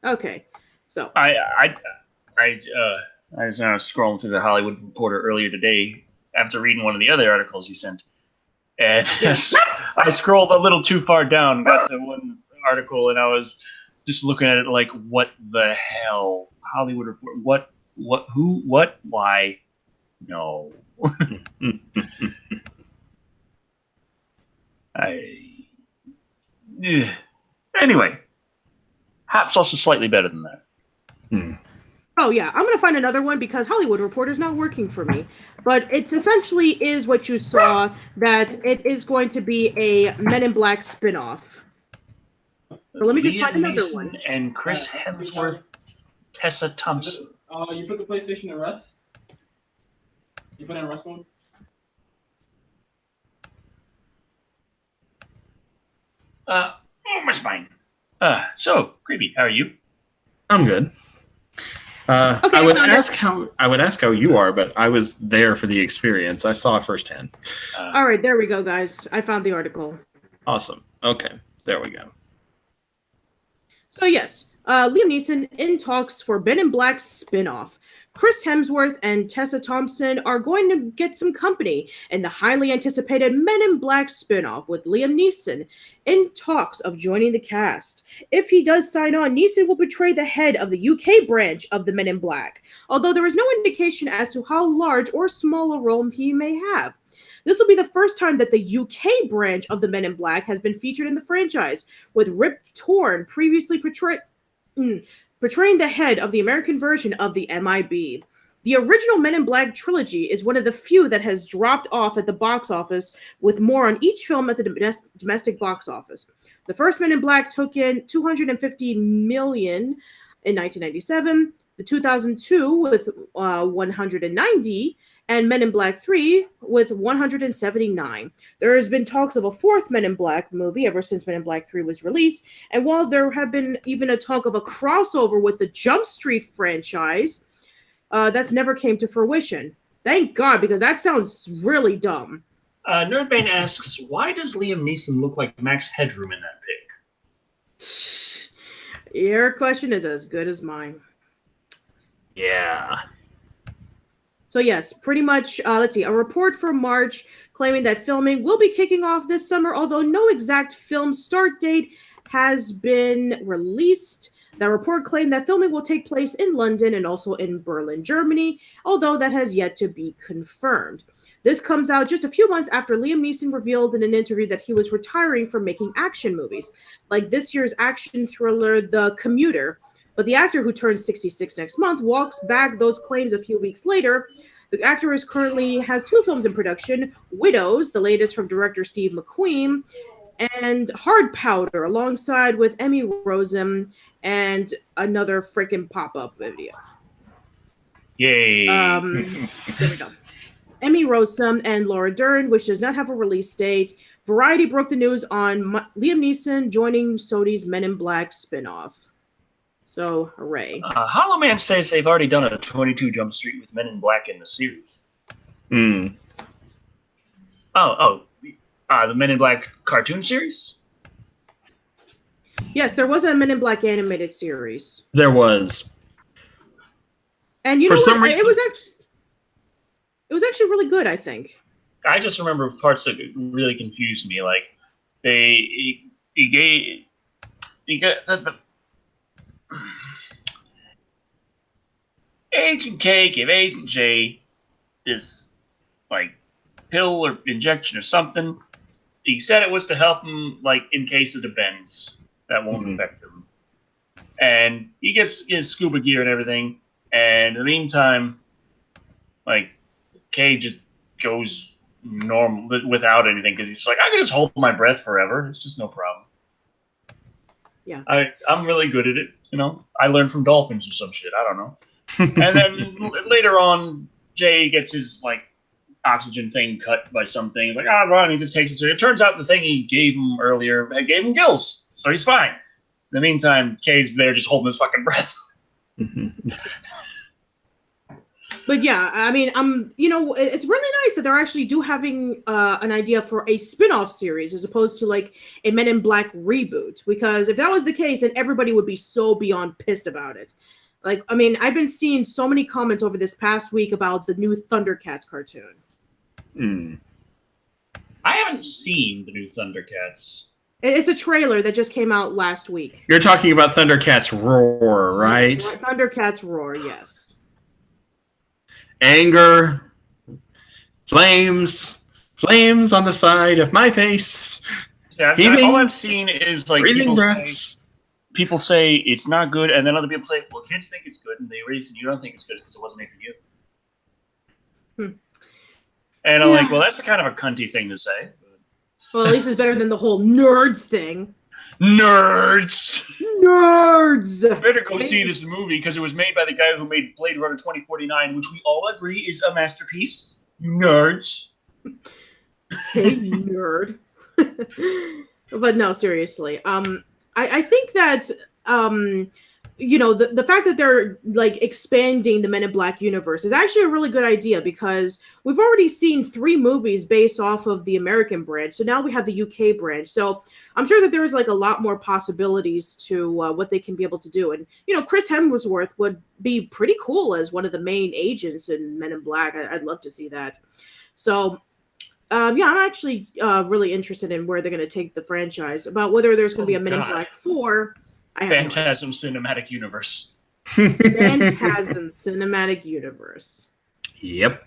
Okay, so I was scrolling through the Hollywood Reporter earlier today after reading one of the other articles you sent, and I scrolled a little too far down, got to one article, and I was just looking at it like, what the hell? Hollywood Reporter? What? Who? What? Why? No. Anyway, hot sauce is slightly better than that. Oh yeah, I'm gonna find another one because Hollywood Reporter's not working for me. But it essentially is what you saw, that it is going to be a Men in Black spinoff. But let me just find another one. And Chris Hemsworth, Tessa Thompson. You put the PlayStation in rest? You put it in rest mode? Almost fine. So, Creepy, how are you? I'm good. Okay, I would ask how you are, but I was there for the experience. I saw it firsthand. All right, there we go, guys. I found the article. Awesome. Okay, there we go. So yes, Liam Neeson in talks for Men in Black spinoff. Chris Hemsworth and Tessa Thompson are going to get some company in the highly anticipated Men in Black spinoff, with Liam Neeson in talks of joining the cast. If he does sign on, Neeson will portray the head of the UK branch of the Men in Black, although there is no indication as to how large or small a role he may have. This will be the first time that the UK branch of the Men in Black has been featured in the franchise, with Rip Torn previously portraying the head of the American version of the MIB. The original Men in Black trilogy is one of the few that has dropped off at the box office, with more on each film at the domestic box office. The first Men in Black took in $250 million in 1997, the 2002 with 190, and Men in Black 3 with 179. There has been talks of a fourth Men in Black movie ever since Men in Black 3 was released, and while there have been even a talk of a crossover with the Jump Street franchise, that's never came to fruition. Thank God, because that sounds really dumb. Nerdbane asks, why does Liam Neeson look like Max Headroom in that pic? Your question is as good as mine. Yeah. So yes, pretty much, let's see, a report from March claiming that filming will be kicking off this summer, although no exact film start date has been released. The report claimed that filming will take place in London and also in Berlin, Germany, although that has yet to be confirmed. This comes out just a few months after Liam Neeson revealed in an interview that he was retiring from making action movies, like this year's action thriller, The Commuter, But the actor who turns 66 next month walks back those claims a few weeks later. The actor currently has 2 films in production: Widows, the latest from director Steve McQueen, and Hard Powder, alongside with Emmy Rossum and another freaking pop-up video. Yay. There we go. Emmy Rossum and Laura Dern, which does not have a release date. Variety broke the news on Liam Neeson joining Sony's Men in Black spinoff. So, hooray. Hollow Man says they've already done a 22 Jump Street with Men in Black in the series. Hmm. The Men in Black cartoon series? Yes, there was a Men in Black animated series. There was. And you For know some what? reason- It was actually really good, I think. I just remember parts that really confused me. Like, he got the Agent K gave Agent J this, like, pill or injection or something. He said it was to help him, like, in case of the bends. That won't affect him. And he gets his scuba gear and everything. And in the meantime, like, K just goes normal without anything because he's like, I can just hold my breath forever. It's just no problem. Yeah. I'm really good at it. You know, I learned from dolphins or some shit. I don't know. And then later on, Jay gets his, like, oxygen thing cut by something. He's like, and he just takes it. So it turns out the thing he gave him earlier gave him gills, so he's fine. In the meantime, Kay's there just holding his fucking breath. But yeah, I mean, it's really nice that they're actually having an idea for a spin-off series as opposed to like a Men in Black reboot. Because if that was the case, then everybody would be so beyond pissed about it. Like, I mean, I've been seeing so many comments over this past week about the new Thundercats cartoon. I haven't seen the new Thundercats. It's a trailer that just came out last week. You're talking about Thundercats Roar, right? Thundercats Roar, yes. Anger, flames on the side of my face. See, all I've seen is like people say it's not good, and then other people say, well, kids think it's good, and the reason you don't think it's good is because it wasn't made for you. And I'm like, well, that's kind of a cunty thing to say. Well, at least it's better than the whole nerds thing. Nerds! Better go see this movie because it was made by the guy who made Blade Runner 2049, which we all agree is a masterpiece. You nerds. Hey, nerd. But no, seriously. I think that the fact that they're like expanding the Men in Black universe is actually a really good idea because we've already seen 3 movies based off of the American branch. So now we have the UK branch. So I'm sure that there's like a lot more possibilities to what they can be able to do. And, Chris Hemsworth would be pretty cool as one of the main agents in Men in Black. I'd love to see that. So I'm actually really interested in where they're going to take the franchise. About whether there's going to be a Men in Black 4. Phantasm Cinematic Universe. Phantasm Cinematic Universe. Yep.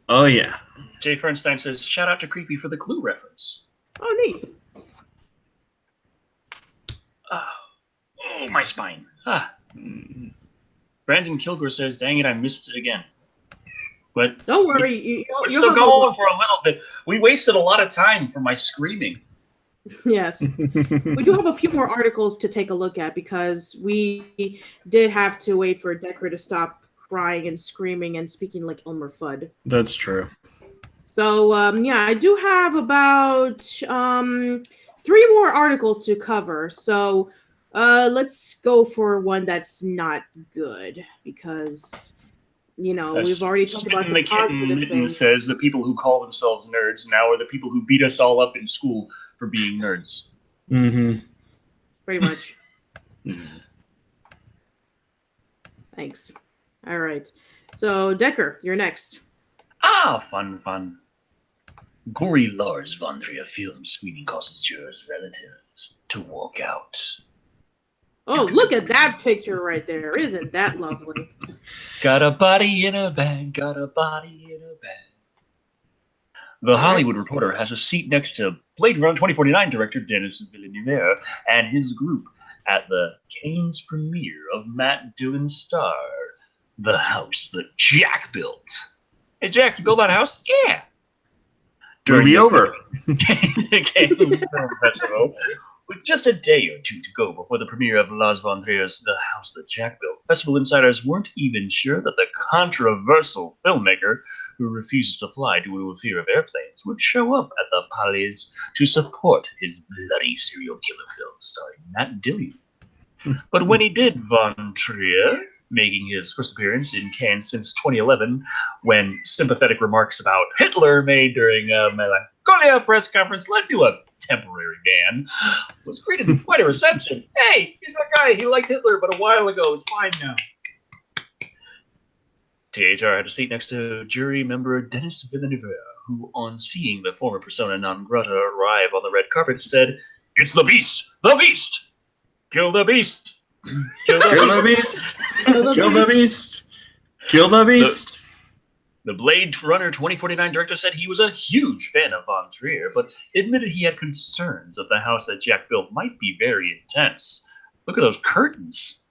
Oh, yeah. Jay Fernstein says, shout out to Creepy for the Clue reference. Oh, neat. Oh, my spine. Brandon Kilgore says, dang it, I missed it again. But don't worry. We're still going for a little bit. We wasted a lot of time for my screaming. Yes. We do have a few more articles to take a look at because we did have to wait for Decker to stop crying and screaming and speaking like Elmer Fudd. That's true. So, I do have about 3 more articles to cover. So, let's go for one that's not good because, we've already talked about some positive things. Says the people who call themselves nerds now are the people who beat us all up in school for being nerds. Mm-hmm. Pretty much. Thanks. All right. So, Decker, you're next. Fun. Gory Lars von Trier film screening causes jurors' relatives to walk out. Oh, look at that picture right there. Isn't that lovely? Got a body in a bag, got a body in a bag. The Hollywood Reporter has a seat next to Blade Runner 2049 director Denis Villeneuve and his group at the Cannes premiere of Matt Dillon's star, The House That Jack Built. Hey, Jack, you build that house? Yeah. Movie over. The Cannes Film Festival, with just a day or two to go before the premiere of Lars von Trier's The House That Jack Built, festival insiders weren't even sure that the controversial filmmaker who refuses to fly due to fear of airplanes would show up at the Palais to support his bloody serial killer film starring Matt Dillon. But when he did, von Trier, making his first appearance in Cannes since 2011, when sympathetic remarks about Hitler made during a Melancholia press conference led to a temporary ban, was greeted with quite a reception. Hey, he's that guy. He liked Hitler, but a while ago. It's fine now. THR had a seat next to jury member Denis Villeneuve, who, on seeing the former persona non grata arrive on the red carpet, said, "It's the beast! The beast! Kill the beast! Kill the beast! Kill the beast! Kill the beast!" The Blade Runner 2049 director said he was a huge fan of von Trier, but admitted he had concerns that The House That Jack Built might be very intense. Look at those curtains.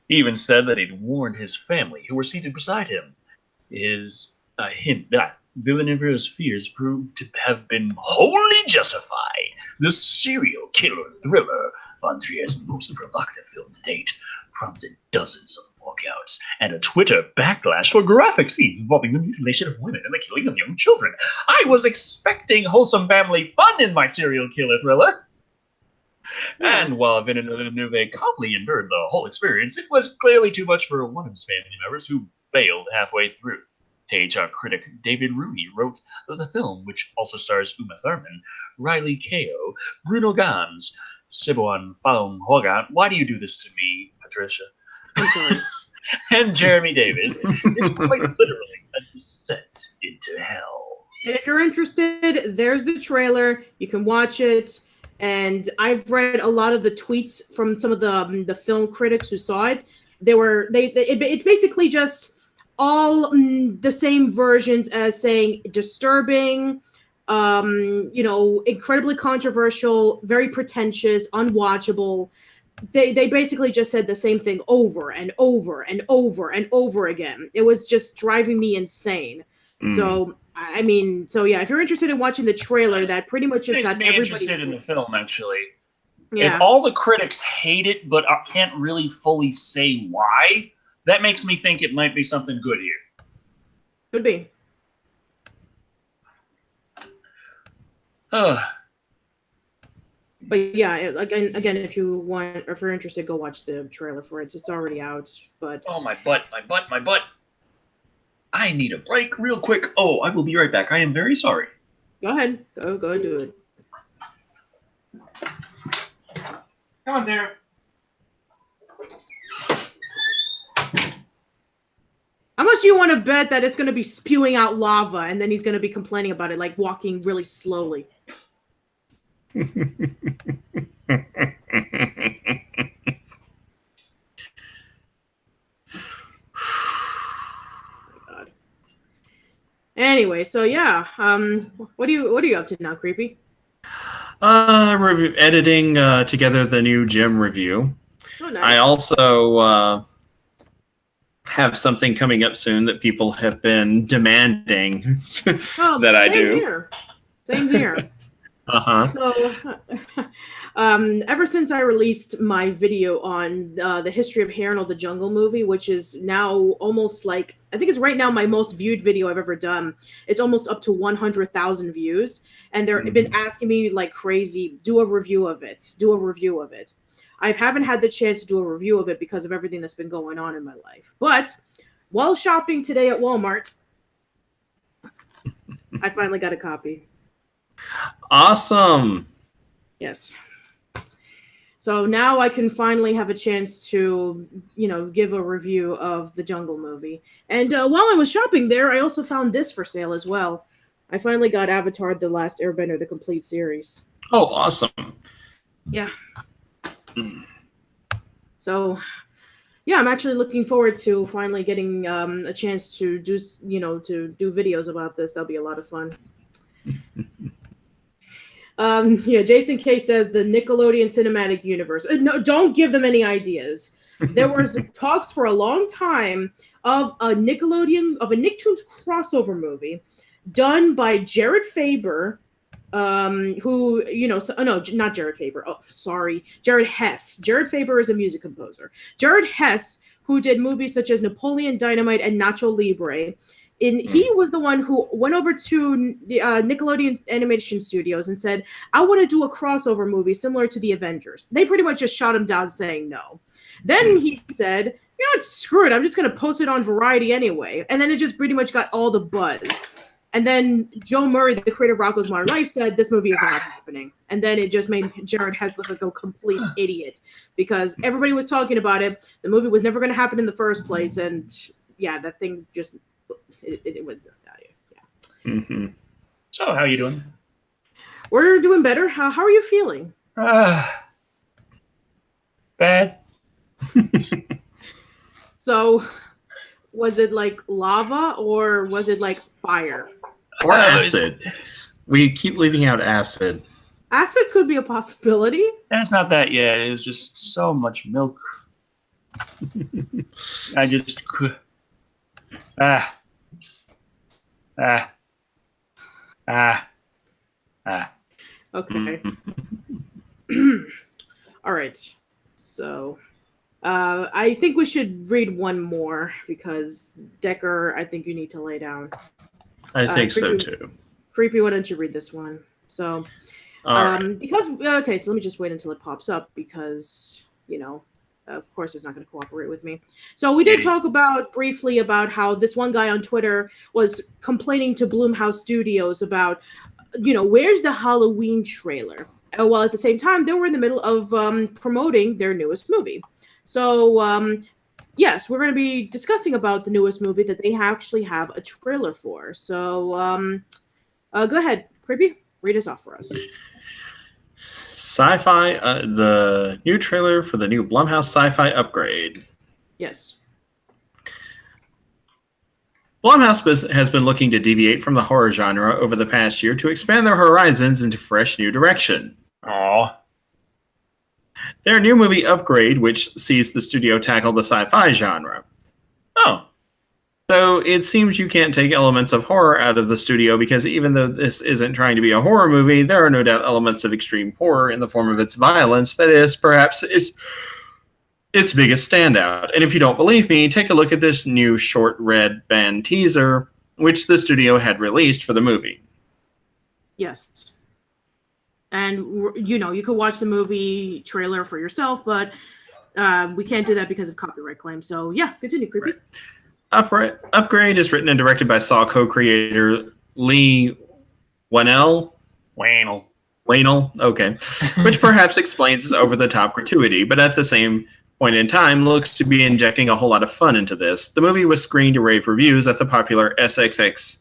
He even said that he'd warned his family, who were seated beside him. His hint that Villeneuve's fears proved to have been wholly justified. The serial killer thriller, von Trier's most provocative film to date, prompted dozens of walkouts and a Twitter backlash for graphic scenes involving the mutilation of women and the killing of young children. I was expecting wholesome family fun in my serial killer thriller. And while Villeneuve calmly endured the whole experience, it was clearly too much for one of his family members, who bailed halfway through. THR critic David Rooney wrote that the film, which also stars Uma Thurman, Riley Keough, Bruno Gans, Siobhan Fallon Hogan, why do you do this to me, Patricia? I'm sorry. And Jeremy Davis is quite literally a descent into hell. And if you're interested, there's the trailer. You can watch it. And I've read a lot of the tweets from some of the film critics who saw it. It's basically just all the same versions as saying disturbing, incredibly controversial, very pretentious, unwatchable. They basically just said the same thing over and over and over and over again. It was just driving me insane. So yeah, if you're interested in watching the trailer, that pretty much just got everybody interested in the film, actually. Yeah. If all the critics hate it but can't really fully say why, that makes me think it might be something good here. Could be. But yeah, again, if you want, or if you're interested, go watch the trailer for it. It's already out. But oh, my butt. I need a break real quick. Oh, I will be right back. I am very sorry. Go ahead. Go do it. Come on, Darren. How much do you want to bet that it's going to be spewing out lava and then he's going to be complaining about it, like walking really slowly? Anyway, so yeah, what are you up to now, Creepy? Editing together the new gym review. Oh, nice. I also have something coming up soon that people have been demanding that I do. Same here. So, ever since I released my video on the history of Hey Arnold the Jungle movie, which is now almost like, I think it's right now my most viewed video I've ever done. It's almost up to 100,000 views. And they've been asking me like crazy, do a review of it. I haven't had the chance to do a review of it because of everything that's been going on in my life. But while shopping today at Walmart, I finally got a copy. Awesome. Yes. So now I can finally have a chance to, give a review of the Jungle movie. And while I was shopping there, I also found this for sale as well. I finally got Avatar: The Last Airbender, the complete series. Oh, awesome. Yeah. So, Yeah, I'm actually looking forward to finally getting a chance to do videos about this. That'll be a lot of fun. Yeah, Jason K says the Nickelodeon cinematic universe. No, don't give them any ideas. There was talks for a long time of a Nicktoons crossover movie done by Jared Faber, who, no, not Jared Faber. Oh, sorry. Jared Hess. Jared Faber is a music composer. Jared Hess, who did movies such as Napoleon Dynamite and Nacho Libre. He was the one who went over to Nickelodeon Animation Studios and said, I want to do a crossover movie similar to the Avengers. They pretty much just shot him down saying no. Then he said, you know what, screw it. I'm just going to post it on Variety anyway. And then it just pretty much got all the buzz. And then Joe Murray, the creator of Rocko's Modern Life, said this movie is not happening. And then it just made Jared Hess look like a complete idiot because everybody was talking about it. The movie was never going to happen in the first place. And yeah, that thing just... It went down. Yeah. Mm-hmm. So, how are you doing? We're doing better. How are you feeling? Bad. So, was it like lava or was it like fire? Or acid. We keep leaving out acid. Acid could be a possibility. And it's not that yet. It was just so much milk. I just could. Okay. All right. So, I think we should read one more because Decker, I think you need to lay down. I think so too. Creepy, why don't you read this one? So, because okay, so let me just wait until it pops up because of course it's not going to cooperate with me. So we did talk briefly about how this one guy on Twitter was complaining to Blumhouse Studios about, where's the Halloween trailer? While at the same time, they were in the middle of promoting their newest movie. So, yes, we're going to be discussing about the newest movie that they actually have a trailer for. So, go ahead, Creepy, read us off for us. Sci-fi, the new trailer for the new Blumhouse Sci-Fi Upgrade. Yes. Blumhouse has been looking to deviate from the horror genre over the past year to expand their horizons into fresh new direction. Aww. Their new movie Upgrade, which sees the studio tackle the sci-fi genre. Oh. So it seems you can't take elements of horror out of the studio because even though this isn't trying to be a horror movie, there are no doubt elements of extreme horror in the form of its violence that is perhaps its biggest standout. And if you don't believe me, take a look at this new short red band teaser, which the studio had released for the movie. Yes. And, you could watch the movie trailer for yourself, but we can't do that because of copyright claims. So, yeah, continue, Creepy. Right. Upgrade is written and directed by Saw co-creator Lee Whannell. Okay. Which perhaps explains its over-the-top gratuity, but at the same point in time looks to be injecting a whole lot of fun into this. The movie was screened to rave reviews at the popular Southwest.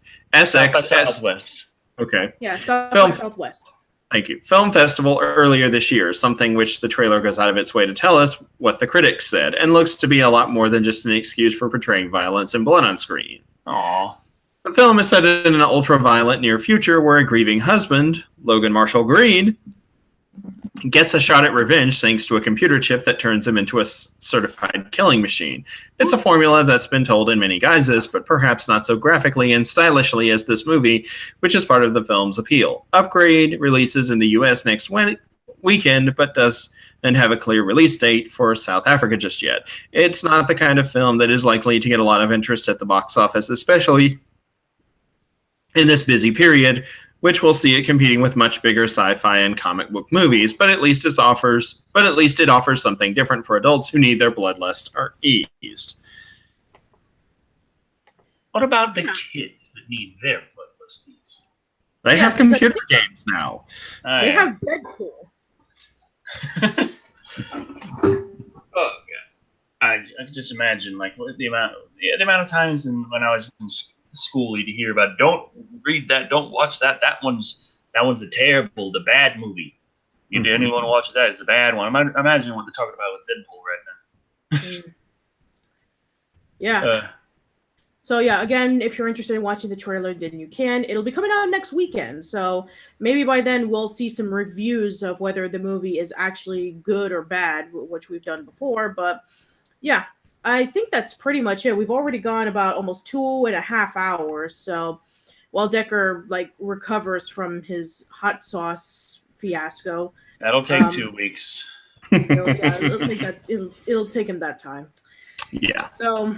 Okay. Yeah, Southwest. Thank you. Film festival earlier this year, something which the trailer goes out of its way to tell us what the critics said, and looks to be a lot more than just an excuse for portraying violence and blood on screen. Aww. The film is set in an ultra-violent near future where a grieving husband, Logan Marshall Green, gets a shot at revenge thanks to a computer chip that turns him into a certified killing machine. It's a formula that's been told in many guises, but perhaps not so graphically and stylishly as this movie, which is part of the film's appeal. Upgrade releases in the US next weekend, but doesn't have a clear release date for South Africa just yet. It's not the kind of film that is likely to get a lot of interest at the box office, especially in this busy period, which will see it competing with much bigger sci-fi and comic book movies, but at least it offers something different for adults who need their bloodlust eased. What about the kids that need their bloodlust eased? They have computer games now. They have Deadpool. Oh god! I just imagine like the amount of times when I was in school you'd hear about don't read that, don't watch that. That one's the bad movie. Anyone watch that? It's a bad one. Imagine what they're talking about with Deadpool right now. Yeah. So yeah, again, if you're interested in watching the trailer, then you can. It'll be coming out next weekend, so maybe by then we'll see some reviews of whether the movie is actually good or bad, which we've done before. But yeah, I think that's pretty much it. We've already gone about almost 2.5 hours. So while Decker like recovers from his hot sauce fiasco, That'll take 2 weeks. it'll take that. It'll take him that time. Yeah. So.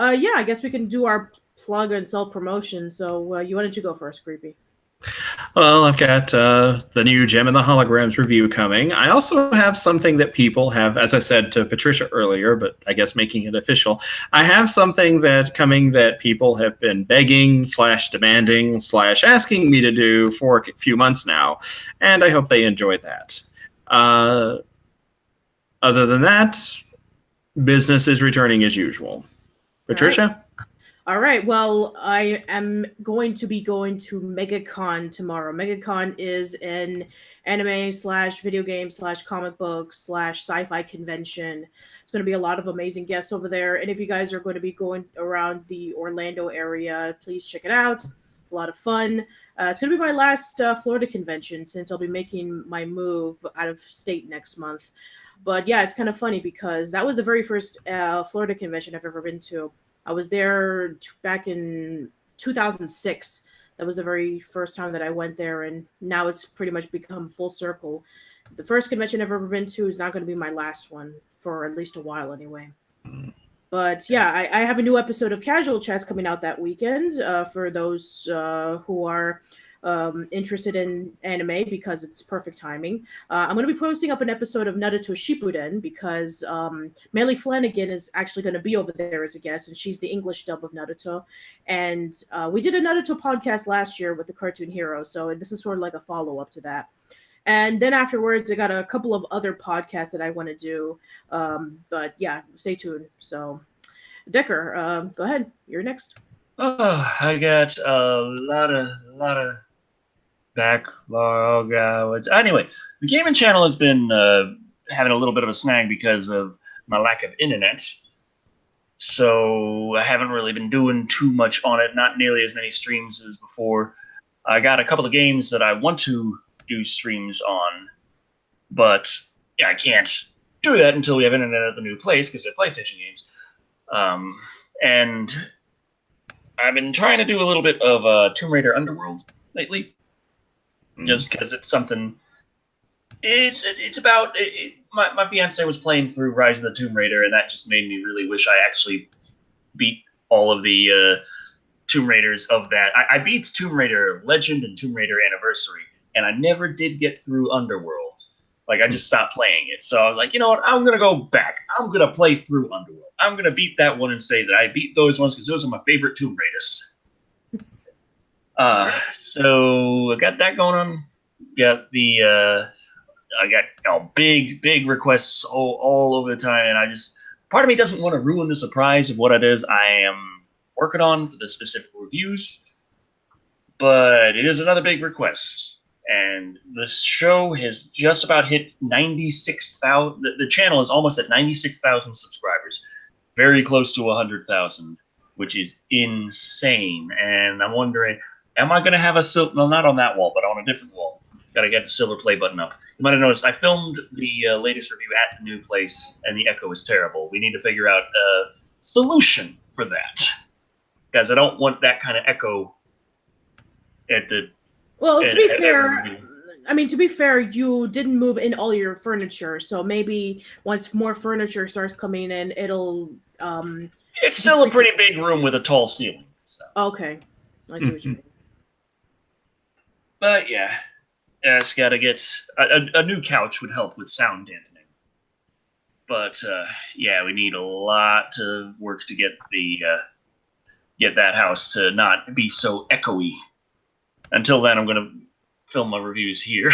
Yeah, I guess we can do our plug and self promotion. So, why don't you go first, Creepy? Well, I've got the new Gem and the Holograms review coming. I also have something that people have, as I said to Patricia earlier, but I guess making it official. I have something that coming that people have been begging / demanding / asking me to do for a few months now, and I hope they enjoy that. Other than that, business is returning as usual. Patricia? All right. Well, I am going to be going to MegaCon tomorrow. MegaCon is an anime / video game / comic book / sci-fi convention. It's going to be a lot of amazing guests over there. And if you guys are going to be going around the Orlando area, please check it out. It's a lot of fun. It's going to be my last Florida convention since I'll be making my move out of state next month. But yeah, it's kind of funny because that was the very first Florida convention I've ever been to. I was there back in 2006. That was the very first time that I went there, and now it's pretty much become full circle. The first convention I've ever been to is not going to be my last one for at least a while anyway. But yeah, I have a new episode of Casual Chats coming out that weekend for those who are interested in anime because it's perfect timing. I'm going to be posting up an episode of Naruto Shippuden because Melly Flanagan is actually going to be over there as a guest, and she's the English dub of Naruto. And we did a Naruto podcast last year with the Cartoon Hero, so this is sort of like a follow-up to that. And then afterwards, I got a couple of other podcasts that I want to do. But yeah, stay tuned. So, Decker, go ahead. You're next. Oh, I got a lot of backlog. Anyway, the gaming channel has been having a little bit of a snag because of my lack of internet. So I haven't really been doing too much on it, not nearly as many streams as before. I got a couple of games that I want to do streams on, but yeah, I can't do that until we have internet at the new place because they're PlayStation games. And I've been trying to do a little bit of Tomb Raider Underworld lately, just because it's something. It's about my fiance was playing through Rise of the Tomb Raider, and that just made me really wish I actually beat all of the Tomb Raiders of that. I beat Tomb Raider Legend and Tomb Raider Anniversary, and I never did get through Underworld. Like, I just stopped playing it. So I was like, you know what? I'm going to go back. I'm going to play through Underworld. I'm going to beat that one and say that I beat those ones because those are my favorite Tomb Raiders. So I got that going on. Got the, I got big requests all over the time. And part of me doesn't want to ruin the surprise of what it is I am working on for the specific reviews. But it is another big request. And the show has just about hit 96,000. The channel is almost at 96,000 subscribers, very close to 100,000, which is insane. And I'm wondering, am I going to have a silver? Well, not on that wall, but on a different wall. Got to get the silver play button up. You might have noticed I filmed the latest review at the new place, and the echo is terrible. We need to figure out a solution for that, because I don't want that kind of echo at the. Well, to be fair, you didn't move in all your furniture, so maybe once more furniture starts coming in, it'll. It's still a pretty big room with a tall ceiling. So. Okay, I see what you mean. But yeah, it's got to get a new couch would help with sound dampening. But yeah, we need a lot of work to get get that house to not be so echoey. Until then, I'm going to film my reviews here.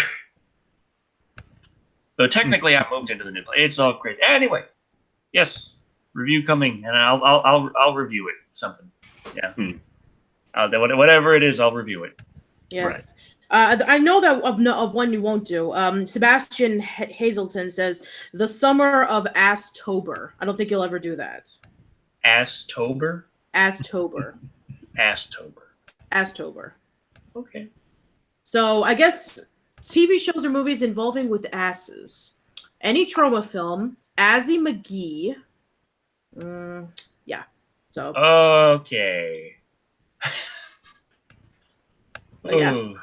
But technically, I moved into the new place. It's all crazy. Anyway, yes, review coming, and I'll review it. Something, yeah. Whatever it is, I'll review it. Yes. Right. I know that of one you won't do. Sebastian Hazelton says the summer of Ass-tober. I don't think you'll ever do that. Asstober? Asstober. Asstober. Okay. So I guess TV shows or movies involving with asses. Any trauma film, Azzy McGee. Yeah. So. Okay. Yeah. Ooh.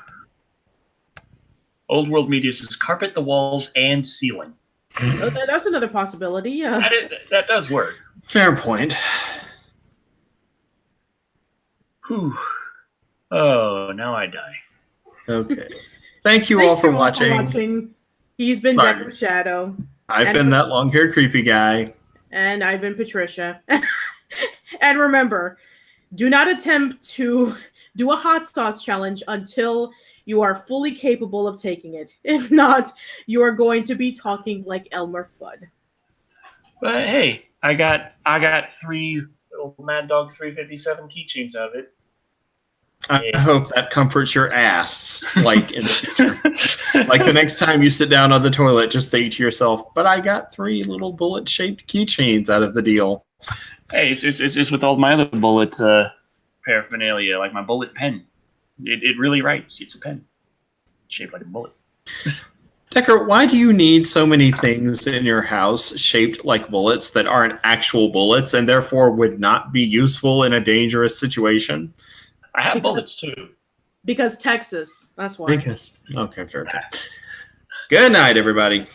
Old World Media says carpet the walls and ceiling. Oh, that's another possibility. Yeah. That does work. Fair point. Whew. Oh, now I die. Okay. Thank you all for watching. He's been Sorry. Decker Shadow. I've been that long-haired creepy guy. And I've been Patricia. And remember, do not attempt to do a hot sauce challenge until you are fully capable of taking it. If not, you are going to be talking like Elmer Fudd. But hey, I got 3 little Mad Dog 357 keychains out of it. I hope that comforts your ass, like in the future. Like the next time you sit down on the toilet, just think to yourself, but I got 3 little bullet-shaped keychains out of the deal. Hey, it's with all my other bullet paraphernalia, like my bullet pen. It really writes. It's a pen shaped like a bullet. Decker, why do you need so many things in your house shaped like bullets that aren't actual bullets and therefore would not be useful in a dangerous situation? I have bullets too. Because Texas. That's why. Okay, fair. Good night, everybody.